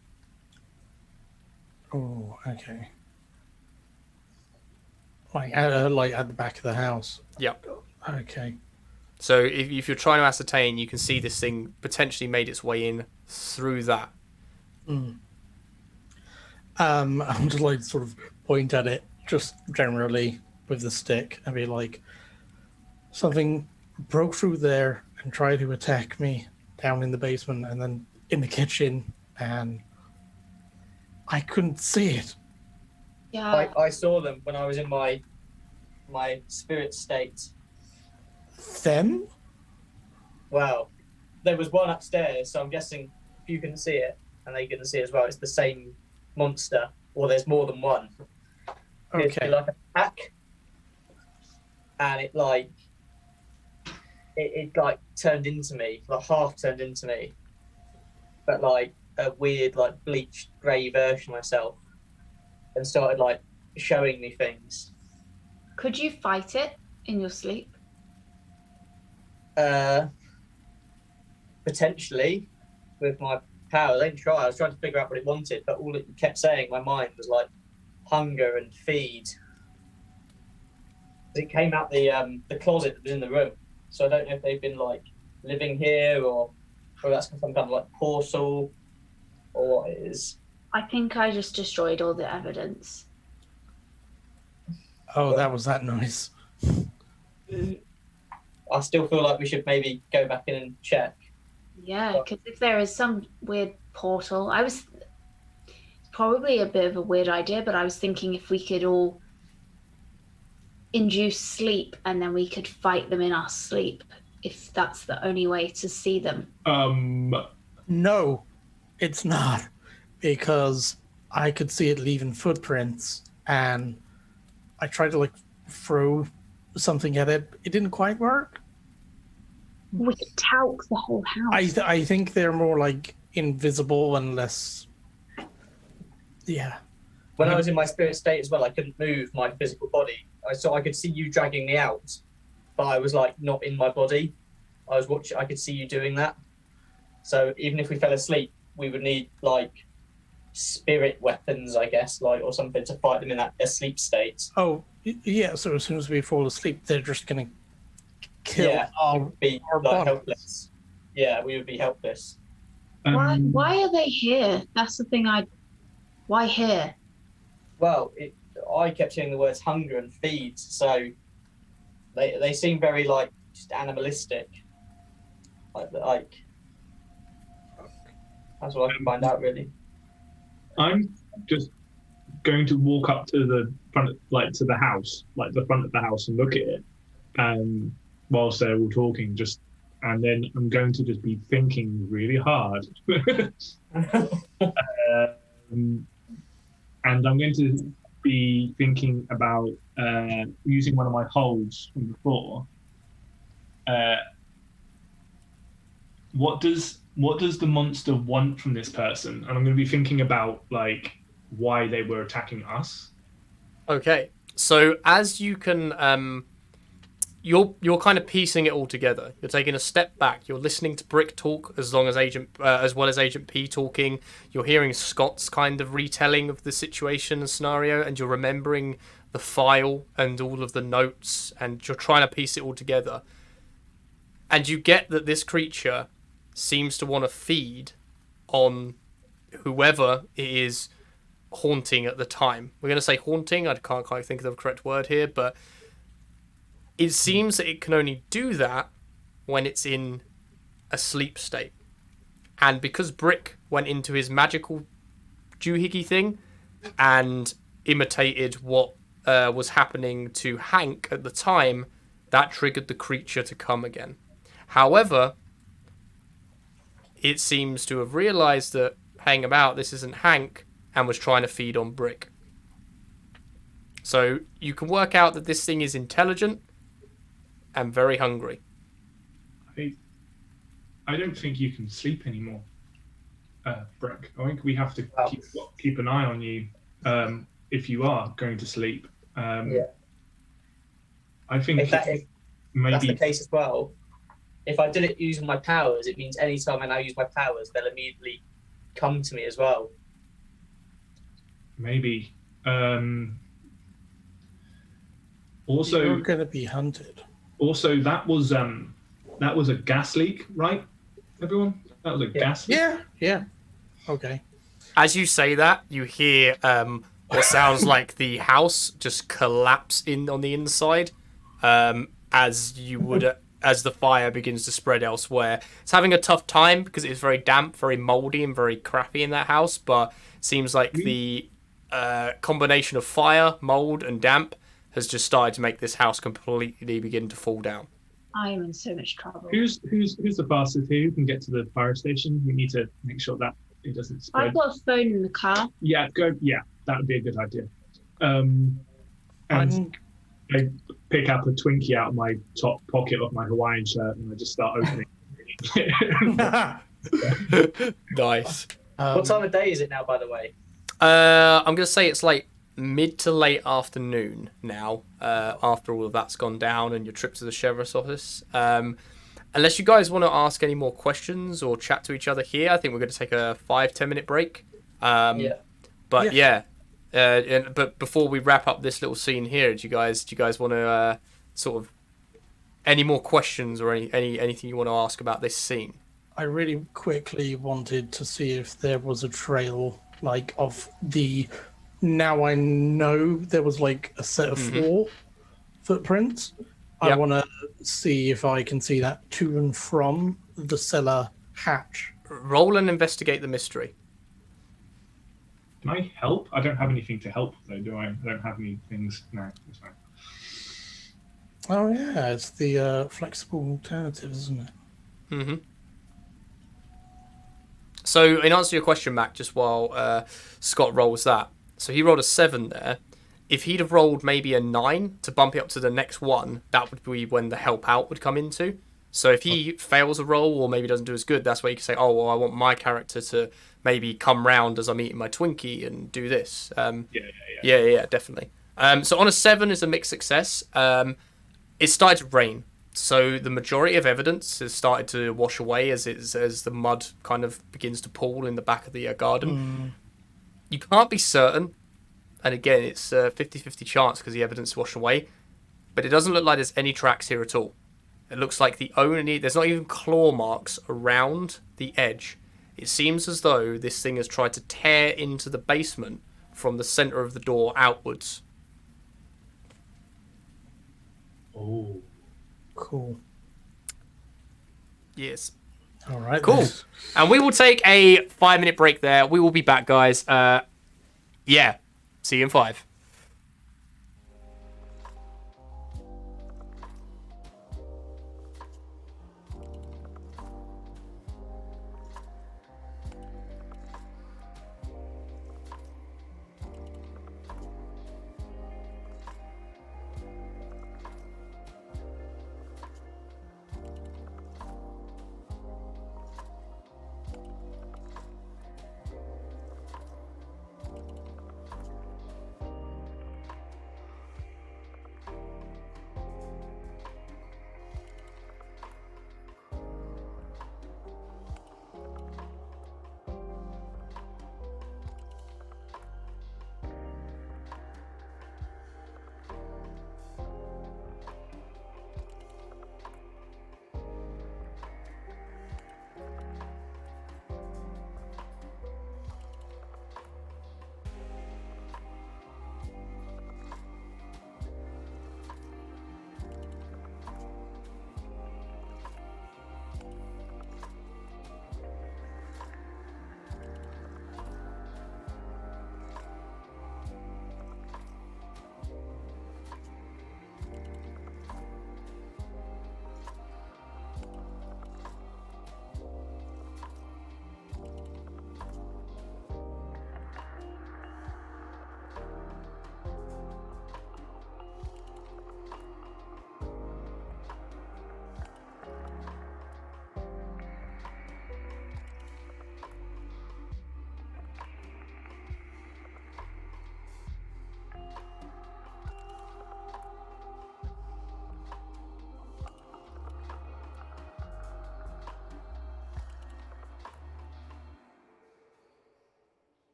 Oh, okay. Like at the back of the house. Yep. Okay. So if you're trying to ascertain, you can see this thing potentially made its way in through that. I'm just like sort of point at it, just generally with the stick, and be like, something broke through there and tried to attack me down in the basement and then in the kitchen, and I couldn't see it. Yeah. I saw them when I was in my spirit state. Them? Well, there was one upstairs, so I'm guessing if you can see it and they couldn't see it as well, it's the same monster, or there's more than one. It's Okay. like a pack, and it like turned into me, like half turned into me, but like a weird like bleached grey version of myself, and started like showing me things. Could you fight it in your sleep? Potentially with my powers. I didn't try. I was trying to figure out what it wanted, but all it kept saying in my mind was like hunger and feed. It came out the closet that was in the room, so I don't know if they've been like living here or that's some kind of like portal or what it is. I think I just destroyed all the evidence. Oh, that was that noise. I still feel like we should maybe go back in and check. Yeah, because if there is some weird portal, it's probably a bit of a weird idea, but I was thinking if we could all induce sleep and then we could fight them in our sleep if that's the only way to see them. No, it's not, because I could see it leaving footprints, and I tried to like throw something at it. It didn't quite work. We could talc the whole house. I think they're more like invisible and less. Yeah. When I was in my spirit state as well, I couldn't move my physical body. So I could see you dragging me out, but I was like not in my body. I was watching. I could see you doing that. So even if we fell asleep, we would need like spirit weapons, I guess, like or something to fight them in that asleep state. Oh, yeah. So as soon as we fall asleep, they're just gonna kill Yeah, our be our like bodies. helpless. Yeah, we would be helpless. Why are they here? That's the thing. Why here? Well, I kept hearing the words hunger and feed, so they seem very like just animalistic. Like that's what I can find out really. I'm just going to walk up to the front, like to the house, like the front of the house, and look at it, whilst they're all talking, and then I'm going to just be thinking really hard, and I'm going to be thinking about using one of my holds from before. What does the monster want from this person? And I'm going to be thinking about like why they were attacking us. Okay, so as you can, you're kind of piecing it all together. You're taking a step back. You're listening to Brick talk as well as Agent P talking. You're hearing Scott's kind of retelling of the situation and scenario, and you're remembering the file and all of the notes, and you're trying to piece it all together. And you get that this creature seems to want to feed on whoever it is haunting at the time. We're going to say haunting. I can't quite think of the correct word here, but it seems that it can only do that when it's in a sleep state. And because Brick went into his magical doohickey thing and imitated what was happening to Hank at the time, that triggered the creature to come again. However, it seems to have realised that, hang about, this isn't Hank, and was trying to feed on Brick. So you can work out that this thing is intelligent and very hungry. I don't think you can sleep anymore, Brick. I think we have to keep an eye on you if you are going to sleep. Yeah. I think If that's maybe the case as well, if I did it using my powers, it means any time I now use my powers, they'll immediately come to me as well. maybe. Also, You're going to be hunted. Also, that was a gas leak, right? Everyone, that was a gas leak. Yeah. Okay. As you say that, you hear what sounds like the house just collapse in on the inside, as you would as the fire begins to spread elsewhere. It's having a tough time because it's very damp, very mouldy, and very crappy in that house. But it seems like the combination of fire, mould, and damp has just started to make this house completely begin to fall down. I am in so much trouble. Who's the fastest here? Who can get to the fire station? We need to make sure that it doesn't spread. I've got a phone in the car. Yeah, go. Yeah, that would be a good idea. And I pick up a Twinkie out of my top pocket of my Hawaiian shirt and I just start opening. Nice. What time of day is it now, by the way? I'm gonna say it's like mid to late afternoon now, after all of that's gone down and your trip to the sheriff's office. Unless you guys want to ask any more questions or chat to each other here, I think we're going to take a 5-10 minute break. But but before we wrap up this little scene here, do you guys want to sort of any more questions or anything you want to ask about this scene? I really quickly wanted to see if there was a trail like of the. Now I know there was like a set of 4 footprints. I Yep. want to see if I can see that to and from the cellar hatch. Roll and investigate the mystery. Can I help? I don't have anything to help though, do I? I don't have any things. No, it's fine. Oh yeah, it's the flexible alternative, isn't it? Mm-hmm. So, in answer to your question, Mac, just while Scott rolls that, so he rolled a 7 there. If he'd have rolled maybe a 9 to bump it up to the next one, that would be when the help out would come into. So if he fails a roll or maybe doesn't do as good, that's where you can say, oh, well, I want my character to maybe come round as I'm eating my Twinkie and do this. Yeah, definitely. So on a 7 is a mixed success. It started to rain. So the majority of evidence has started to wash away as the mud kind of begins to pool in the back of the garden. You can't be certain, and again, it's a 50-50 chance because the evidence washed away, but it doesn't look like there's any tracks here at all. It looks like there's not even claw marks around the edge. It seems as though this thing has tried to tear into the basement from the center of the door outwards. Oh. Cool. Yes. All right. Cool. then. And we will take a 5-minute break there. We will be back, guys. Yeah. See you in 5.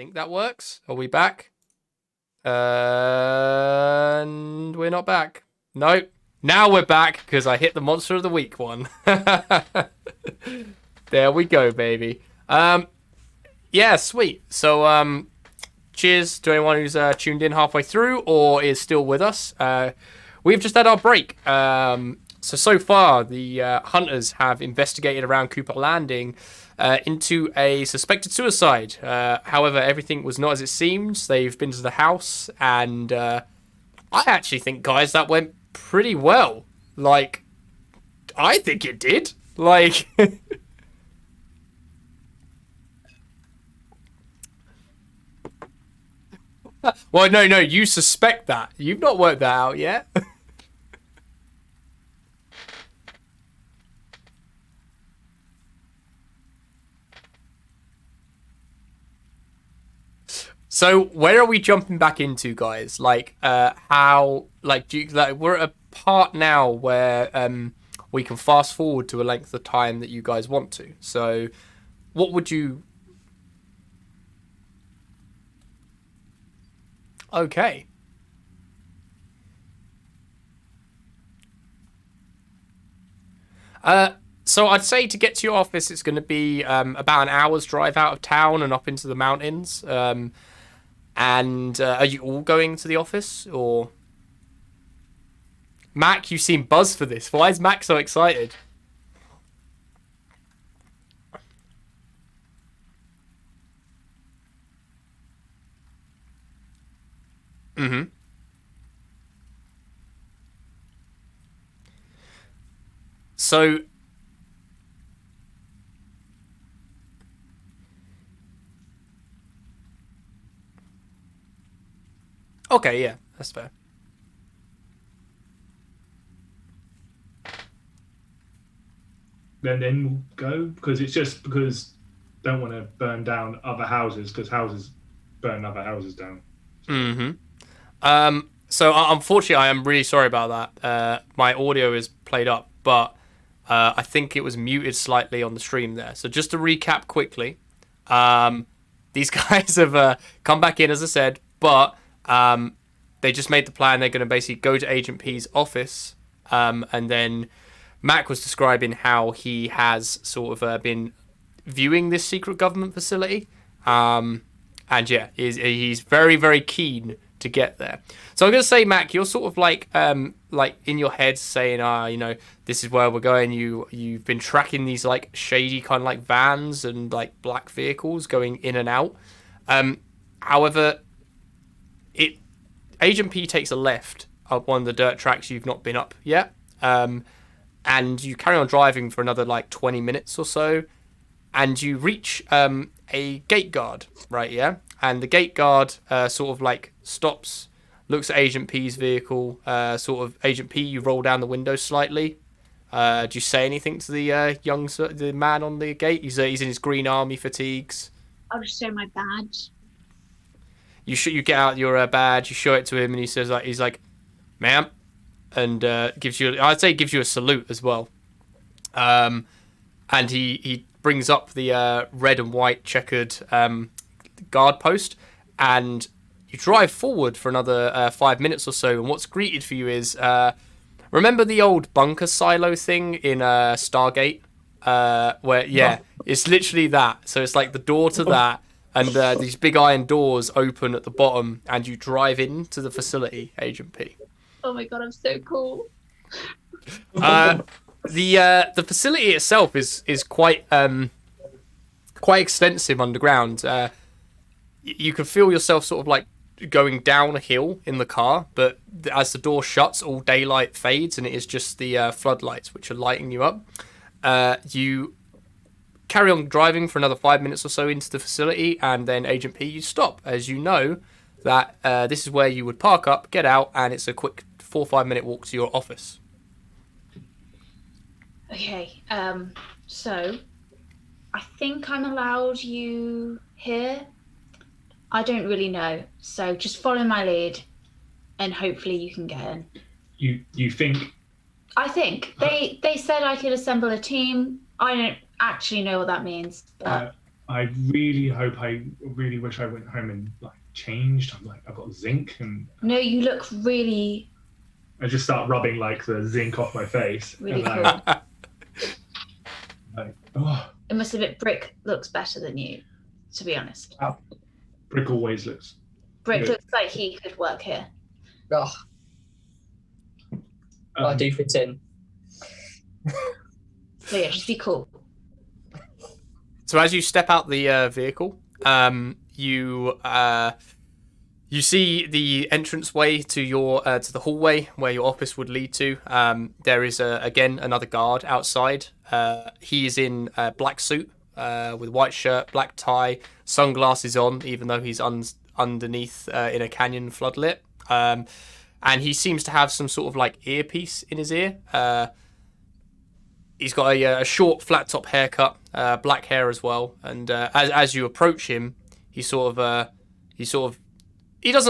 think that works. Are we back? And we're not back. No. Now we're back because I hit the Monster of the Week one. There we go, baby. Yeah, sweet. So, cheers to anyone who's tuned in halfway through or is still with us. We've just had our break. So far, the hunters have investigated around Cooper Landing into a suspected suicide. However, everything was not as it seemed. They've been to the house, and I actually think, guys, that went pretty well. Like, I think it did. Like... Well, no, you suspect that. You've not worked that out yet. So, where are we jumping back into, guys? Like, how, like, we're at a part now where we can fast forward to a length of time that you guys want to. So, what would you... Okay. So I'd say to get to your office, it's going to be about an hour's drive out of town and up into the mountains. And are you all going to the office, or... Mac, you seem buzzed for this. Why is Mac so excited? Mm-hmm. So... Okay, yeah, that's fair. Then we'll go, because it's just because don't want to burn down other houses, because houses burn other houses down. Mm-hmm. So unfortunately, I am really sorry about that. My audio is played up, but I think it was muted slightly on the stream there. So just to recap quickly, these guys have come back in, as I said, but they just made the plan. They're going to basically go to Agent P's office, and then Mac was describing how he has sort of been viewing this secret government facility. And yeah, he's very, very keen to get there. So I'm going to say, Mac, you're sort of like in your head saying, you know, this is where we're going. You've been tracking these like shady kind of like vans and like black vehicles going in and out. However, Agent P takes a left up one of the dirt tracks you've not been up yet. And you carry on driving for another like 20 minutes or so, and you reach a gate guard, right? Yeah, and the gate guard sort of like stops, looks at Agent P's vehicle. Sort of, Agent P, you roll down the window slightly. Do you say anything to the man on the gate? He's in his green army fatigues. I'll just show my badge. You get out your badge, you show it to him, and he says he's like, "Ma'am," and gives you a salute as well. And he brings up the red and white checkered guard post, and you drive forward for another 5 minutes or so. And what's greeted for you is, remember the old bunker silo thing in Stargate, where it's literally that. So it's like the door to that. And these big iron doors open at the bottom, and you drive into the facility, Agent P. Oh my god, I'm so cool. The facility itself is quite extensive underground. You can feel yourself sort of like going down a hill in the car, but as the door shuts, all daylight fades, and it is just the floodlights which are lighting you up. You carry on driving for another 5 minutes or so into the facility, and then Agent P, you stop, as you know that this is where you would park up, get out, and it's a quick 4 or 5 minute walk to your office. Okay, so I think I'm allowed you here. I don't really know, so just follow my lead, and hopefully you can get in. You think? I think they said I could assemble a team. I don't actually know what that means, but I really wish I went home and like changed. I'm like, I've got zinc, and No, you look really, I just start rubbing like the zinc off my face. really and cool. like, oh, It must admit, Brick looks better than you, to be honest. Brick always looks. Brick Good. looks like he could work here. Oh, I do fit in. So yeah, just be cool. So as you step out the vehicle, you see the entranceway to your to the hallway where your office would lead to. There is again another guard outside. He is in a black suit with white shirt, black tie, sunglasses on, even though he's underneath in a canyon floodlit. And he seems to have some sort of like earpiece in his ear. He's got a short, flat top haircut, black hair as well. And as you approach him, he doesn't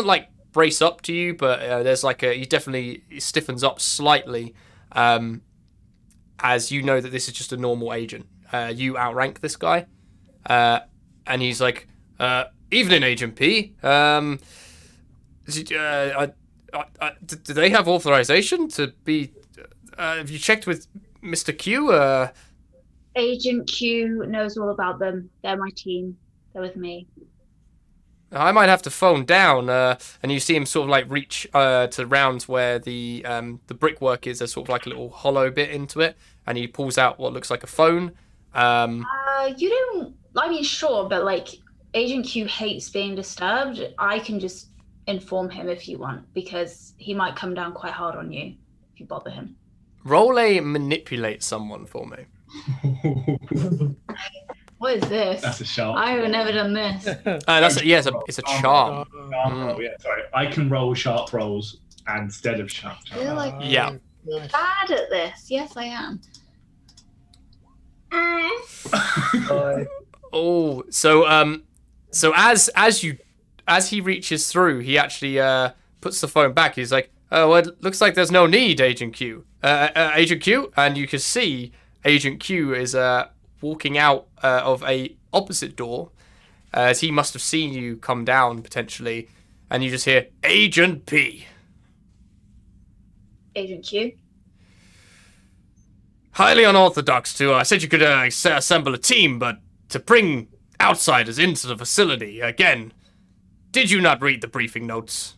like brace up to you, but there's like he definitely stiffens up slightly, as you know that this is just a normal agent. You outrank this guy, and he's like, "Evening, Agent P. Do they have authorization to be? Have you checked with Mr. Q?" Agent Q knows all about them. They're my team. They're with me. I might have to phone down, and you see him sort of like reach to rounds where the brickwork is. There's sort of like a little hollow bit into it, and he pulls out what looks like a phone. You don't. I mean, sure, but like Agent Q hates being disturbed. I can just inform him if you want, because he might come down quite hard on you if you bother him. Roll a manipulate someone for me. What is this? That's a sharp. I have never done this. It's a charm. Sharp roll, yeah, sorry. I can roll sharp rolls instead of sharp. I feel like Yeah. Nice. bad at this. Yes, I am. Oh, so as he reaches through, he actually puts the phone back. He's like, "Oh, well, it looks like there's no need, Agent Q. Agent Q," and you can see Agent Q is walking out of a opposite door, as he must have seen you come down potentially, and you just hear Agent P. Agent Q. Highly unorthodox to. I said you could assemble a team, but to bring outsiders into the facility again. Did you not read the briefing notes?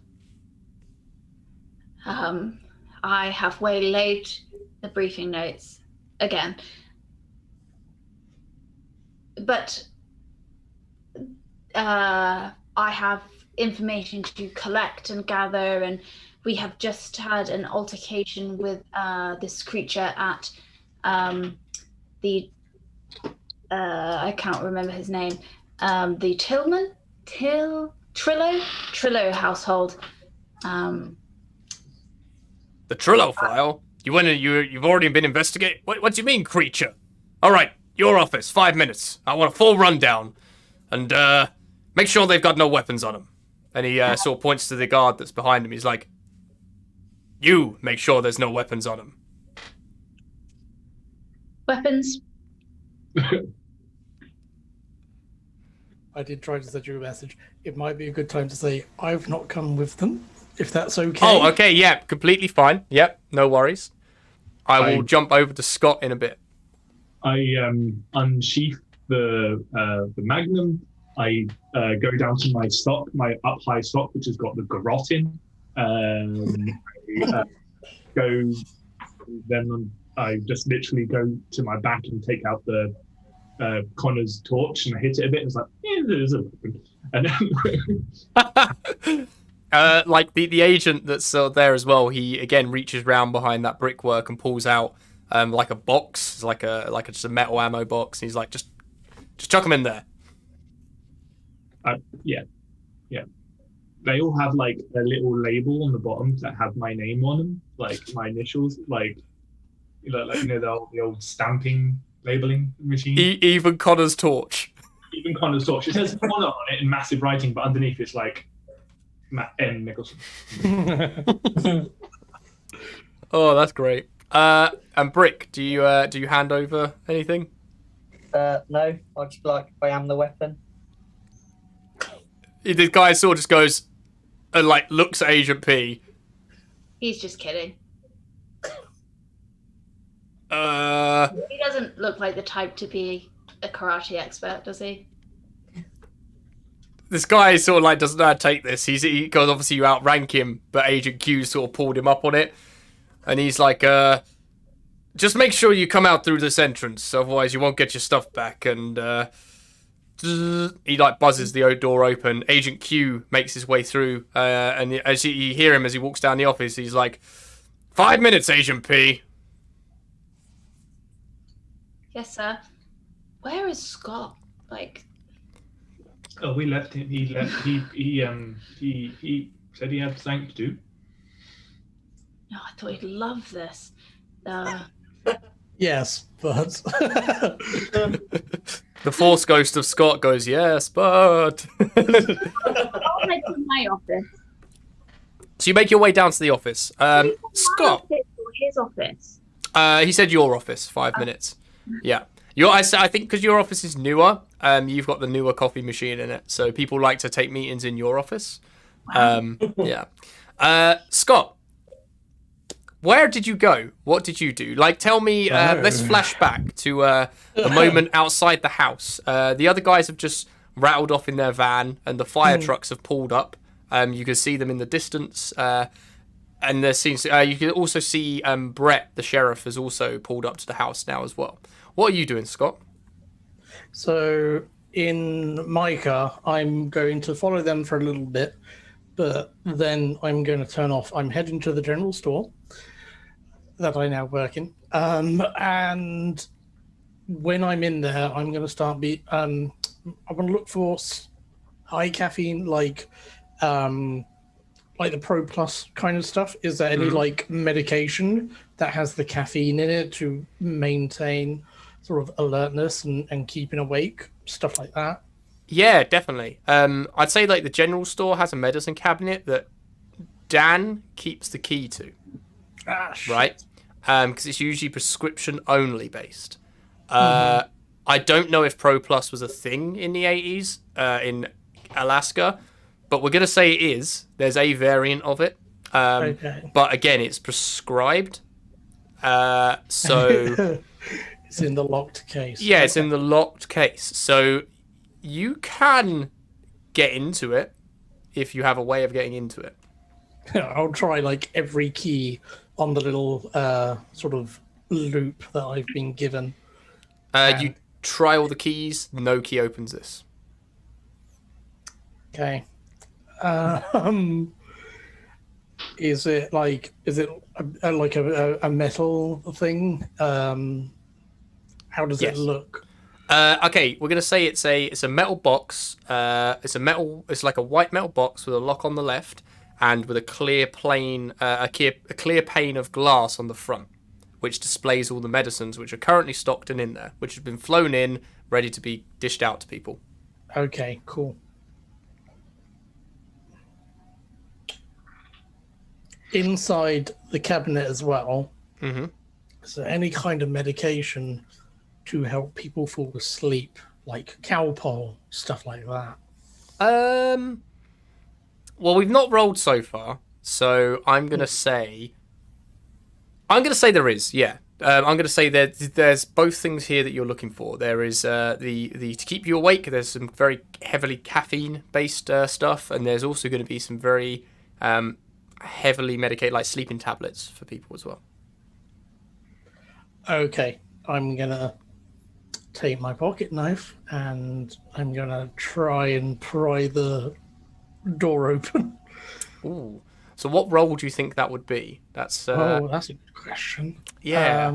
I have waylaid the briefing notes again. But I have information to collect and gather, and we have just had an altercation with this creature at the I can't remember his name. The Trillo household. The Trillo file? You went and you've already been investigating? What do you mean, creature? All right, your office, 5 minutes. I want a full rundown. And make sure they've got no weapons on them. And he sort of points to the guard that's behind him. He's like, you make sure there's no weapons on them. Weapons. I did try to send you a message. It might be a good time to say, I've not come with them, if that's okay. Oh, okay, yeah, completely fine. Yep, no worries. I will jump over to Scott in a bit. I unsheath the magnum. I go down to my stock, my up high stock, which has got the garrote in. Then I just literally go to my back and take out the Connor's torch, and I hit it a bit. And it's like, yeah, there's a weapon. And then like the agent that's there as well, he again reaches round behind that brickwork and pulls out like a box, like just a metal ammo box. And he's like, just chuck them in there. Yeah. They all have like a little label on the bottom that have my name on them, like my initials, like the old stamping labeling machine. Even Connor's torch. Even Connor's torch. It says Connor on it in massive writing, but underneath it's like M. Nicholson. Oh, that's great. And Brick, do you hand over anything? No, I'll just be like, I am the weapon. The guy sort of just goes and like looks at Agent P. He's just kidding. Uh, He doesn't look like the type to be a karate expert, does he? this guy sort of like doesn't know how to take this. Because obviously you outrank him, but Agent Q sort of pulled him up on it, and he's like, just make sure you come out through this entrance, otherwise you won't get your stuff back. And he like buzzes the door open. Agent Q makes his way through, and as you hear him as he walks down the office, he's like, 5 minutes, Agent P. Yes, sir. Where is Scott? Like, Oh, we left him. He left. He said he had something to do. no, I thought he'd love this. Yes, but The Force Ghost of Scott goes, yes, but... I'll head to my office. So you make your way down to the office. My Scott, office or his office? he said your office, 5 minutes. Yeah. I think because your office is newer, you've got the newer coffee machine in it. So people like to take meetings in your office. Yeah. Scott, where did you go? What did you do? Like, tell me, let's flash back to the moment outside the house. The other guys have just rattled off in their van and the fire trucks have pulled up. You can see them in the distance. And there seems you can also see Brett, the sheriff, has also pulled up to the house now as well. What are you doing, Scott? so in my car, I'm going to follow them for a little bit, but then I'm going to turn off. I'm heading to the general store that I now work in, and when I'm in there, I'm going to start I want to look for high caffeine, like the Pro Plus kind of stuff. Is there any like medication that has the caffeine in it to maintain sort of alertness and keeping awake, stuff like that? Yeah, definitely. I'd say like the general store has a medicine cabinet that Dan keeps the key to, right? Because it's usually prescription only based. I don't know if Pro Plus was a thing in the 80s in Alaska, but we're going to say it is. There's a variant of it. Okay. But again, it's prescribed. So It's in the locked case. yeah, it's in the locked case. So you can get into it if you have a way of getting into it. I'll try like every key on the little sort of loop that I've been given. You try all the keys. No key opens this. Okay. Is it like a metal thing? How does Yes. it look? Okay, we're gonna say it's a metal box. It's like a white metal box with a lock on the left and with a clear clear pane of glass on the front, which displays all the medicines which are currently stocked and in there, which have been flown in, ready to be dished out to people. Okay, cool. Inside the cabinet as well, is there any kind of medication to help people fall asleep, like Calpol, stuff like that? Well, we've not rolled so far, so I'm gonna say there is. Yeah, I'm gonna say that there's both things here that you're looking for. There is the to keep you awake. There's some very heavily caffeine based stuff, and there's also going to be some very heavily medicated like sleeping tablets for people as well. Okay, I'm gonna take my pocket knife and I'm gonna try and pry the door open. Ooh. So what role do you think that would be? That's That's a good question. yeah.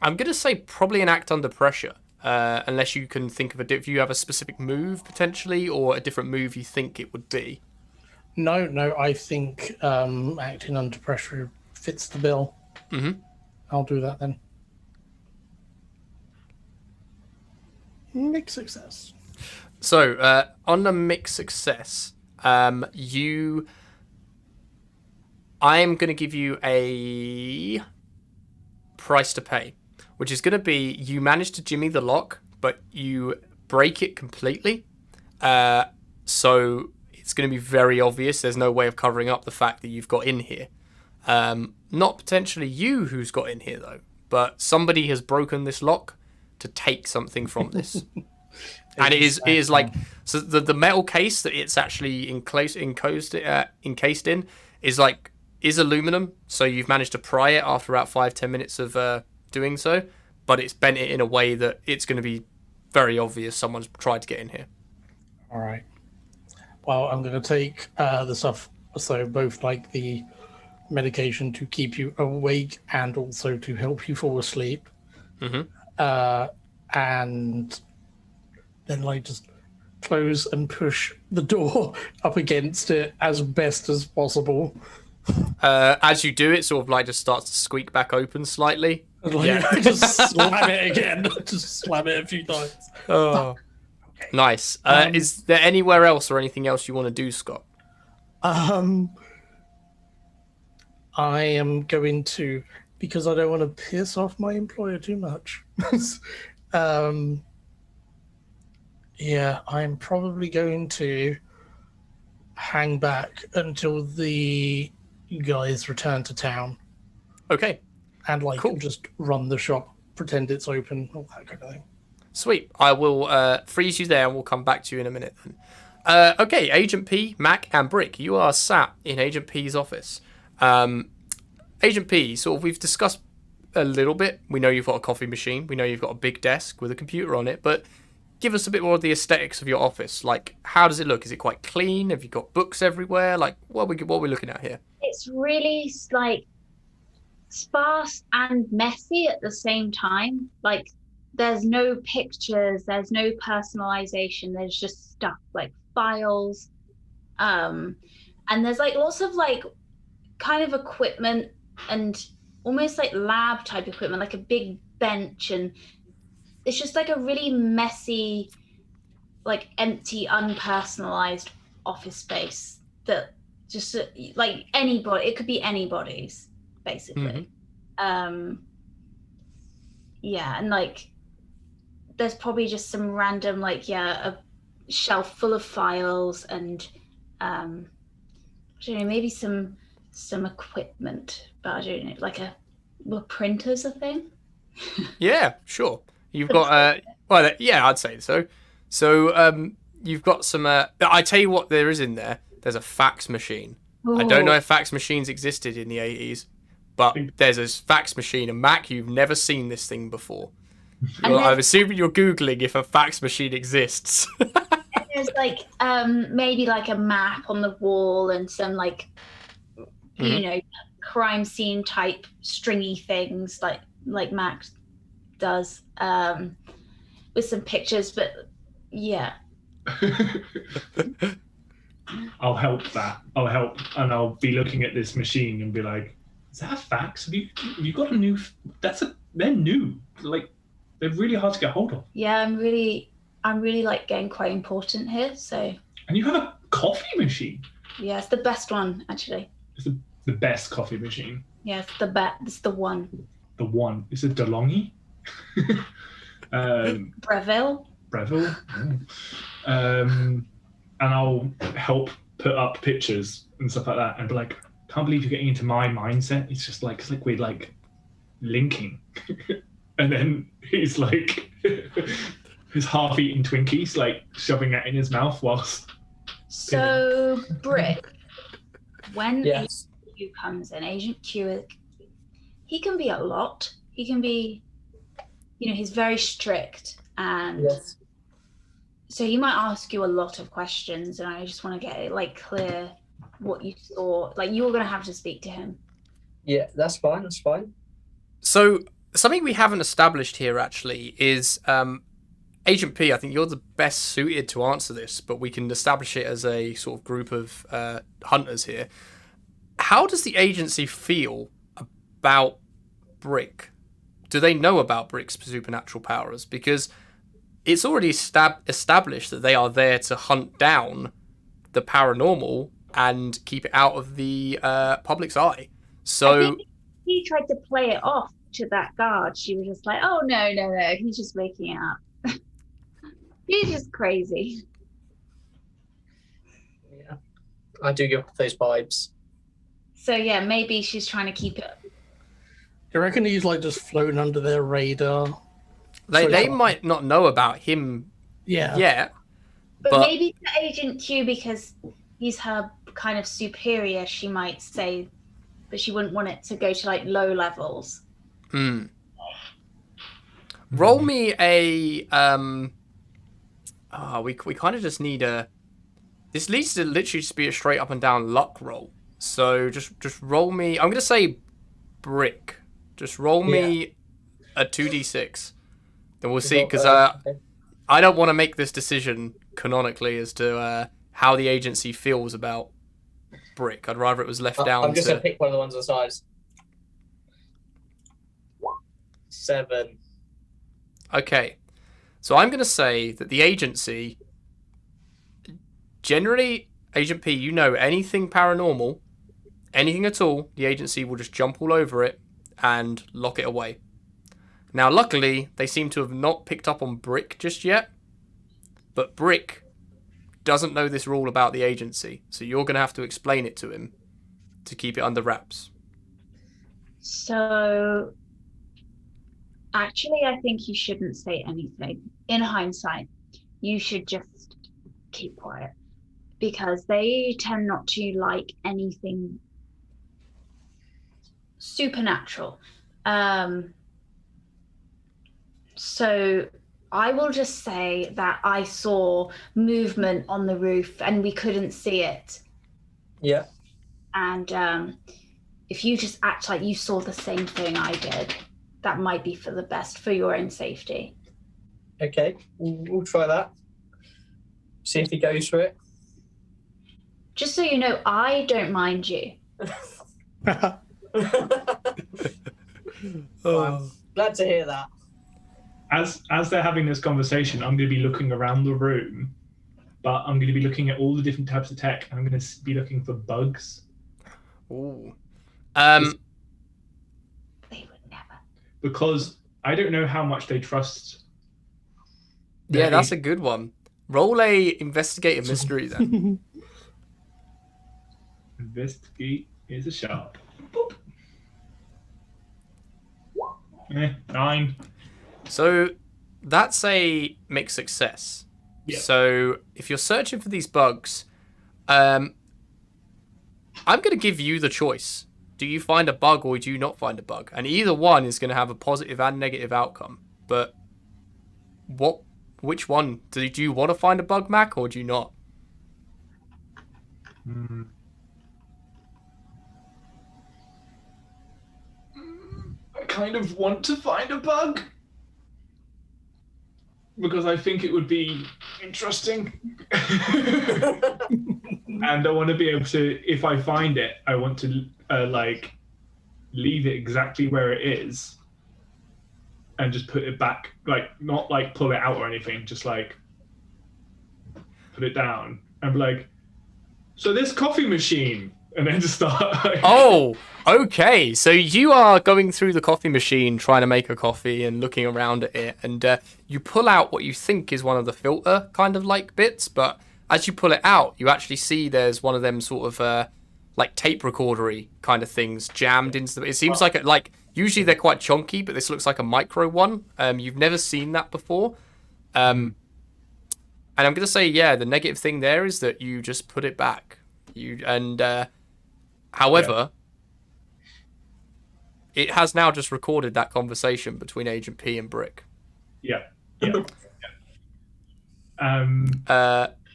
I'm gonna say probably an act under pressure, unless you can think of if you have a specific move potentially or a different move you think it would be. No, I think acting under pressure fits the bill. I'll do that then. Mixed success. So on the mixed success, I'm going to give you a price to pay. which is going to be you manage to jimmy the lock, but you break it completely. So it's going to be very obvious. There's no way of covering up the fact that you've got in here. Not potentially you who's got in here, though, but somebody has broken this lock to take something from this. And it is like, so the metal case that it's actually encased in is aluminum. So you've managed to pry it after about 5-10 minutes of doing so, but it's bent it in a way that it's going to be very obvious someone's tried to get in here. All right. Well, I'm going to take the stuff, so both like the medication to keep you awake and also to help you fall asleep. And then like just close and push the door up against it as best as possible. As you do it, sort of like just starts to squeak back open slightly. And, like, just slam it again. Just slam it a few times. Oh, okay. Nice. Is there anywhere else or anything else you want to do, Scott? I am going to, because I don't want to piss off my employer too much. Yeah, I'm probably going to hang back until the guys return to town. Okay. And like Cool. just run the shop, pretend it's open, all that kind of thing. Sweet. I will freeze you there and we'll come back to you in a minute then. Okay, Agent P, Mac, and Brick, you are sat in Agent P's office. Agent P, sort of, we've discussed a little bit. We know you've got a coffee machine. We know you've got a big desk with a computer on it, but give us a bit more of the aesthetics of your office. Like, how does it look? Is it quite clean? Have you got books everywhere? Like, what are we looking at here? It's really like sparse and messy at the same time. Like, there's no pictures, there's no personalization, there's just stuff like files. And there's like lots of like kind of equipment and almost like lab type equipment, like a big bench, and it's just like a really messy, like empty, unpersonalized office space that just like anybody, it could be anybody's basically. Yeah, and like there's probably just some random like a shelf full of files and I don't know, maybe some equipment, but I don't know, like were printers a thing? Yeah, sure. You've got well, yeah, I'd say so. So you've got some. I tell you what, there is in there. There's a fax machine. I don't know if fax machines existed in the 80s, but there's a fax machine. And Mac, you've never seen this thing before. Well, I'm assuming you're Googling if a fax machine exists. There's like maybe like a map on the wall and some like you know, crime scene type stringy things like Max does, with some pictures, but yeah. I'll help, and I'll be looking at this machine and be like, "Is that a fax? Have you got a new? They're new. Like, they're really hard to get hold of." Yeah, I'm really like getting quite important here. So. And you have a coffee machine. Yeah, it's the best one actually. It's the best coffee machine. Yeah, it's the one. The one. Is it DeLonghi? Breville. And I'll help put up pictures and stuff like that, and be like, "Can't believe you're getting into my mindset." It's just like we're like linking, and then he's like his half-eaten Twinkies, like shoving that in his mouth whilst. So Brick, when Yes. Agent Q comes in, Agent Q, he can be a lot. He can be, you know, he's very strict, and Yes. so he might ask you a lot of questions, and I just want to get it like clear what you thought. Like, you're going to have to speak to him. Yeah, that's fine. So something we haven't established here actually is Agent P. I think you're the best suited to answer this, but we can establish it as a sort of group of hunters here. How does the agency feel about Brick? Do they know about Brick's supernatural powers? Because it's already established that they are there to hunt down the paranormal and keep it out of the public's eye. So I think he tried to play it off to that guard, she was just like, "Oh no, he's just making it up. He's just crazy." Yeah, I do give those vibes. So yeah, maybe she's trying to keep it. Do you reckon he's like just flown under their radar? They might not know about him Yeah. yet, But maybe to Agent Q, because he's her kind of superior, she might say, but she wouldn't want it to go to like low levels. Roll me a we kind of just need a. This needs to literally just be a straight up and down luck roll. So just roll me. I'm gonna say brick. Just roll me a 2d6. Then we'll see, because I don't want to make this decision canonically as to how the agency feels about brick. I'd rather it was left down. I'm just gonna pick one of the ones on the sides. 7. Okay, so I'm gonna say that the agency, generally, Agent P, you know, anything paranormal, anything at all, the agency will just jump all over it and lock it away. Now, luckily, they seem to have not picked up on Brick just yet, but Brick doesn't know this rule about the agency, so you're going to have to explain it to him to keep it under wraps. So, actually, I think you shouldn't say anything. In hindsight, you should just keep quiet, because they tend not to like anything supernatural. So I will just say that I saw movement on the roof and we couldn't see it. Yeah. And if you just act like you saw the same thing I did, that might be for the best for your own safety. Okay, we'll try that. See if he goes for it. Just so you know, I don't mind you. I'm glad to hear that. As they're having this conversation, I'm going to be looking around the room, but I'm going to be looking at all the different types of tech, and I'm going to be looking for bugs. Ooh. They would never. Because I don't know how much they trust. Yeah, that's a good one. Roll a investigate a mystery then. Investigate is a sharp. Boop. 9. So that's a mixed success. Yeah. So if you're searching for these bugs, I'm going to give you the choice. Do you find a bug or do you not find a bug? And either one is going to have a positive and negative outcome. But which one? Do you want to find a bug, Mac, or do you not? I kind of want to find a bug. Because I think it would be interesting. And I want to be able to, if I find it, I want to leave it exactly where it is and just put it back, not pull it out or anything, just put it down and be like, so this coffee machine, and then just start. Oh, okay. So you are going through the coffee machine, trying to make a coffee and looking around at it, and you pull out what you think is one of the filter kind of like bits, but as you pull it out, you actually see there's one of them sort of tape recordery kind of things jammed into the. It seems like usually they're quite chunky, but this looks like a micro one. You've never seen that before. And I'm gonna say, the negative thing there is that you just put it back. However, it has now just recorded that conversation between Agent P and Brick. Yeah.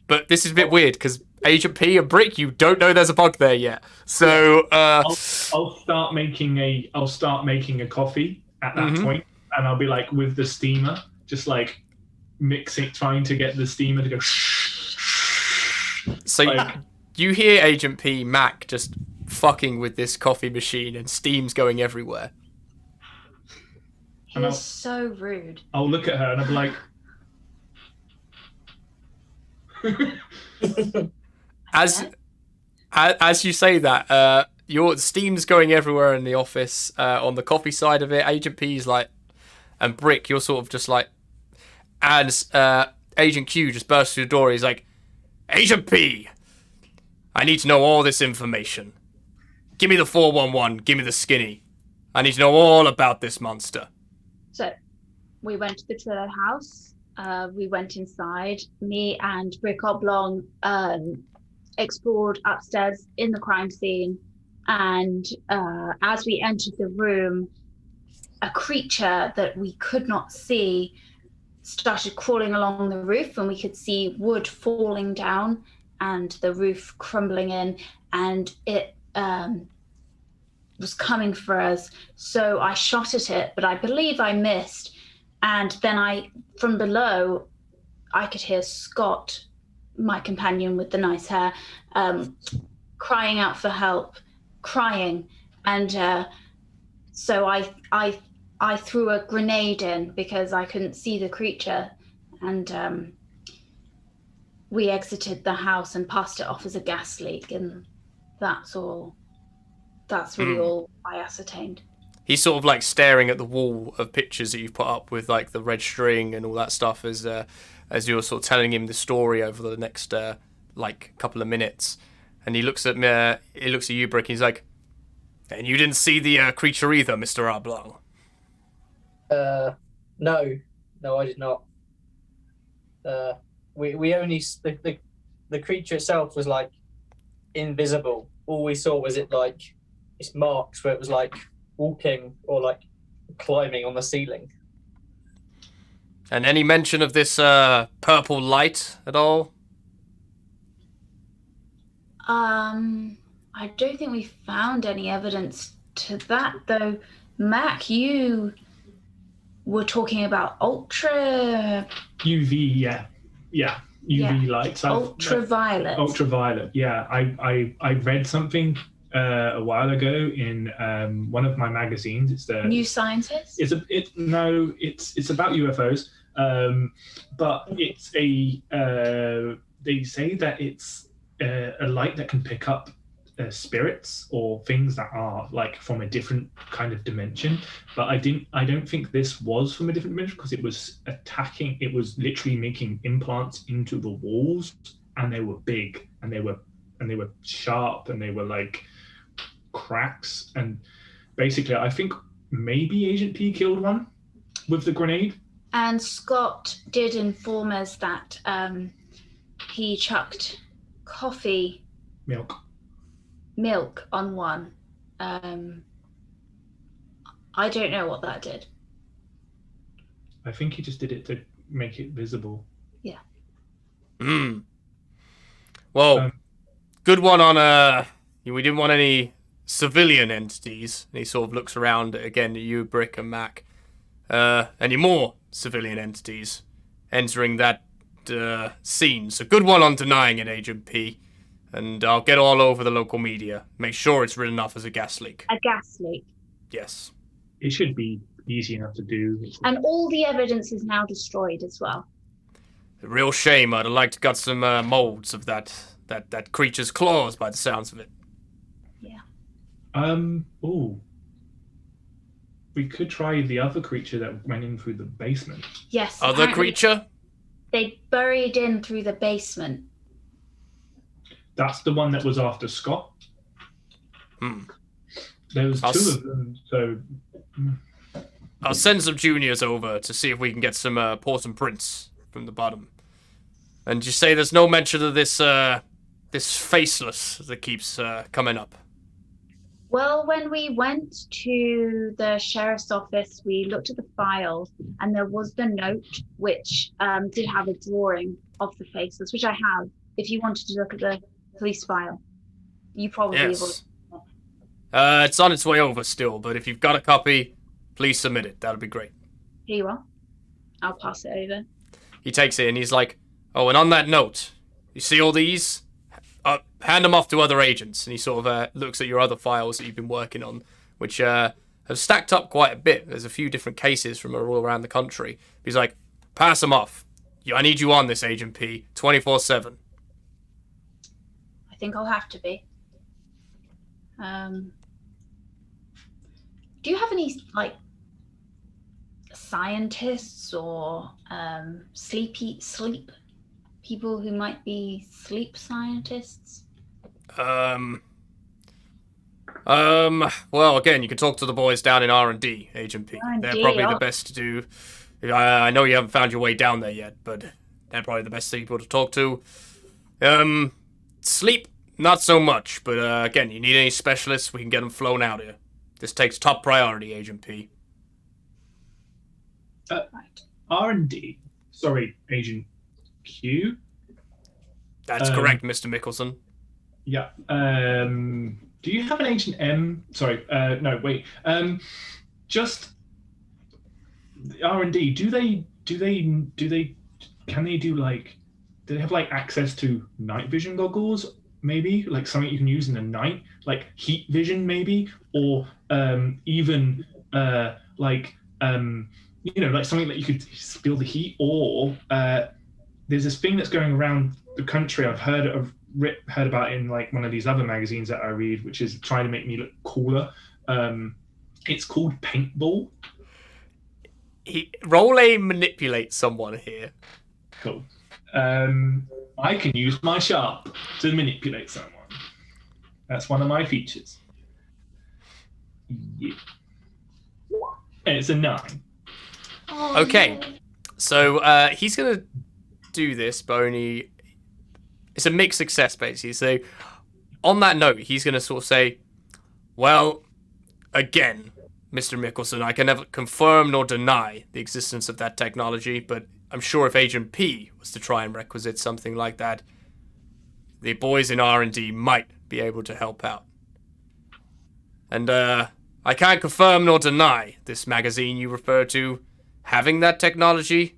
But this is a bit weird because Agent P and Brick, you don't know there's a bug there yet. So I'll start making a coffee at that point, and I'll be with the steamer, just mixing, trying to get the steamer to go. So you hear Agent P, Mac, just fucking with this coffee machine, and steam's going everywhere. He's so rude. I'll look at her and I'll be like. As you say that, your steam's going everywhere in the office. On the coffee side of it, Agent P's like, and Brick, you're sort of just like, as Agent Q just bursts through the door. He's like, Agent P, I need to know all this information. Give me the 411. Give me the skinny. I need to know all about this monster. So we went to the Trillo house. We went inside. Me and Brick Oblong explored upstairs in the crime scene. And as we entered the room, a creature that we could not see started crawling along the roof, and we could see wood falling down and the roof crumbling in, and it was coming for us. So I shot at it, but I believe I missed. And then from below, I could hear Scott, my companion with the nice hair, crying out for help, crying. And so I threw a grenade in because I couldn't see the creature. And we exited the house and passed it off as a gas leak. And that's all. That's really all I ascertained. He's sort of like staring at the wall of pictures that you've put up with like the red string and all that stuff as you're sort of telling him the story over the next like couple of minutes. And he looks at me, he looks at you, Brick, and he's like, and you didn't see the creature either, Mr. Arblong? No, I did not. We only the creature itself was like invisible. All we saw was it like its marks where it was like walking or like climbing on the ceiling. And any mention of this purple light at all? I don't think we found any evidence to that, though. Mac, you were talking about ultra... UV, yeah. UV lights. Ultraviolet. Ultraviolet, yeah. I read something a while ago in one of my magazines. It's the New Scientist? It's about UFOs, but it's they say that it's a light that can pick up spirits or things that are like from a different kind of dimension. But I don't think this was from a different dimension because it was attacking. It was literally making implants into the walls, and they were big, and they were sharp, and they were like cracks. And basically, I think maybe Agent P killed one with the grenade. And Scott did inform us that he chucked coffee milk on one. I don't know what that did. I think he just did it to make it visible. Yeah. Well, good one on we didn't want any civilian entities. And he sort of looks around again at you, Brick and Mac. Any more civilian entities entering that scene? So good one on denying it, Agent P. And I'll get all over the local media. Make sure it's written off as a gas leak. A gas leak. Yes. It should be easy enough to do. And all the evidence is now destroyed as well. A real shame. I'd have liked to got some molds of that creature's claws by the sounds of it. Yeah. We could try the other creature that went in through the basement. Yes. Other creature? They burrowed in through the basement. That's the one that was after Scott. There was two of them, so... I'll send some juniors over to see if we can get some Porton prints from the bottom. And you say there's no mention of this faceless that keeps coming up. Well, when we went to the sheriff's office, we looked at the file, and there was the note, which did have a drawing of the faceless, which I have. If you wanted to look at the police file, you probably Yes. It's on its way over still, but if you've got a copy, please submit it. That'll be great. Here you are. I'll pass it over. He takes it and he's like, oh, and on that note, you see all these? Hand them off to other agents. And he sort of looks at your other files that you've been working on, which have stacked up quite a bit. There's a few different cases from all around the country. He's like, pass them off. I need you on this, Agent P, 24/7. I think I'll have to be. Do you have any like scientists or sleep people who might be sleep scientists? Well, again, you can talk to the boys down in R&D, Agent P. They're R&D, probably oh. the best to do. I know you haven't found your way down there yet, but they're probably the best people to talk to. Sleep, not so much, but again, you need any specialists, we can get them flown out here. This takes top priority, Agent P. Right. R&D. Sorry, Agent Q. That's correct, Mr. Mickelson. Yeah. Do you have an Agent M? Sorry. No. Wait. Just R&D. Do they? Can they do like? Do they have like access to night vision goggles? Maybe like something you can use in the night, like heat vision, maybe, or even like like something that you could feel the heat. Or there's this thing that's going around the country. I've heard about in like one of these other magazines that I read, which is trying to make me look cooler. It's called paintball. Roll a manipulate someone here. Cool. I can use my sharp to manipulate someone. That's one of my features. Yeah. And it's a 9. Oh, Okay. no. So he's going to do this, but only... It's a mixed success, basically. So on that note, he's going to sort of say, well, again, Mr. Mickelson, I can never confirm nor deny the existence of that technology, but I'm sure if Agent P was to try and requisite something like that, the boys in R&D might be able to help out. And I can't confirm nor deny this magazine you refer to having that technology,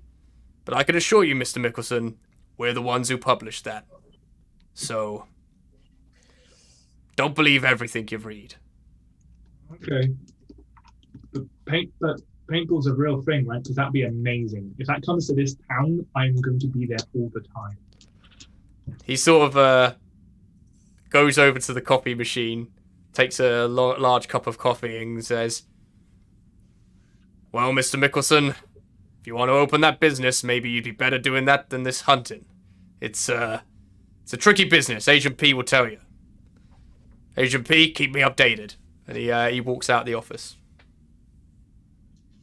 but I can assure you, Mr. Mickelson, we're the ones who published that. So, don't believe everything you read. Okay. But paintball's a real thing, right? Because that'd be amazing. If that comes to this town, I'm going to be there all the time. He sort of goes over to the coffee machine, takes a large cup of coffee and says, well, Mr. Mickelson, if you want to open that business, maybe you'd be better doing that than this hunting. It's a tricky business, Agent P will tell you. Agent P, keep me updated. And he walks out the office.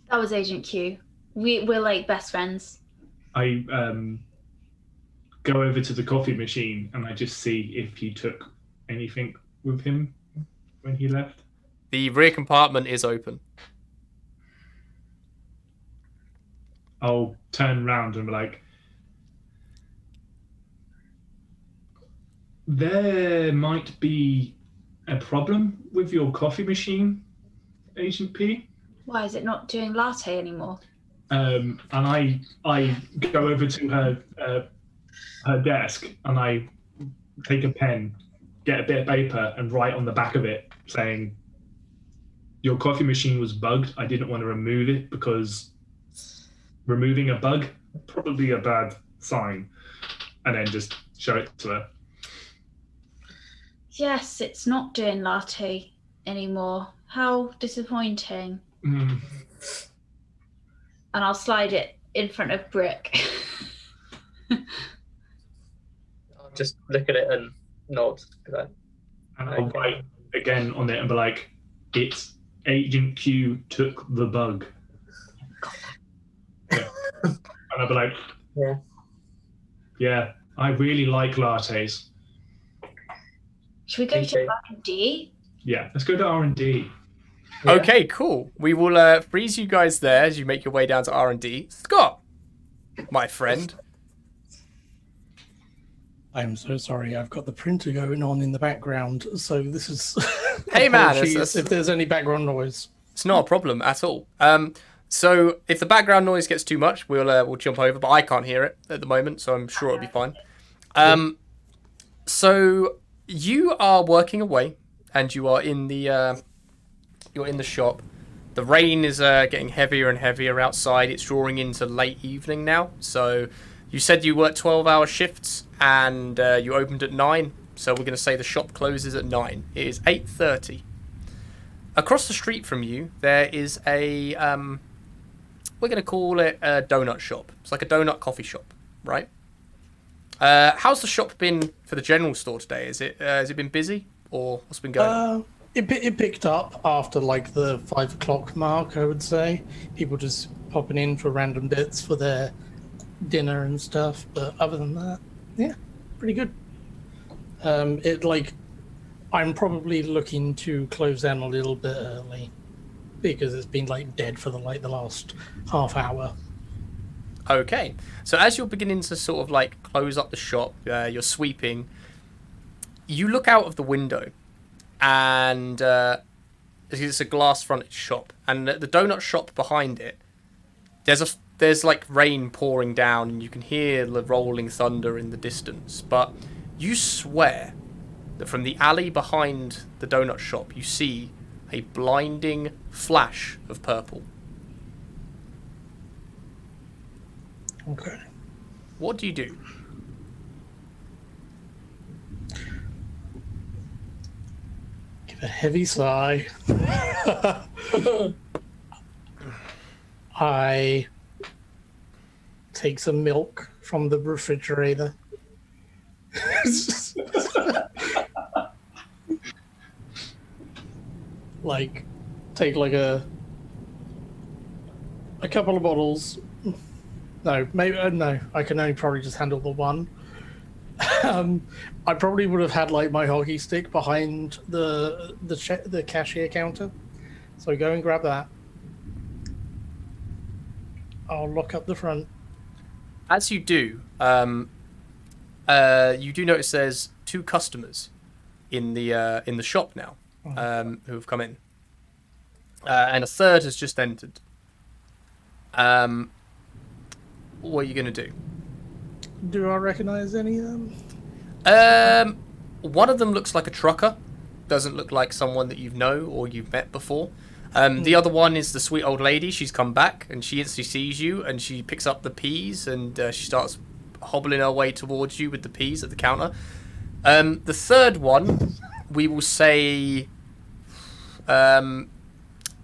That was Agent Q. We're like best friends. I go over to the coffee machine and I just see if he took anything with him when he left. The rear compartment is open. I'll turn around and be like, there might be a problem with your coffee machine, Agent P. Why is it not doing latte anymore? And I go over to her desk and I take a pen, get a bit of paper and write on the back of it saying, your coffee machine was bugged. I didn't want to remove it because removing a bug, probably a bad sign. And then just show it to her. Yes, it's not doing latte anymore. How disappointing. Mm. And I'll slide it in front of Brick. I'll just look at it and nod. And I'll write again on it and be like, it's Agent Q took the bug. Yeah. And I'll be like, yeah, I really like lattes. Should we go to R&D? Yeah, let's go to R&D. Yeah. Okay, cool. We will freeze you guys there as you make your way down to R&D. Scott, my friend. I'm so sorry. I've got the printer going on in the background, so this is. Hey, man, apologies if there's any background noise. It's not a problem at all. So if the background noise gets too much, we'll jump over, but I can't hear it at the moment, so I'm sure it'll be fine. So you are working away, and you are in the you're in the shop. The rain is getting heavier and heavier outside. It's drawing into late evening now. So you said you worked 12-hour shifts, and you opened at 9. So we're going to say the shop closes at 9. It is 8:30. Across the street from you, there is a we're going to call it a donut shop. It's like a donut coffee shop, right? How's the shop been for the general store today? Has it been busy, or what's been going on? It picked up after like the 5 o'clock mark, I would say. People just popping in for random bits for their dinner and stuff. But other than that, yeah, pretty good. I'm probably looking to close down a little bit early because it's been like dead for the last half hour. Okay, so as you're beginning to sort of like close up the shop, you're sweeping. You look out of the window, and it's a glass-fronted shop, and the donut shop behind it, there's like rain pouring down, and you can hear the rolling thunder in the distance. But you swear that from the alley behind the donut shop, you see a blinding flash of purple. Okay. What do you do? Give a heavy sigh. I take some milk from the refrigerator. Like, take like a couple of bottles. No, maybe no. I can only probably just handle the one. I probably would have had like my hockey stick behind the cashier counter. So go and grab that. I'll lock up the front. As you do, you do notice there's 2 customers in the shop now who have come in, and a third has just entered. What are you going to do? Do I recognize any of them? One of them looks like a trucker. Doesn't look like someone that you know or you've met before. The other one is the sweet old lady. She's come back and she instantly sees you and she picks up the peas and she starts hobbling her way towards you with the peas at the counter. The third one, we will say,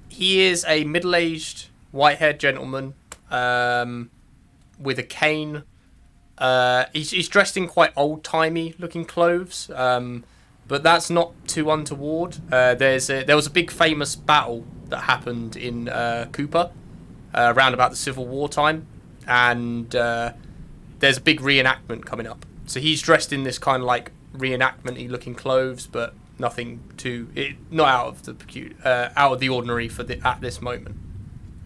he is a middle-aged, white-haired gentleman with a cane. He's dressed in quite old-timey looking clothes, but that's not too untoward. There was a big famous battle that happened in Cooper around about the Civil War time, and there's a big reenactment coming up. So he's dressed in this kind of like reenactment-y looking clothes, but nothing too not out of the ordinary at this moment.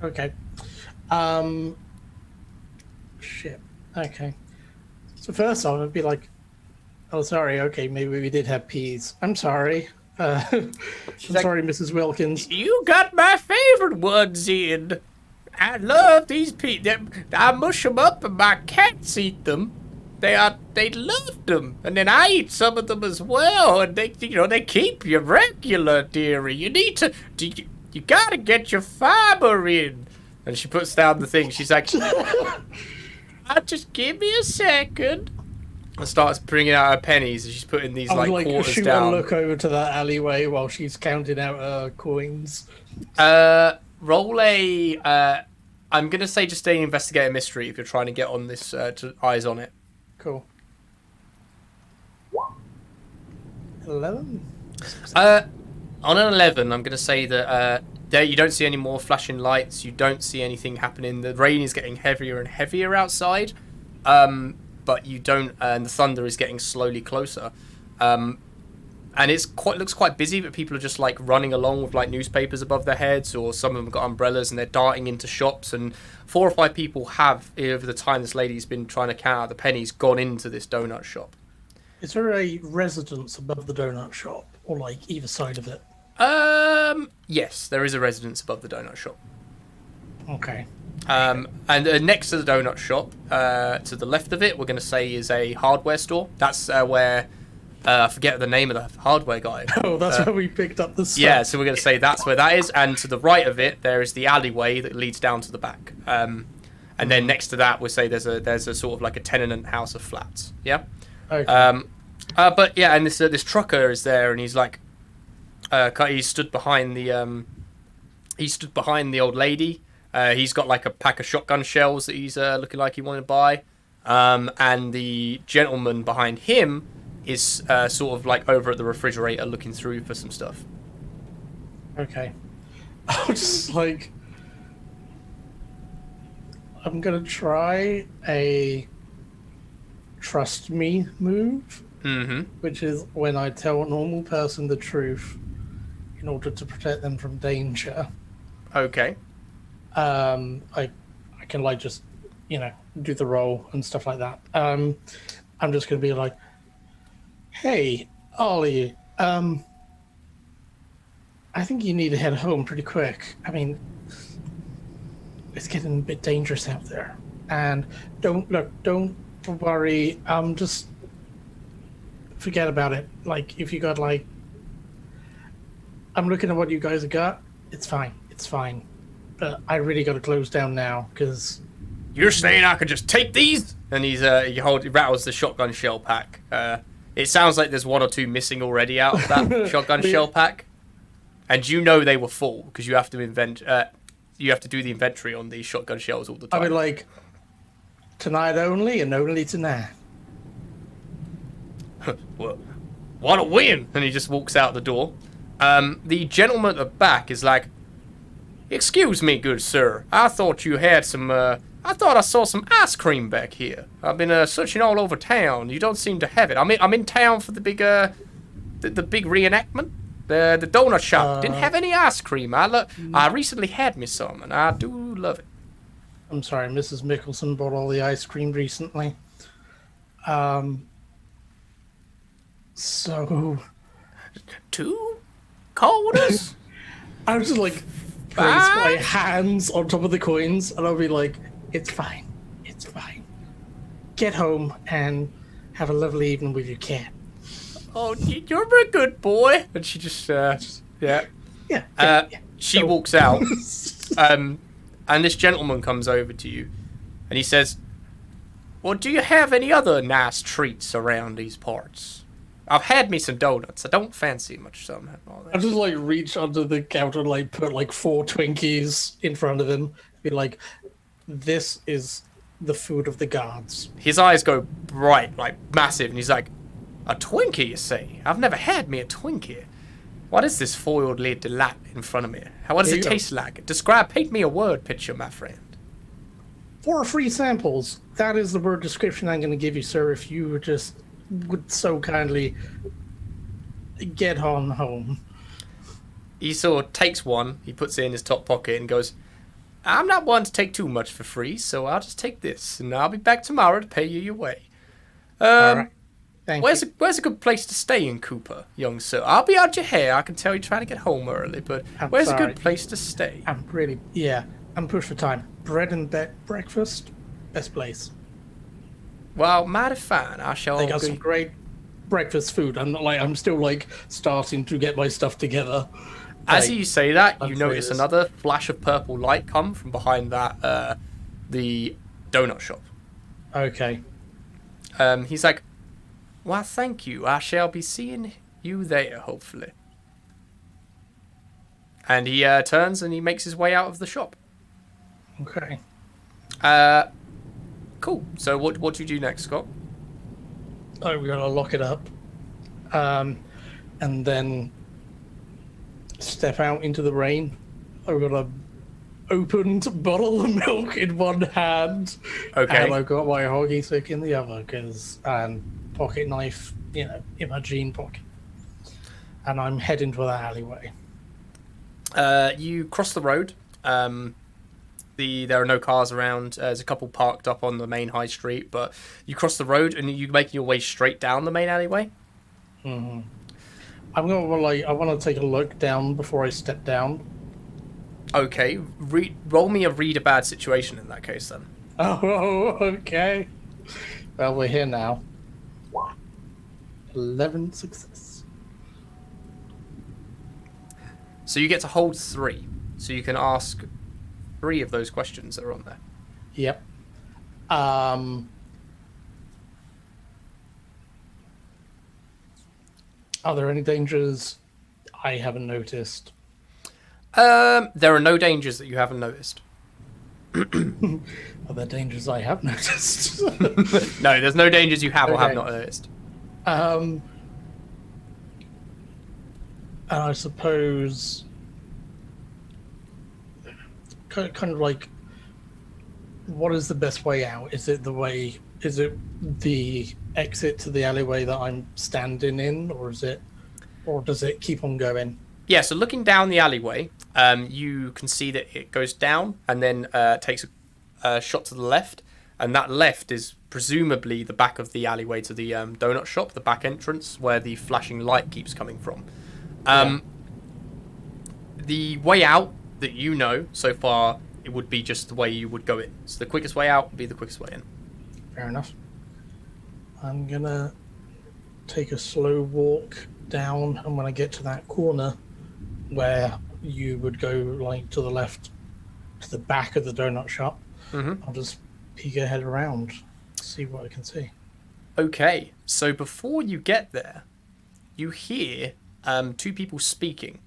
Okay. Shit. Okay. So first off, I'd be like, "Oh, sorry. Okay, maybe we did have peas. I'm sorry. I'm sorry, Mrs. Wilkins. You got my favorite ones in. I love these peas. I mush them up and my cats eat them. They loved them, and then I eat some of them as well. And they keep you regular, dearie. You need to, you gotta get your fiber in." And she puts down the thing. She's like, "Just give me a second." And starts bringing out her pennies, and she's putting these like quarters shoot down. a look over to that alleyway while she's counting out her coins. Roll a. I'm gonna say just an investigator mystery if you're trying to get on this eyes on it. Cool. 11. On an 11, I'm gonna say that there you don't see any more flashing lights. You don't see anything happening. The rain is getting heavier and heavier outside, but you don't. And the thunder is getting slowly closer. And looks quite busy, but people are just like running along with like newspapers above their heads, or some of them have got umbrellas and they're darting into shops. And 4 or 5 people have, over the time this lady's been trying to count out the pennies, gone into this donut shop. Is there a residence above the donut shop, or like either side of it? Yes, there is a residence above the donut shop. Okay. And next to the donut shop, to the left of it, we're going to say is a hardware store. That's where. I forget the name of the hardware guy. Oh, that's where we picked up the stuff. Yeah, so we're going to say that's where that is. And to the right of it, there is the alleyway that leads down to the back. And then next to that, we'll say there's a sort of like a tenement house of flats. Yeah. Okay. But yeah, and this trucker is there, and he's like, he stood behind the old lady. He's got like a pack of shotgun shells that he's looking like he wanted to buy. And the gentleman behind him is sort of like over at the refrigerator looking through for some stuff. Okay. I was just like, I'm gonna try a trust me move, which is when I tell a normal person the truth in order to protect them from danger. Okay. I can like just, do the roll and stuff like that. I'm just gonna be like, hey, Ollie, I think you need to head home pretty quick. I mean, it's getting a bit dangerous out there. And don't worry. Just forget about it. Like, if you got like, I'm looking at what you guys have got. It's fine. It's fine. But I really got to close down now because. You're saying I could just take these? And he rattles the shotgun shell pack. It sounds like there's one or two missing already out of that shotgun shell pack. And you know they were full because you have to you have to do the inventory on these shotgun shells all the time. I mean, like, tonight only and only tonight. Well, what a win! And he just walks out the door. The gentleman at the back is like, "Excuse me, good sir. I thought you had some. I thought I saw some ice cream back here. I've been searching all over town. You don't seem to have it. I'm in town for the big the big reenactment. The donut shop didn't have any ice cream. I recently had me some, and I do love it." I'm sorry, Mrs. Mickelson bought all the ice cream recently. So 2 quarters? I was just like place my hands on top of the coins, and I'll be like, "It's fine, it's fine. Get home and have a lovely evening with your cat." Oh, you're a good boy. And she just, yeah. She walks out, and this gentleman comes over to you, and he says, "Well, do you have any other nice treats around these parts? I've had me some donuts. I don't fancy much somehow." I just like reach under the counter and like put like 4 Twinkies in front of him. Be like, "This is the food of the gods." His eyes go bright, like massive, and he's like, "A Twinkie, you say? I've never had me a Twinkie. What is this foiled lead delight in front of me? What does it taste like? Paint me a word picture, my friend." 4 free samples. That is the word description I'm going to give you, sir, if you would so kindly get on home. He sort of takes one, he puts it in his top pocket and goes, "I'm not one to take too much for free, so I'll just take this, and I'll be back tomorrow to pay you your way. All right. Thank you. Where's a good place to stay in Cooper, young sir? I'll be out your hair. I can tell you're trying to get home early, but where's a good place to stay?" I'm pushed for time. Bread and breakfast, best place. Well, mighty fine. I shall. They got some great breakfast food. I'm still like starting to get my stuff together. As you say that, you I'm notice serious. another flash of purple light come from behind that the donut shop. Okay. He's like, "Why, thank you. I shall be seeing you there, hopefully." And he turns and he makes his way out of the shop. Okay. Cool. So what do you do next, Scott? Oh, we're gonna lock it up, and then step out into the rain. I've got a opened bottle of milk in one hand, Okay. and I've got my hockey stick in the other, and pocket knife, in my jean pocket, and I'm heading for that alleyway. You cross the road. There are no cars around. There's a couple parked up on the main high street, but you cross the road and you make your way straight down the main alleyway. Mm-hmm. I want to take a look down before I step down. Okay, roll me a read a bad situation in that case then. Oh, okay. Well, we're here now. 11 success. So you get to hold 3. So you can ask 3 of those questions that are on there. Yep. Are there any dangers I haven't noticed? There are no dangers that you haven't noticed. Are there dangers I have noticed? No, there's no dangers you have or have Okay. not noticed. And I suppose kind of like, what is the best way out? Is it the exit to the alleyway that I'm standing in, or does it keep on going? Yeah, so looking down the alleyway, you can see that it goes down and then takes a shot to the left, and that left is presumably the back of the alleyway to the donut shop, the back entrance where the flashing light keeps coming from. The way out that you know so far, it would be just the way you would go in. So the quickest way out would be the quickest way in. Fair enough. I'm gonna take a slow walk down, and when I get to that corner where you would go like to the left to the back of the donut shop, I'll just peek ahead around, see what I can see. Okay, so before you get there, you hear two people speaking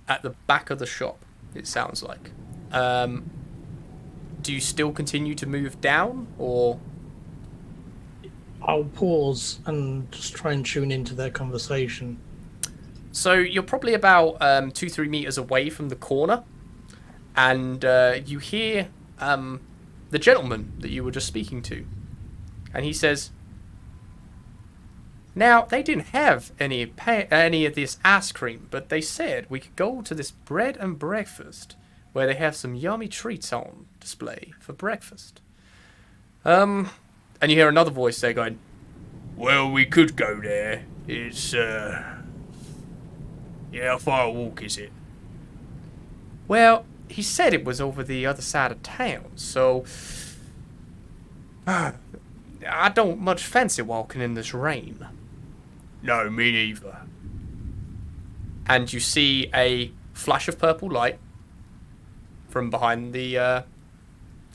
at the back of the shop, it sounds like. Do you still continue to move down, or...? I'll pause and just try and tune into their conversation. So you're probably about 2-3 meters away from the corner, and you hear the gentleman that you were just speaking to, and he says, "Now they didn't have any of this ice cream, but they said we could go to this bread and breakfast where they have some yummy treats on display for breakfast." And you hear another voice there going, "Well, we could go there. It's yeah, how far a walk is it?" "Well, he said it was over the other side of town, so I don't much fancy walking in this rain." "No, me neither." And you see a flash of purple light from behind the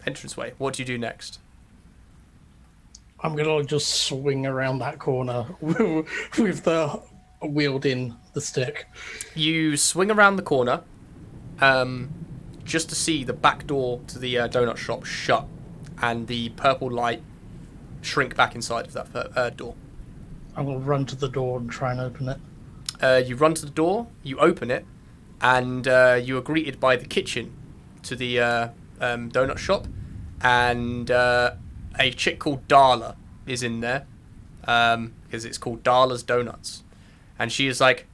entranceway. What do you do next? I'm gonna just swing around that corner with the wielding the stick. You swing around the corner, just to see the back door to the donut shop shut, and the purple light shrink back inside of that door. I'm gonna run to the door and try and open it. You run to the door, you open it, and you are greeted by the kitchen to the donut shop, and a chick called Darla is in there, because it's called Darla's Donuts, and she is like,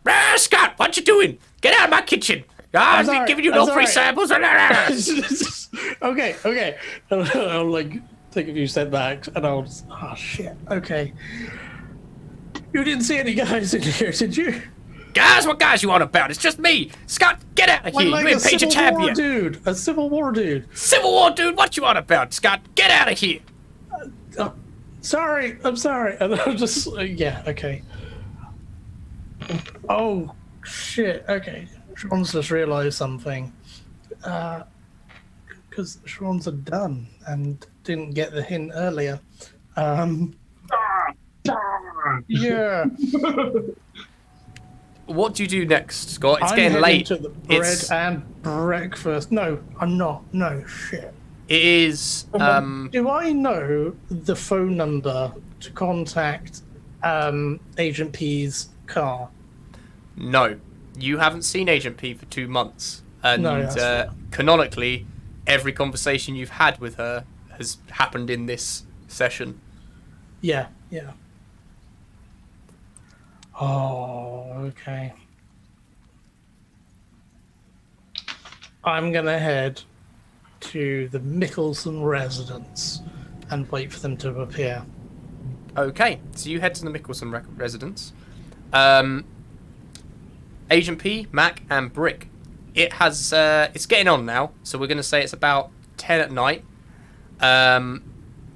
"Ah, Scott, what you doing? Get out of my kitchen! I'm I'm sorry, giving you I'm no free sorry." samples." Okay. I'll like take a few steps back and I'll just, oh shit, okay. You didn't see any guys in here, did you? Guys, what guys you on about? It's just me. Scott, get out of here. Like You ain't paid your tab yet. A Civil War dude. Civil War dude, what you on about? Scott, get out of here. Sorry, I'm sorry. And I'll just, yeah, okay. Oh, shit, okay. Sean's just realised something. Because Sean's a done and didn't get the hint earlier. Yeah. What do you do next, Scott? It's I'm getting heading late. to the bread It's- and breakfast. No, I'm not. No, shit. It is. Do I know the phone number to contact Agent P's car? No, you haven't seen Agent P for 2 months, and No, that's canonically, every conversation you've had with her has happened in this session. Yeah. Oh, okay. I'm gonna head to the Mickelson residence and wait for them to appear. Okay, so you head to the Mickelson residence. Agent P, Mac, and Brick. It has. It's getting on now, so we're going to say it's about 10 at night.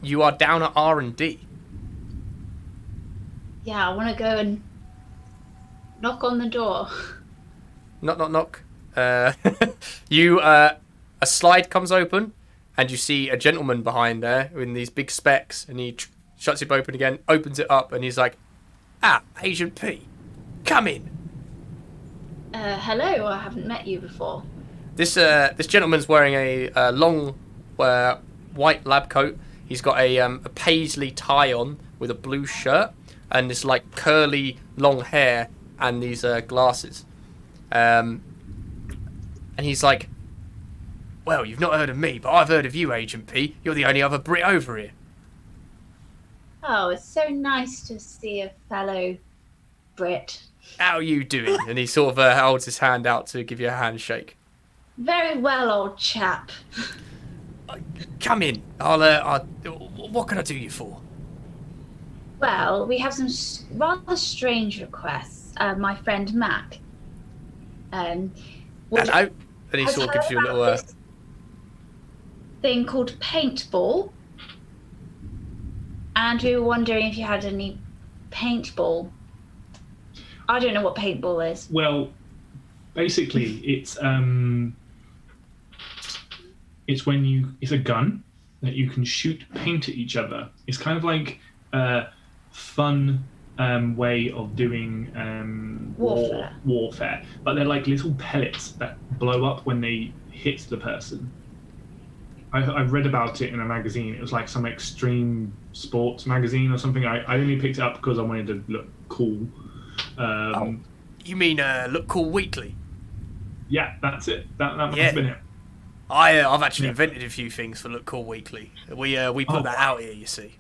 You are down at R&D. Yeah, I want to go and knock on the door. Knock, knock, knock. You. A slide comes open, and you see a gentleman behind there in these big specs, and he shuts it open again, opens it up, and he's like, Agent P, come in. Hello, I haven't met you before. This gentleman's wearing a long white lab coat. He's got a paisley tie on with a blue shirt and this like curly long hair and these glasses. And he's like, well, you've not heard of me, but I've heard of you, Agent P. You're the only other Brit over here. Oh, it's so nice to see a fellow Brit. How are you doing? And he sort of holds his hand out to give you a handshake. Very well, old chap. Come in. What can I do you for? Well, we have some rather strange requests. My friend Mac. Hello. And he sort of gives you a little. This thing called paintball. And we were wondering if you had any paintball. I don't know what paintball is. Well, basically, it's when it's a gun that you can shoot paint at each other. It's kind of like a fun way of doing warfare, but they're like little pellets that blow up when they hit the person. I read about it in a magazine. It was like some extreme sports magazine or something. I only picked it up because I wanted to look cool. You mean Look Cool Weekly? Yeah, that's it. That must have been it. I've actually invented a few things for Look Cool Weekly. We put that out here, you see.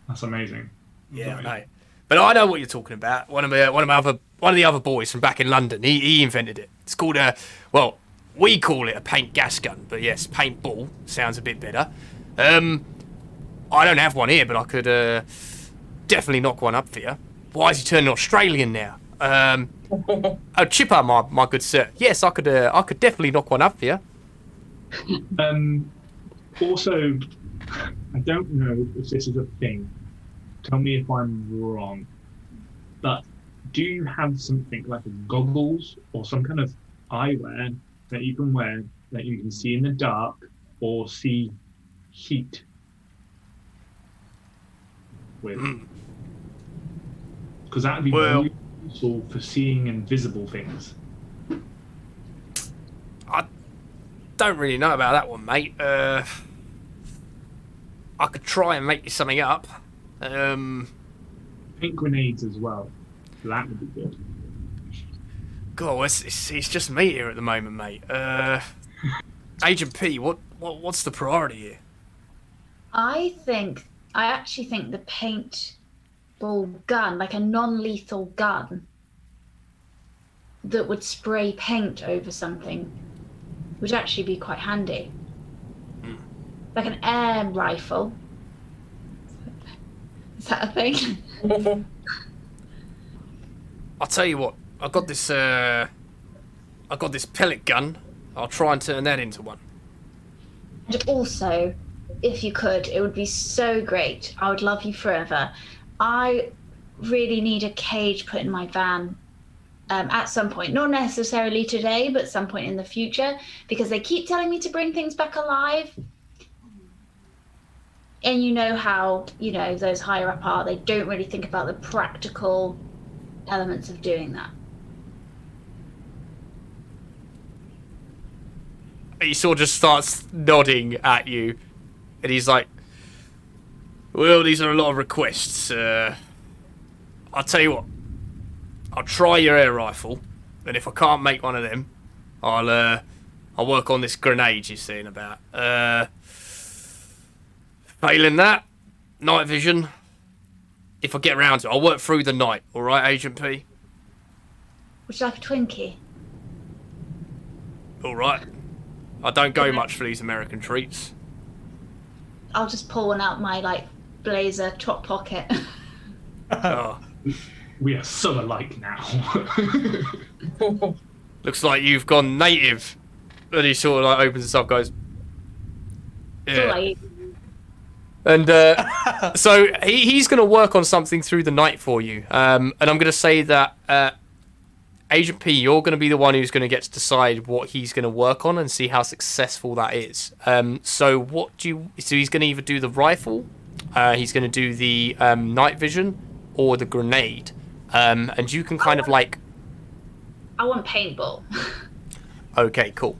That's amazing. Yeah, I know. But I know what you're talking about. One of the other boys from back in London, he invented it. It's called we call it a paint gas gun, but yes, paintball sounds a bit better. I don't have one here, but I could definitely knock one up for you. Why is he turning Australian now? Chipper, my good sir. Yes, I could definitely knock one up for you. Also, I don't know if this is a thing. Tell me if I'm wrong. But do you have something like goggles or some kind of eyewear that you can wear that you can see in the dark or see heat with? Because that would be very useful for seeing invisible things. I don't really know about that one, mate. I could try and make you something up. Pink grenades as well. That would be good. God, it's just me here at the moment, mate. Agent P, what's the priority here? I actually think the paintball gun, like a non-lethal gun that would spray paint over something, would actually be quite handy. Like an air rifle. Is that a thing? I'll tell you what. I got this pellet gun. I'll try and turn that into one. And also, if you could, it would be so great. I would love you forever. I really need a cage put in my van at some point. Not necessarily today, but some point in the future, because they keep telling me to bring things back alive. And you know how, those higher up are, they don't really think about the practical elements of doing that. He sort of just starts nodding at you, and he's like, well, these are a lot of requests. I'll tell you what, I'll try your air rifle, and if I can't make one of them, I'll work on this grenade you're saying about. Failing that, night vision. If I get around to it, I'll work through the night. All right, Agent P? Would you like a Twinkie? All right. I don't go much for these American treats. I'll just pull one out my, blazer top pocket. Oh. We are so alike now. Looks like you've gone native. And he sort of opens this up, goes, yeah. And so he's going to work on something through the night for you. And I'm going to say that Agent P, you're going to be the one who's going to get to decide what he's going to work on and see how successful that is. So he's going to either do the rifle, he's going to do the night vision, or the grenade. and you can kind of like. I want paintball. Okay, cool.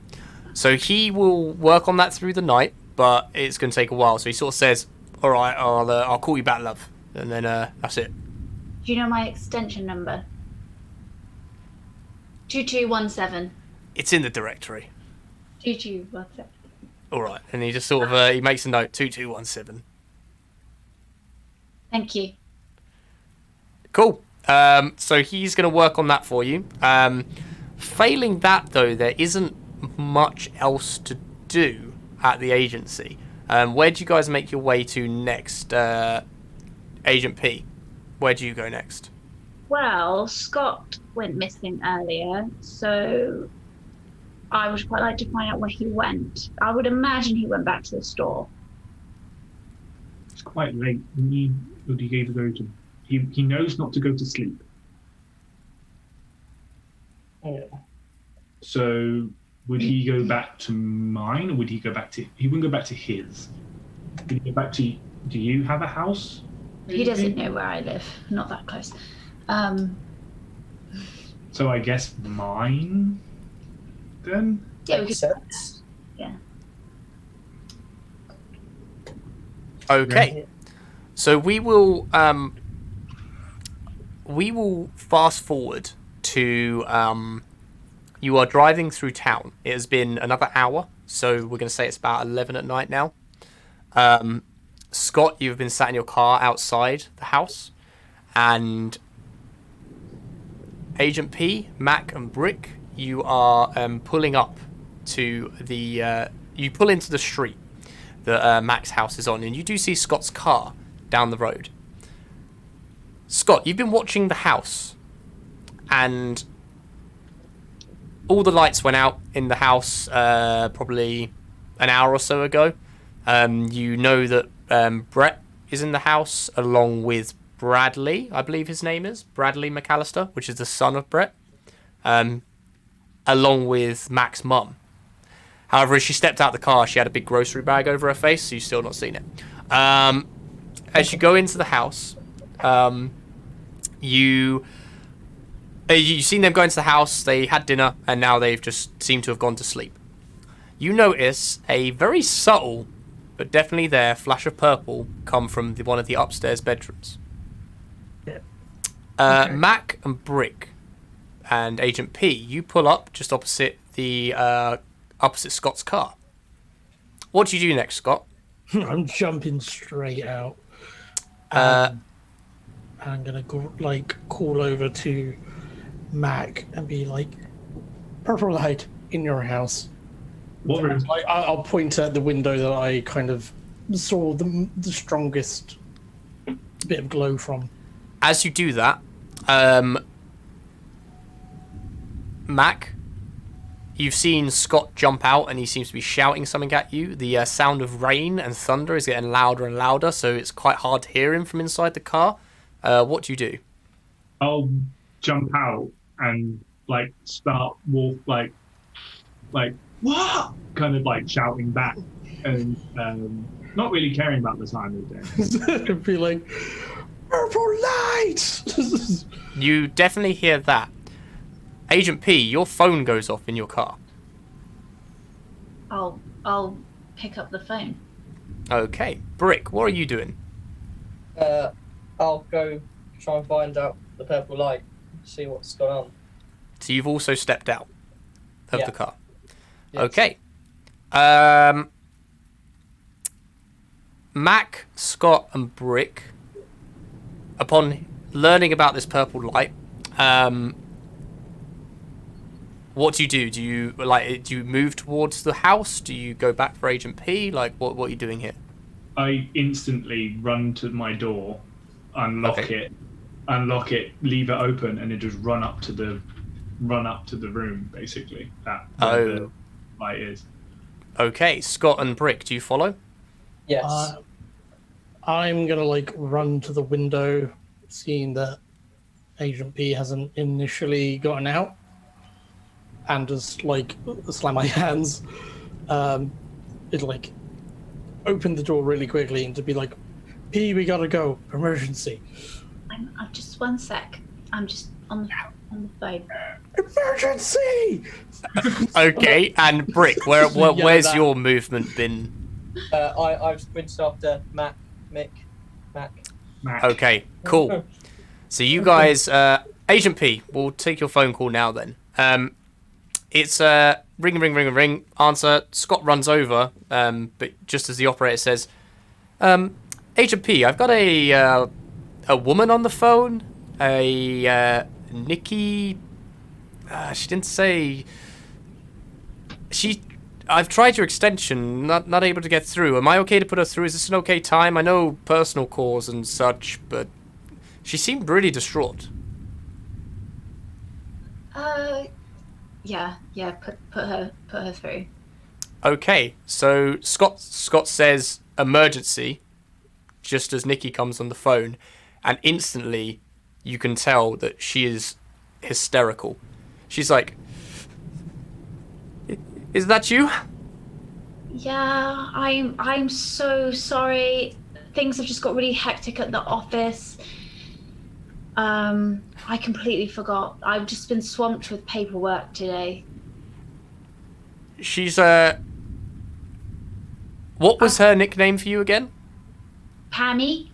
So he will work on that through the night, but it's going to take a while. So he sort of says, "All right, I'll call you back, love," and then that's it. Do you know my extension number? 2217. It's in the directory. 2217. All right, and he just sort of he makes a note 2217. Thank you. Cool. So he's going to work on that for you. Failing that, though, there isn't much else to do at the agency. Where do you guys make your way to next, Agent P? Where do you go next? Well, Scott went missing earlier, so I would quite like to find out where he went. I would imagine he went back to the store. It's quite late. Would he either go to? He knows not to go to sleep. Yeah. So would he go back to mine, or would he go back to? He wouldn't go back to his. Would he go back to? Do you have a house? He doesn't know where I live. Not that close. So I guess mine. Then. Yeah, we Makes could. sense. Yeah. Okay. So we will fast forward to you are driving through town. It has been another hour, so we're going to say it's about 11 at night now. Scott, you've been sat in your car outside the house, and Agent P, Mac, and Brick, you are pulling up to the. You pull into the street that Mac's house is on, and you do see Scott's car down the road. Scott, you've been watching the house, and all the lights went out in the house probably an hour or so ago. You know that Brett is in the house along with Bradley, I believe his name is, Bradley McAllister, which is the son of Brett, along with Mac's mum. However, as she stepped out the car, she had a big grocery bag over her face, so you've still not seen it. As you go into the house, you've seen them go into the house, they had dinner, and now they've just seemed to have gone to sleep. You notice a very subtle, but definitely there, flash of purple come from one of the upstairs bedrooms. Mac and Brick and Agent P, you pull up just opposite the opposite Scott's car. What do you do next, Scott? I'm jumping straight out. I'm gonna call over to Mac and be like, "Purple light in your house." What room? I'll point at the window that I kind of saw the strongest bit of glow from. As you do that, Mac, you've seen Scott jump out and he seems to be shouting something at you. The sound of rain and thunder is getting louder and louder, so it's quite hard to hear him from inside the car. What do you do? I'll jump out and start walk like what? Kind of shouting back and not really caring about the time of day. It'd be like, "Purple light!" You definitely hear that. Agent P, your phone goes off in your car. I'll pick up the phone. Okay. Brick, what are you doing? I'll go try and find out the purple light, see what's going on. So you've also stepped out of Yeah. the car. Yes. Okay. Mac, Scott, and Brick, upon learning about this purple light, what do you do? Do you move towards the house? Do you go back for Agent P? What are you doing here? I instantly run to my door, unlock it, leave it open, and then just run up to the room, basically. That where the light is. Okay, Scott and Brick, do you follow? Yes. I'm gonna run to the window, seeing that Agent P hasn't initially gotten out, and just slam my hands. It open the door really quickly and to be like, "P, we gotta go, emergency." Just one sec. I'm just on the phone. Emergency! Okay, and Brick, Just yell at where's that. your movement been? I've sprinted after Mac. Mac. Okay, cool. So you guys, Agent P, we'll take your phone call now then. It's ring. Answer. Scott runs over, but just as the operator says, Agent P, I've got a woman on the phone. Nikki. She didn't say. I've tried your extension, not able to get through. Am I okay to put her through? Is this an okay time? I know personal calls and such, but she seemed really distraught. Yeah. Put her through. Okay, so Scott says emergency, just as Nikki comes on the phone, and instantly you can tell that she is hysterical. She's like, "Is that you?" Yeah, I'm so sorry. Things have just got really hectic at the office. I completely forgot. I've just been swamped with paperwork today. She's what was her nickname for you again? Pammy?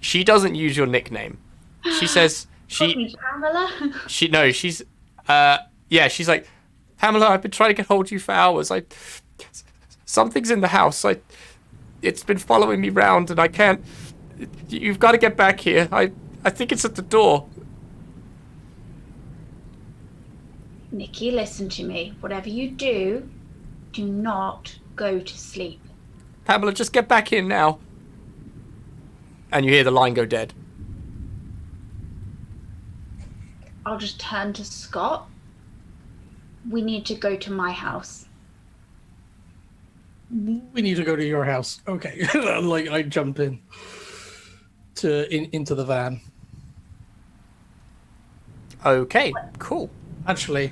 She doesn't use your nickname. She says Call me Pamela? she's she's like, Pamela, I've been trying to get hold of you for hours. Something's in the house. It's been following me round and I can't. You've got to get back here. I think it's at the door. Nikki, listen to me. Whatever you do not go to sleep. Pamela, just get back in now. And you hear the line go dead. I'll just turn to Scott. We need to go to my house. We need to go to your house. Okay. I jump into the van. Okay, cool. Actually,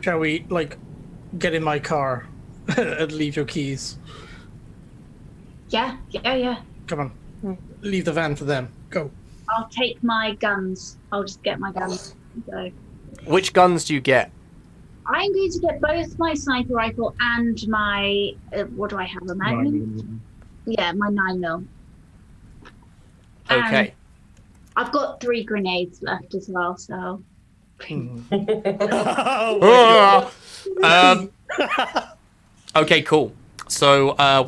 shall we get in my car and leave your keys? Yeah. Come on. Leave the van for them. Go. I'll take my guns. I'll just get my guns. So Which guns do you get? I'm going to get both my sniper rifle and my what do I have? A Magnum? Yeah, my 9mm. Okay. I've got 3 grenades left as well, so. Okay, cool. So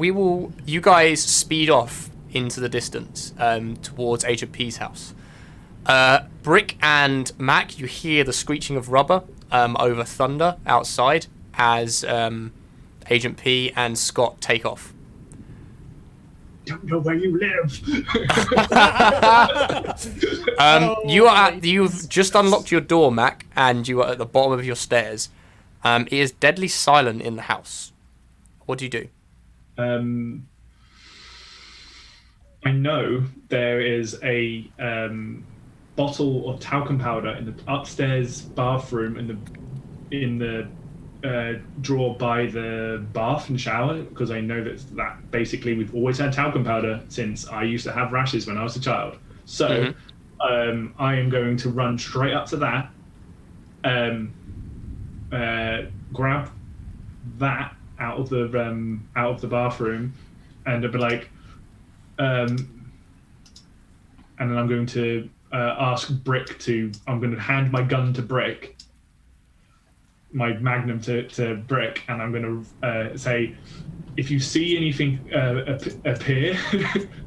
you guys speed off into the distance towards Agent P's house. Brick and Mac, you hear the screeching of rubber over thunder outside as Agent P and Scott take off. Don't know where you live. You've just unlocked your door, Mac, and you are at the bottom of your stairs. It is deadly silent in the house. What do you do? I know there is a bottle of talcum powder in the upstairs bathroom in the drawer by the bath and shower, because I know that basically we've always had talcum powder since I used to have rashes when I was a child. So I am going to run straight up to that, grab that out of the bathroom, and I'll be like, and then I'm going to ask Brick I'm going to hand my gun to Brick, my Magnum to Brick, and I'm going to say, if you see anything appear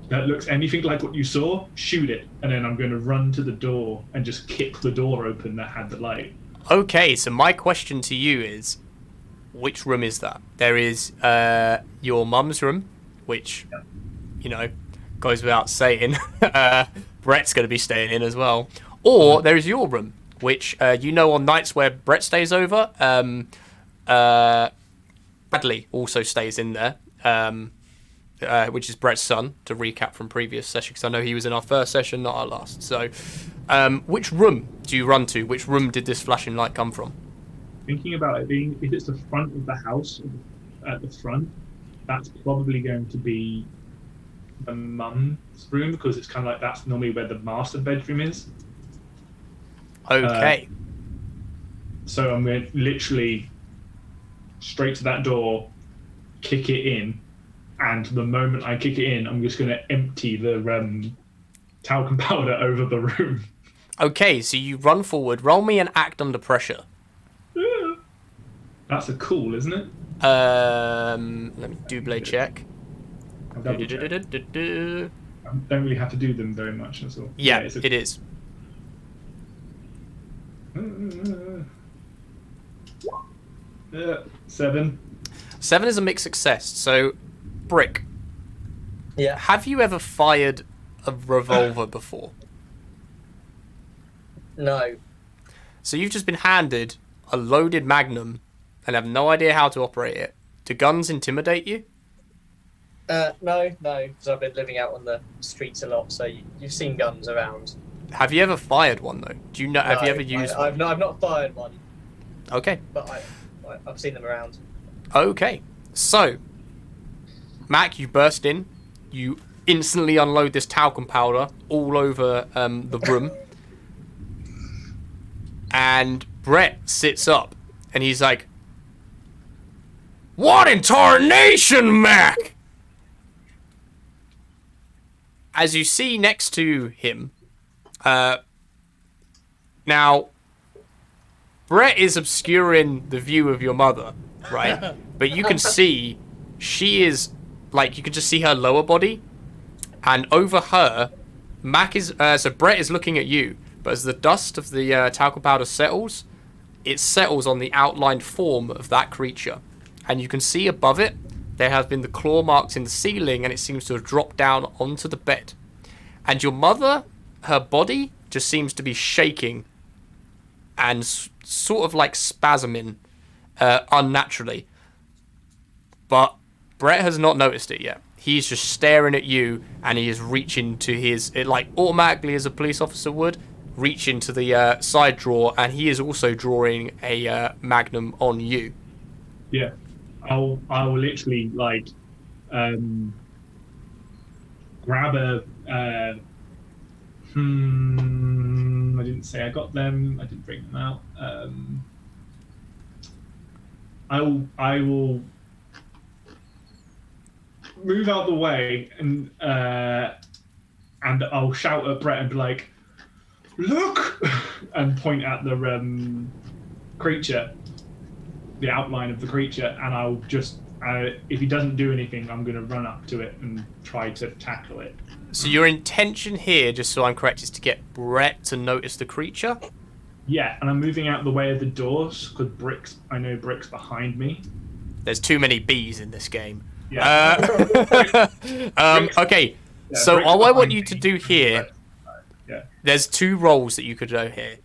that looks anything like what you saw, shoot it. And then I'm going to run to the door and just kick the door open that had the light. Okay, so my question to you is, which room is that? There is your mum's room, which, goes without saying. Brett's going to be staying in as well. Or there is your room, which, on nights where Brett stays over, Bradley also stays in there, which is Brett's son, to recap from previous session, because I know he was in our first session, not our last. So, which room do you run to? Which room did this flashing light come from? Thinking about it being, if it's the front of the house, at the front, that's probably going to be the mum's room, because it's kind of like that's normally where the master bedroom is. Okay. So I'm going to literally straight to that door, kick it in, and the moment I kick it in, I'm just going to empty the talcum powder over the room. Okay, so you run forward. Roll me an act under pressure. That's a cool, isn't it? Let me double check. I'll double check. Do-do-do-do-do-do. I don't really have to do them very much. That's all. Yeah, it's it is. 7. 7 is a mixed success. So, Brick, Yeah. have you ever fired a revolver before? No. So you've just been handed a loaded Magnum and have no idea how to operate it. Do guns intimidate you? No, because I've been living out on the streets a lot, so you've seen guns around. Have you ever fired one though? Do you know? Have you ever used one? I've not fired one, Okay. but I've seen them around. Okay. So, Mac, you burst in. You instantly unload this talcum powder all over the room. And Brett sits up and he's like, "What in tarnation, Mac?" As you see next to him, now, Brett is obscuring the view of your mother, right? But you can see she is, like, you can just see her lower body. And over her, Mac is, so Brett is looking at you. But as the dust of the talcum powder settles, it settles on the outlined form of that creature. And you can see above it, there have been the claw marks in the ceiling, and it seems to have dropped down onto the bed. And your mother, her body just seems to be shaking and sort of like spasming unnaturally. But Brett has not noticed it yet. He's just staring at you, and he is reaching to his, like automatically as a police officer would, reach into the side drawer, and he is also drawing a Magnum on you. Yeah, I will literally like grab a. I didn't say I got them. I didn't bring them out. I will move out the way and I'll shout at Brett and be like, "Look!" and point at the creature, the outline of the creature, and I'll just, if he doesn't do anything, I'm going to run up to it and try to tackle it. So your intention here, just so I'm correct, is to get Brett to notice the creature? Yeah, and I'm moving out the way of the doors because I know Brick's behind me. There's too many bees in this game. Yeah. Okay, Yeah, so Brick's all I want behind you me. to do here, Yeah. there's 2 roles that you could do here.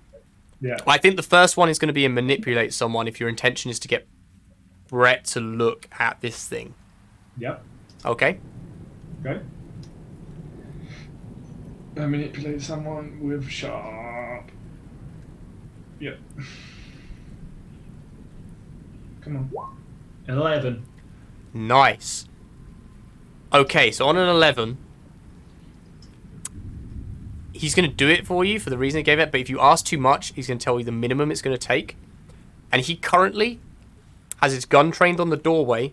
Yeah. I think the first one is going to be a manipulate someone if your intention is to get Brett to look at this thing. Yep. Okay? Okay. Manipulate someone with sharp. Yep. Come on. 11. Nice. Okay, so on an 11, he's going to do it for you for the reason he gave it, but if you ask too much, he's going to tell you the minimum it's going to take. And he currently has his gun trained on the doorway,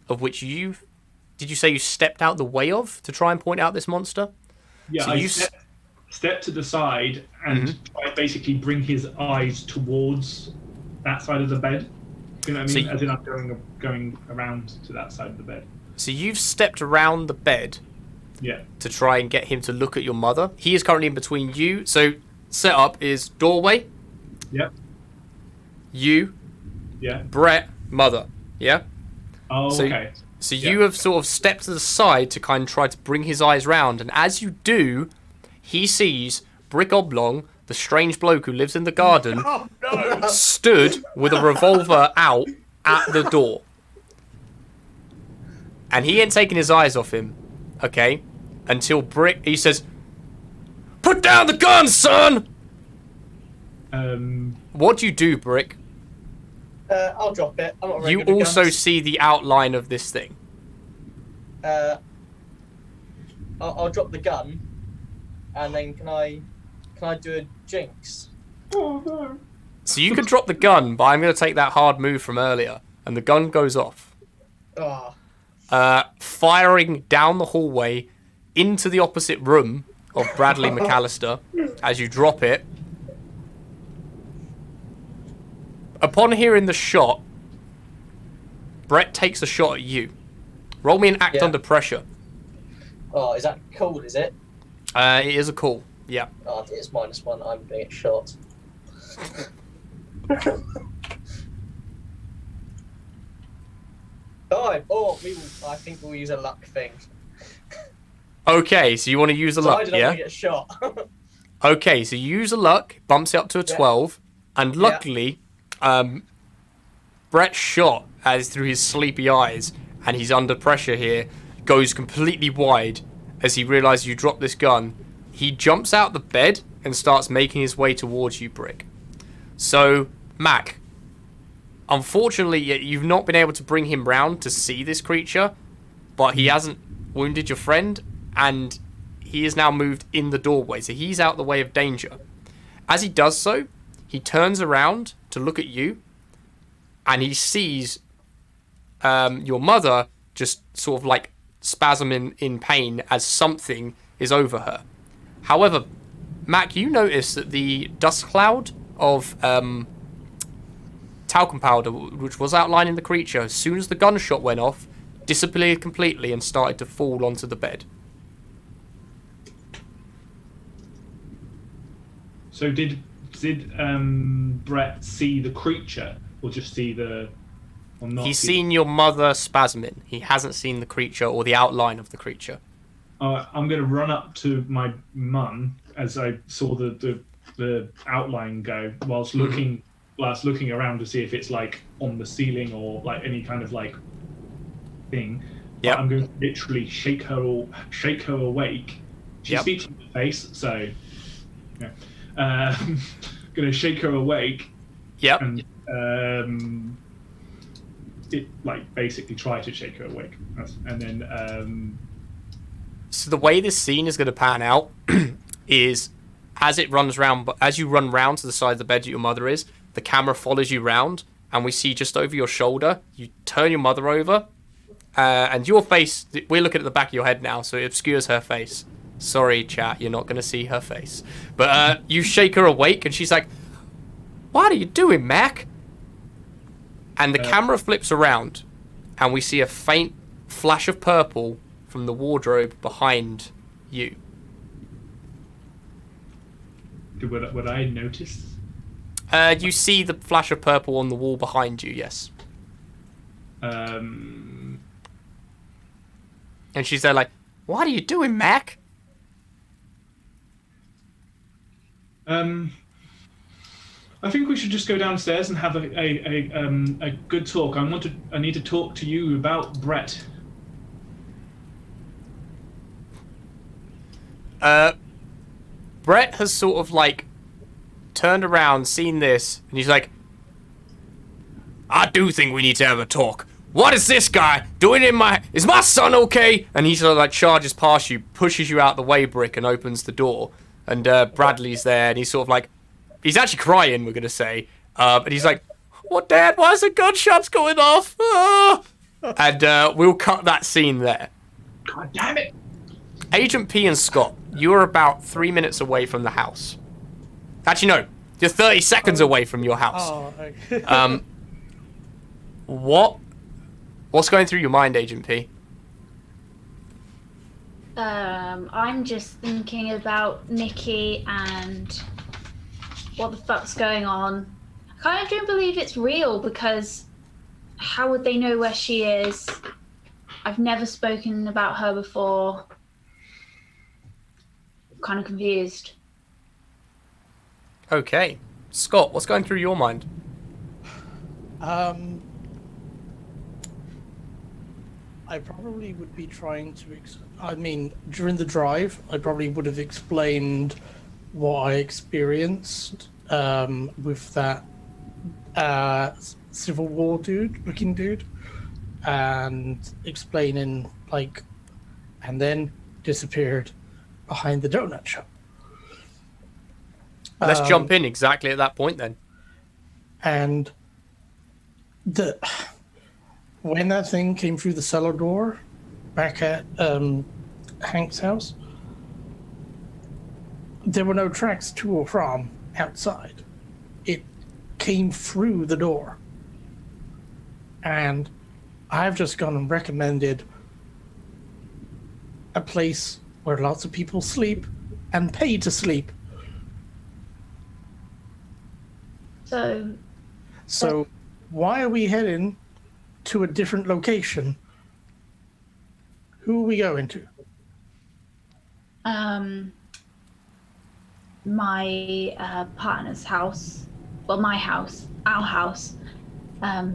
of which did you say you stepped out the way of to try and point out this monster? Yeah, So I you step to the side and I basically bring his eyes towards that side of the bed. You know what I mean? So As in I'm going around to that side of the bed. So you've stepped around the bed Yeah. to try and get him to look at your mother. He is currently in between you. So setup is doorway, Yep. you, Yeah. Brett, mother. Yeah? Oh, So- okay. So Yeah. you have sort of stepped to the side to kind of try to bring his eyes round, and as you do, he sees Brick Oblong, the strange bloke who lives in the garden, stood with a revolver out at the door. And he ain't taking his eyes off him, okay? Until he says, "Put down the gun, son!" What do you do, Brick? I'll drop it. I'm not very You good at also guns. see the outline of this thing. I'll drop the gun, and then can I do a jinx? Oh no. So you could drop the gun, but I'm going to take that hard move from earlier. And the gun goes off. Oh, Firing down the hallway into the opposite room of Bradley McAllister as you drop it. Upon hearing the shot, Brett takes a shot at you. Roll me an act Yeah. under pressure. oh, is that cool? Is it? It is a call. Yeah. Oh, it's -1. I'm gonna get shot. Oh, I think we'll use a luck thing. Okay, so you want to use a So luck, I don't yeah? want to get shot. Okay, so you use a luck, bumps it up to a Yeah. 12, and luckily, Brett's shot, as through his sleepy eyes, and he's under pressure here, goes completely wide as he realizes you dropped this gun. He jumps out the bed and starts making his way towards you, Brick. So, Mac, unfortunately, you've not been able to bring him round to see this creature, but he hasn't wounded your friend, and he is now moved in the doorway, so he's out the way of danger. As he does so, he turns around to look at you, and he sees your mother just sort of like spasm in pain as something is over her. However, Mac, you notice that the dust cloud of talcum powder, which was outlining the creature, as soon as the gunshot went off, disappeared completely and started to fall onto the bed. So did Brett see the creature, or just see the? Or not He's see- seen your mother spasming. He hasn't seen the creature or the outline of the creature. I'm going to run up to my mum as I saw the outline go, whilst looking around to see if it's like on the ceiling or like any kind of like thing. But Yep. I'm going to literally shake her awake. She Yep. speaks in the face, so yeah. Going to shake her awake Yep. and it like basically try to shake her awake, and then. So the way this scene is going to pan out is as it runs round, as you run round to the side of the bed that your mother is, the camera follows you round, and we see just over your shoulder, you turn your mother over, and your face, we're looking at the back of your head now, so it obscures her face. Sorry, chat, you're not going to see her face. But you shake her awake, and she's like, "What are you doing, Mac?" And the camera flips around, and we see a faint flash of purple from the wardrobe behind you. Would I notice? You see the flash of purple on the wall behind you, yes. Um, And she's there like, "What are you doing, Mac?" I think we should just go downstairs and have a good talk. I need to talk to you about Brett. Brett has sort of like turned around, seen this, and he's like, "I do think we need to have a talk. What is this guy doing in my... Is my son okay?" And he sort of like charges past you, pushes you out the way, Brick, and opens the door. And Bradley's there, and he's sort of like... He's actually crying, we're going to say. And he's like, "What, Dad? Why is the gunshots going off?" Ah! And we'll cut that scene there. God damn it! Agent P and Scott, you are about 3 minutes away from the house. Actually, no. You're 30 seconds away from your house. Oh, okay. What's going through your mind, Agent P? I'm just thinking about Nikki and what the fuck's going on. I kind of don't believe it's real because how would they know where she is? I've never spoken about her before. I'm kind of confused. Okay. Scott, what's going through your mind? I probably would be trying to. During the drive, I probably would have explained what I experienced with that Civil War looking dude, and explaining and then disappeared behind the donut shop. Let's jump in exactly at that point then. And when that thing came through the cellar door back at Hank's house, there were no tracks to or from outside. It came through the door. And I've just gone and recommended a place where lots of people sleep and pay to sleep. So why are we heading to a different location? Who are we going to? My partner's house. Well, my house, our house.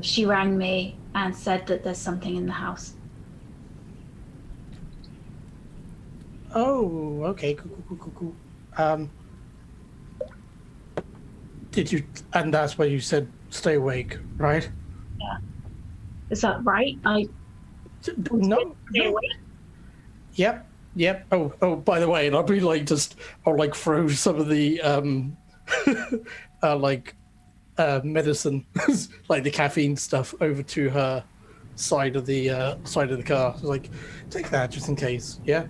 She rang me and said that there's something in the house. Oh, okay, cool. Did you? And that's why you said stay awake, right? Yeah. Is that right? No. Stay awake? Yep. Oh. By the way, and I'll be like I'll like throw some of the medicine, like the caffeine stuff, over to her side of the car. So, like, take that just in case. Yeah.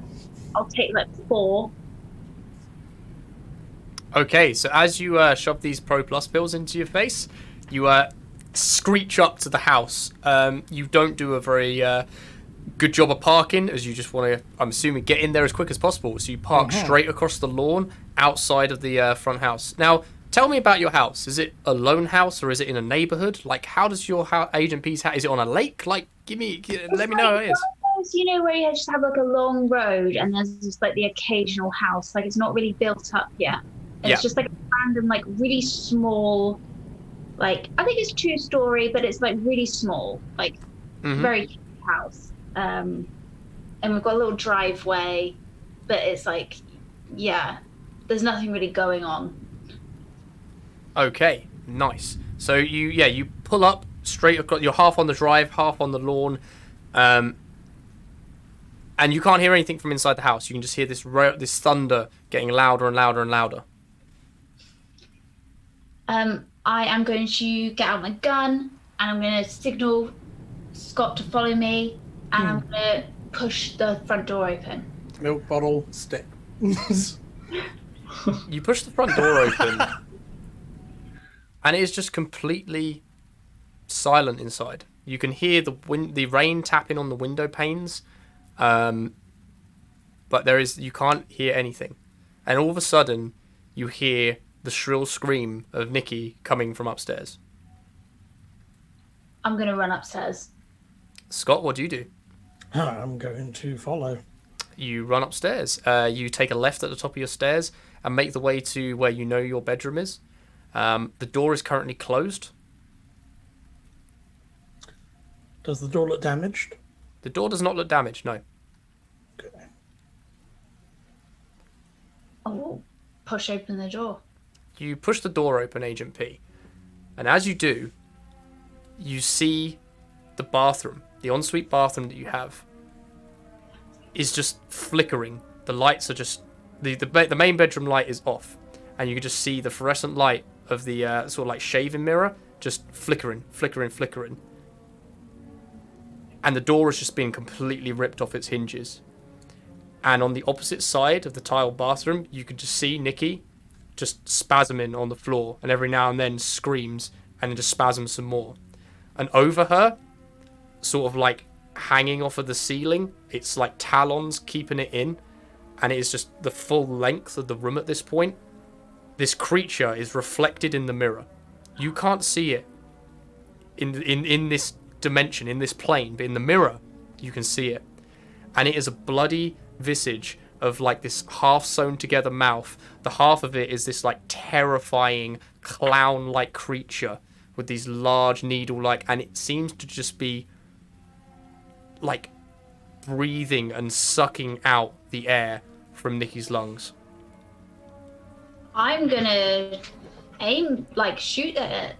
I'll take like 4. Okay, so as you shove these Pro Plus pills into your face, you screech up to the house. You don't do a very good job of parking, as you just want to, I'm assuming, get in there as quick as possible. So you park straight across the lawn outside of the front house. Now, tell me about your house. Is it a lone house or is it in a neighborhood? Like, how does your Agent P's house? Is it on a lake? Like, let me know how it is. You know where you just have like a long road and there's just like the occasional house. Like it's not really built up yet. It's just like a random, like really small, like I think it's 2-story, but it's like really small, like very cute house. And we've got a little driveway, but it's like, there's nothing really going on. Okay, nice. So you pull up straight across. You're half on the drive, half on the lawn, and you can't hear anything from inside the house. You can just hear this thunder getting louder and louder and louder. I am going to get out my gun and I'm going to signal Scott to follow me, and I'm going to push the front door open. Milk bottle, stick. You push the front door open, and it is just completely silent inside. You can hear the rain tapping on the window panes, but you can't hear anything. And all of a sudden, you hear the shrill scream of Nikki coming from upstairs. I'm going to run upstairs. Scott, what do you do? I'm going to follow. You run upstairs. You take a left at the top of your stairs and make the way to where you know your bedroom is. The door is currently closed. Does the door look damaged? The door does not look damaged, no. Okay. Oh, push open the door. You push the door open, Agent P. And as you do, you see the bathroom, the ensuite bathroom that you have, is just flickering. The lights are just... The main bedroom light is off. And you can just see the fluorescent light of the sort of like shaving mirror just flickering. And the door has just been completely ripped off its hinges. And on the opposite side of the tiled bathroom, you can just see Nikki just spasming on the floor, and every now and then screams and then just spasms some more. And over her, sort of like hanging off of the ceiling, it's like talons keeping it in, and it is just the full length of the room at this point. This creature is reflected in the mirror. You can't see it in this dimension, in this plane, but in the mirror, you can see it. And it is a bloody visage of like this half sewn together mouth. The half of it is this like terrifying clown-like creature with these large needle-like, and it seems to just be like breathing and sucking out the air from Nikki's lungs. I'm gonna shoot at it.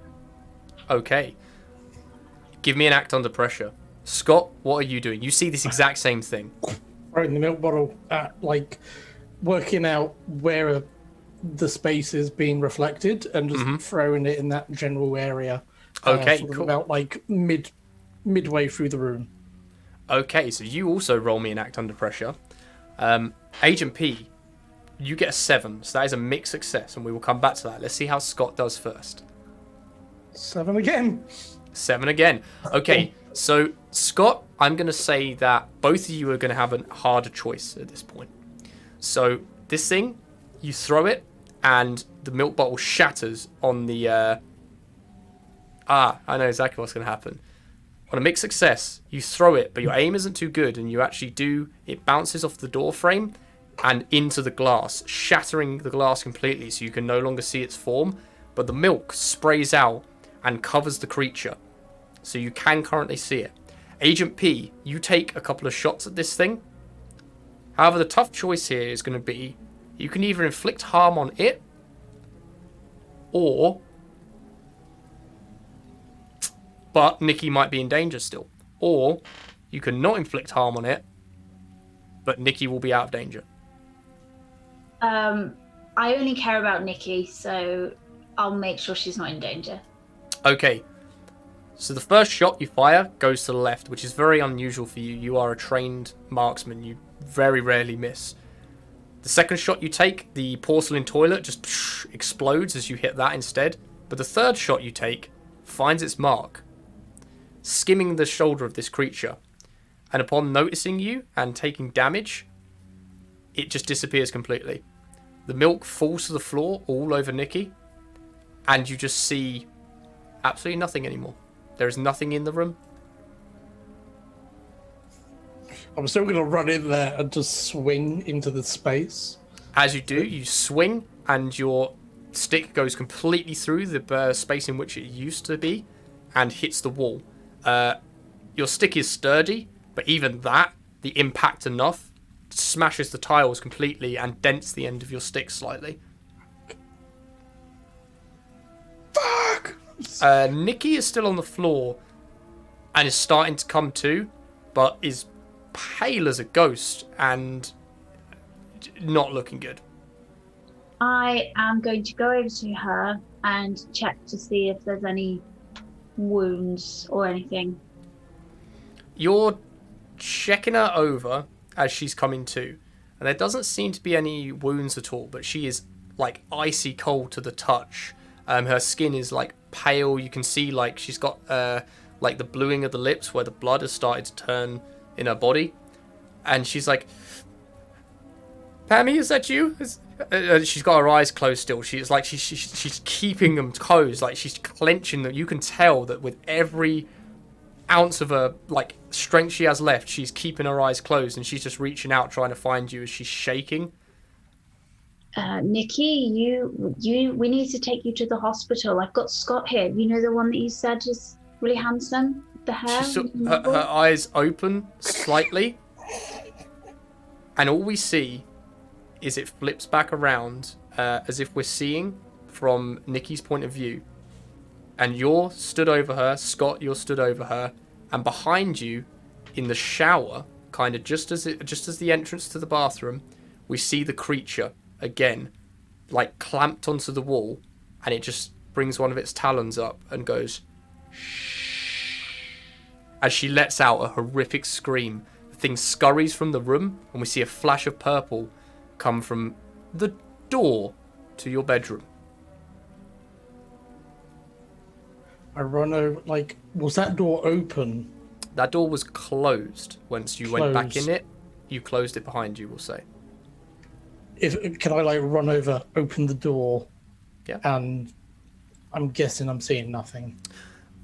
Okay. Give me an act under pressure. Scott, what are you doing? You see this exact same thing. Right in the milk bottle, working out where the space is being reflected and just throwing it in that general area. Okay, sort of cool. about like midway through the room. Okay, so you also roll me an act under pressure. Agent P, you get a 7, so that is a mixed success, and we will come back to that. Let's see how Scott does first. 7 again. 7 again. Okay, so Scott, I'm going to say that both of you are going to have a harder choice at this point. So this thing, you throw it, and the milk bottle shatters on the... I know exactly what's going to happen. On a mixed success, you throw it, but your aim isn't too good, and you actually do... It bounces off the door frame and into the glass, shattering the glass completely so you can no longer see its form, but the milk sprays out and covers the creature, so you can currently see it. Agent P, you take a couple of shots at this thing. However, the tough choice here is going to be you can either inflict harm on it, but Nikki might be in danger still. Or you can not inflict harm on it, but Nikki will be out of danger. I only care about Nikki, so I'll make sure she's not in danger. Okay. So the first shot you fire goes to the left, which is very unusual for you. You are a trained marksman. You very rarely miss. The second shot you take, the porcelain toilet just explodes as you hit that instead. But the third shot you take finds its mark, skimming the shoulder of this creature. And upon noticing you and taking damage, it just disappears completely. The milk falls to the floor all over Nikki, and you just see absolutely nothing anymore. There is nothing in the room. I'm still going to run in there and just swing into the space. As you do, you swing, and your stick goes completely through the space in which it used to be and hits the wall. Your stick is sturdy, but even that, the impact enough, smashes the tiles completely and dents the end of your stick slightly. Fuck! Nikki is still on the floor and is starting to come to, but is pale as a ghost and not looking good. I am going to go over to her and check to see if there's any wounds or anything. You're checking her over as she's coming to, and there doesn't seem to be any wounds at all, but she is like icy cold to the touch. Her skin is like pale. You can see like she's got like the bluing of the lips where the blood has started to turn in her body, and she's like, "Pammy, is that you?" She's got her eyes closed still. She's like she's keeping them closed, like she's clenching them. You can tell that with every ounce of her like strength she has left, she's keeping her eyes closed, and she's just reaching out trying to find you as she's shaking. Nikki, we need to take you to the hospital. I've got Scott here. You know, the one that you said is really handsome, the hair. Her eyes open slightly, and all we see is it flips back around as if we're seeing from Nikki's point of view. And you're stood over her, Scott, you're stood over her, and behind you, in the shower, kind of just as the entrance to the bathroom, we see the creature again, like clamped onto the wall, and it just brings one of its talons up and goes shh as she lets out a horrific scream. The thing scurries from the room, and we see a flash of purple come from the door to your bedroom. I run over, like, was that door open? That door was closed once you went back in Closed. it. You closed it behind you, we'll say. Can I, like, run over, open the door? Yeah. And I'm guessing I'm seeing nothing.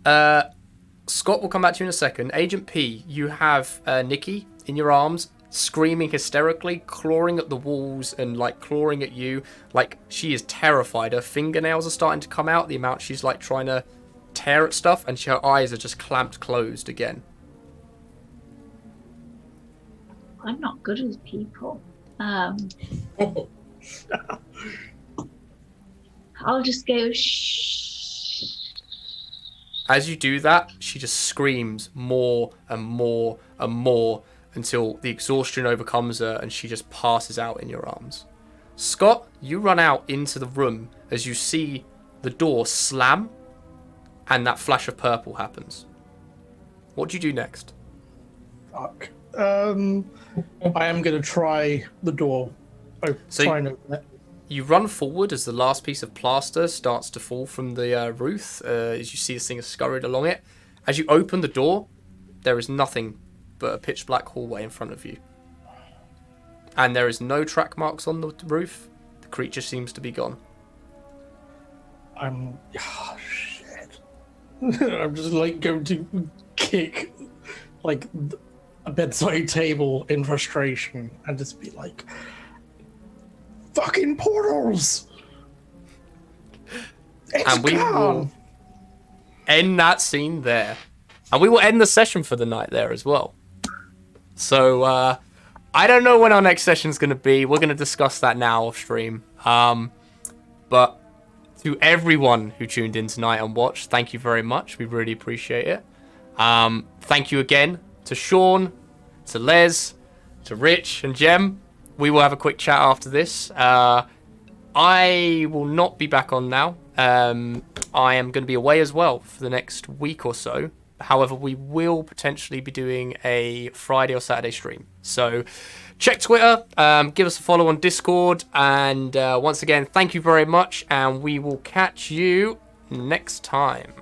Scott will come back to you in a second. Agent P, you have Nikki in your arms, screaming hysterically, clawing at the walls and, like, clawing at you. Like, she is terrified. Her fingernails are starting to come out, the amount she's, like, trying to tear at stuff, and her eyes are just clamped closed again. I'm not good with people. I'll just go shh. As you do that, she just screams more and more and more until the exhaustion overcomes her and she just passes out in your arms. Scott, you run out into the room as you see the door slam and that flash of purple happens. What do you do next? Fuck. I am going to try the door. Try and open it. You run forward as the last piece of plaster starts to fall from the roof, as you see this thing scurried along it. As you open the door, there is nothing but a pitch black hallway in front of you. And there is no track marks on the roof. The creature seems to be gone. Shit. I'm just like going to kick like a bedside table in frustration and just be like, fucking portals! And we will end that scene there. And we will end the session for the night there as well. So, I don't know when our next session's going to be. We're going to discuss that now off stream. But to everyone who tuned in tonight and watched, thank you very much. We really appreciate it. Thank you again to Sean, to Les, to Rich and Jem. We will have a quick chat after this. I will not be back on now. I am going to be away as well for the next week or so. However, we will potentially be doing a Friday or Saturday stream. So check Twitter, give us a follow on Discord. And once again, thank you very much. And we will catch you next time.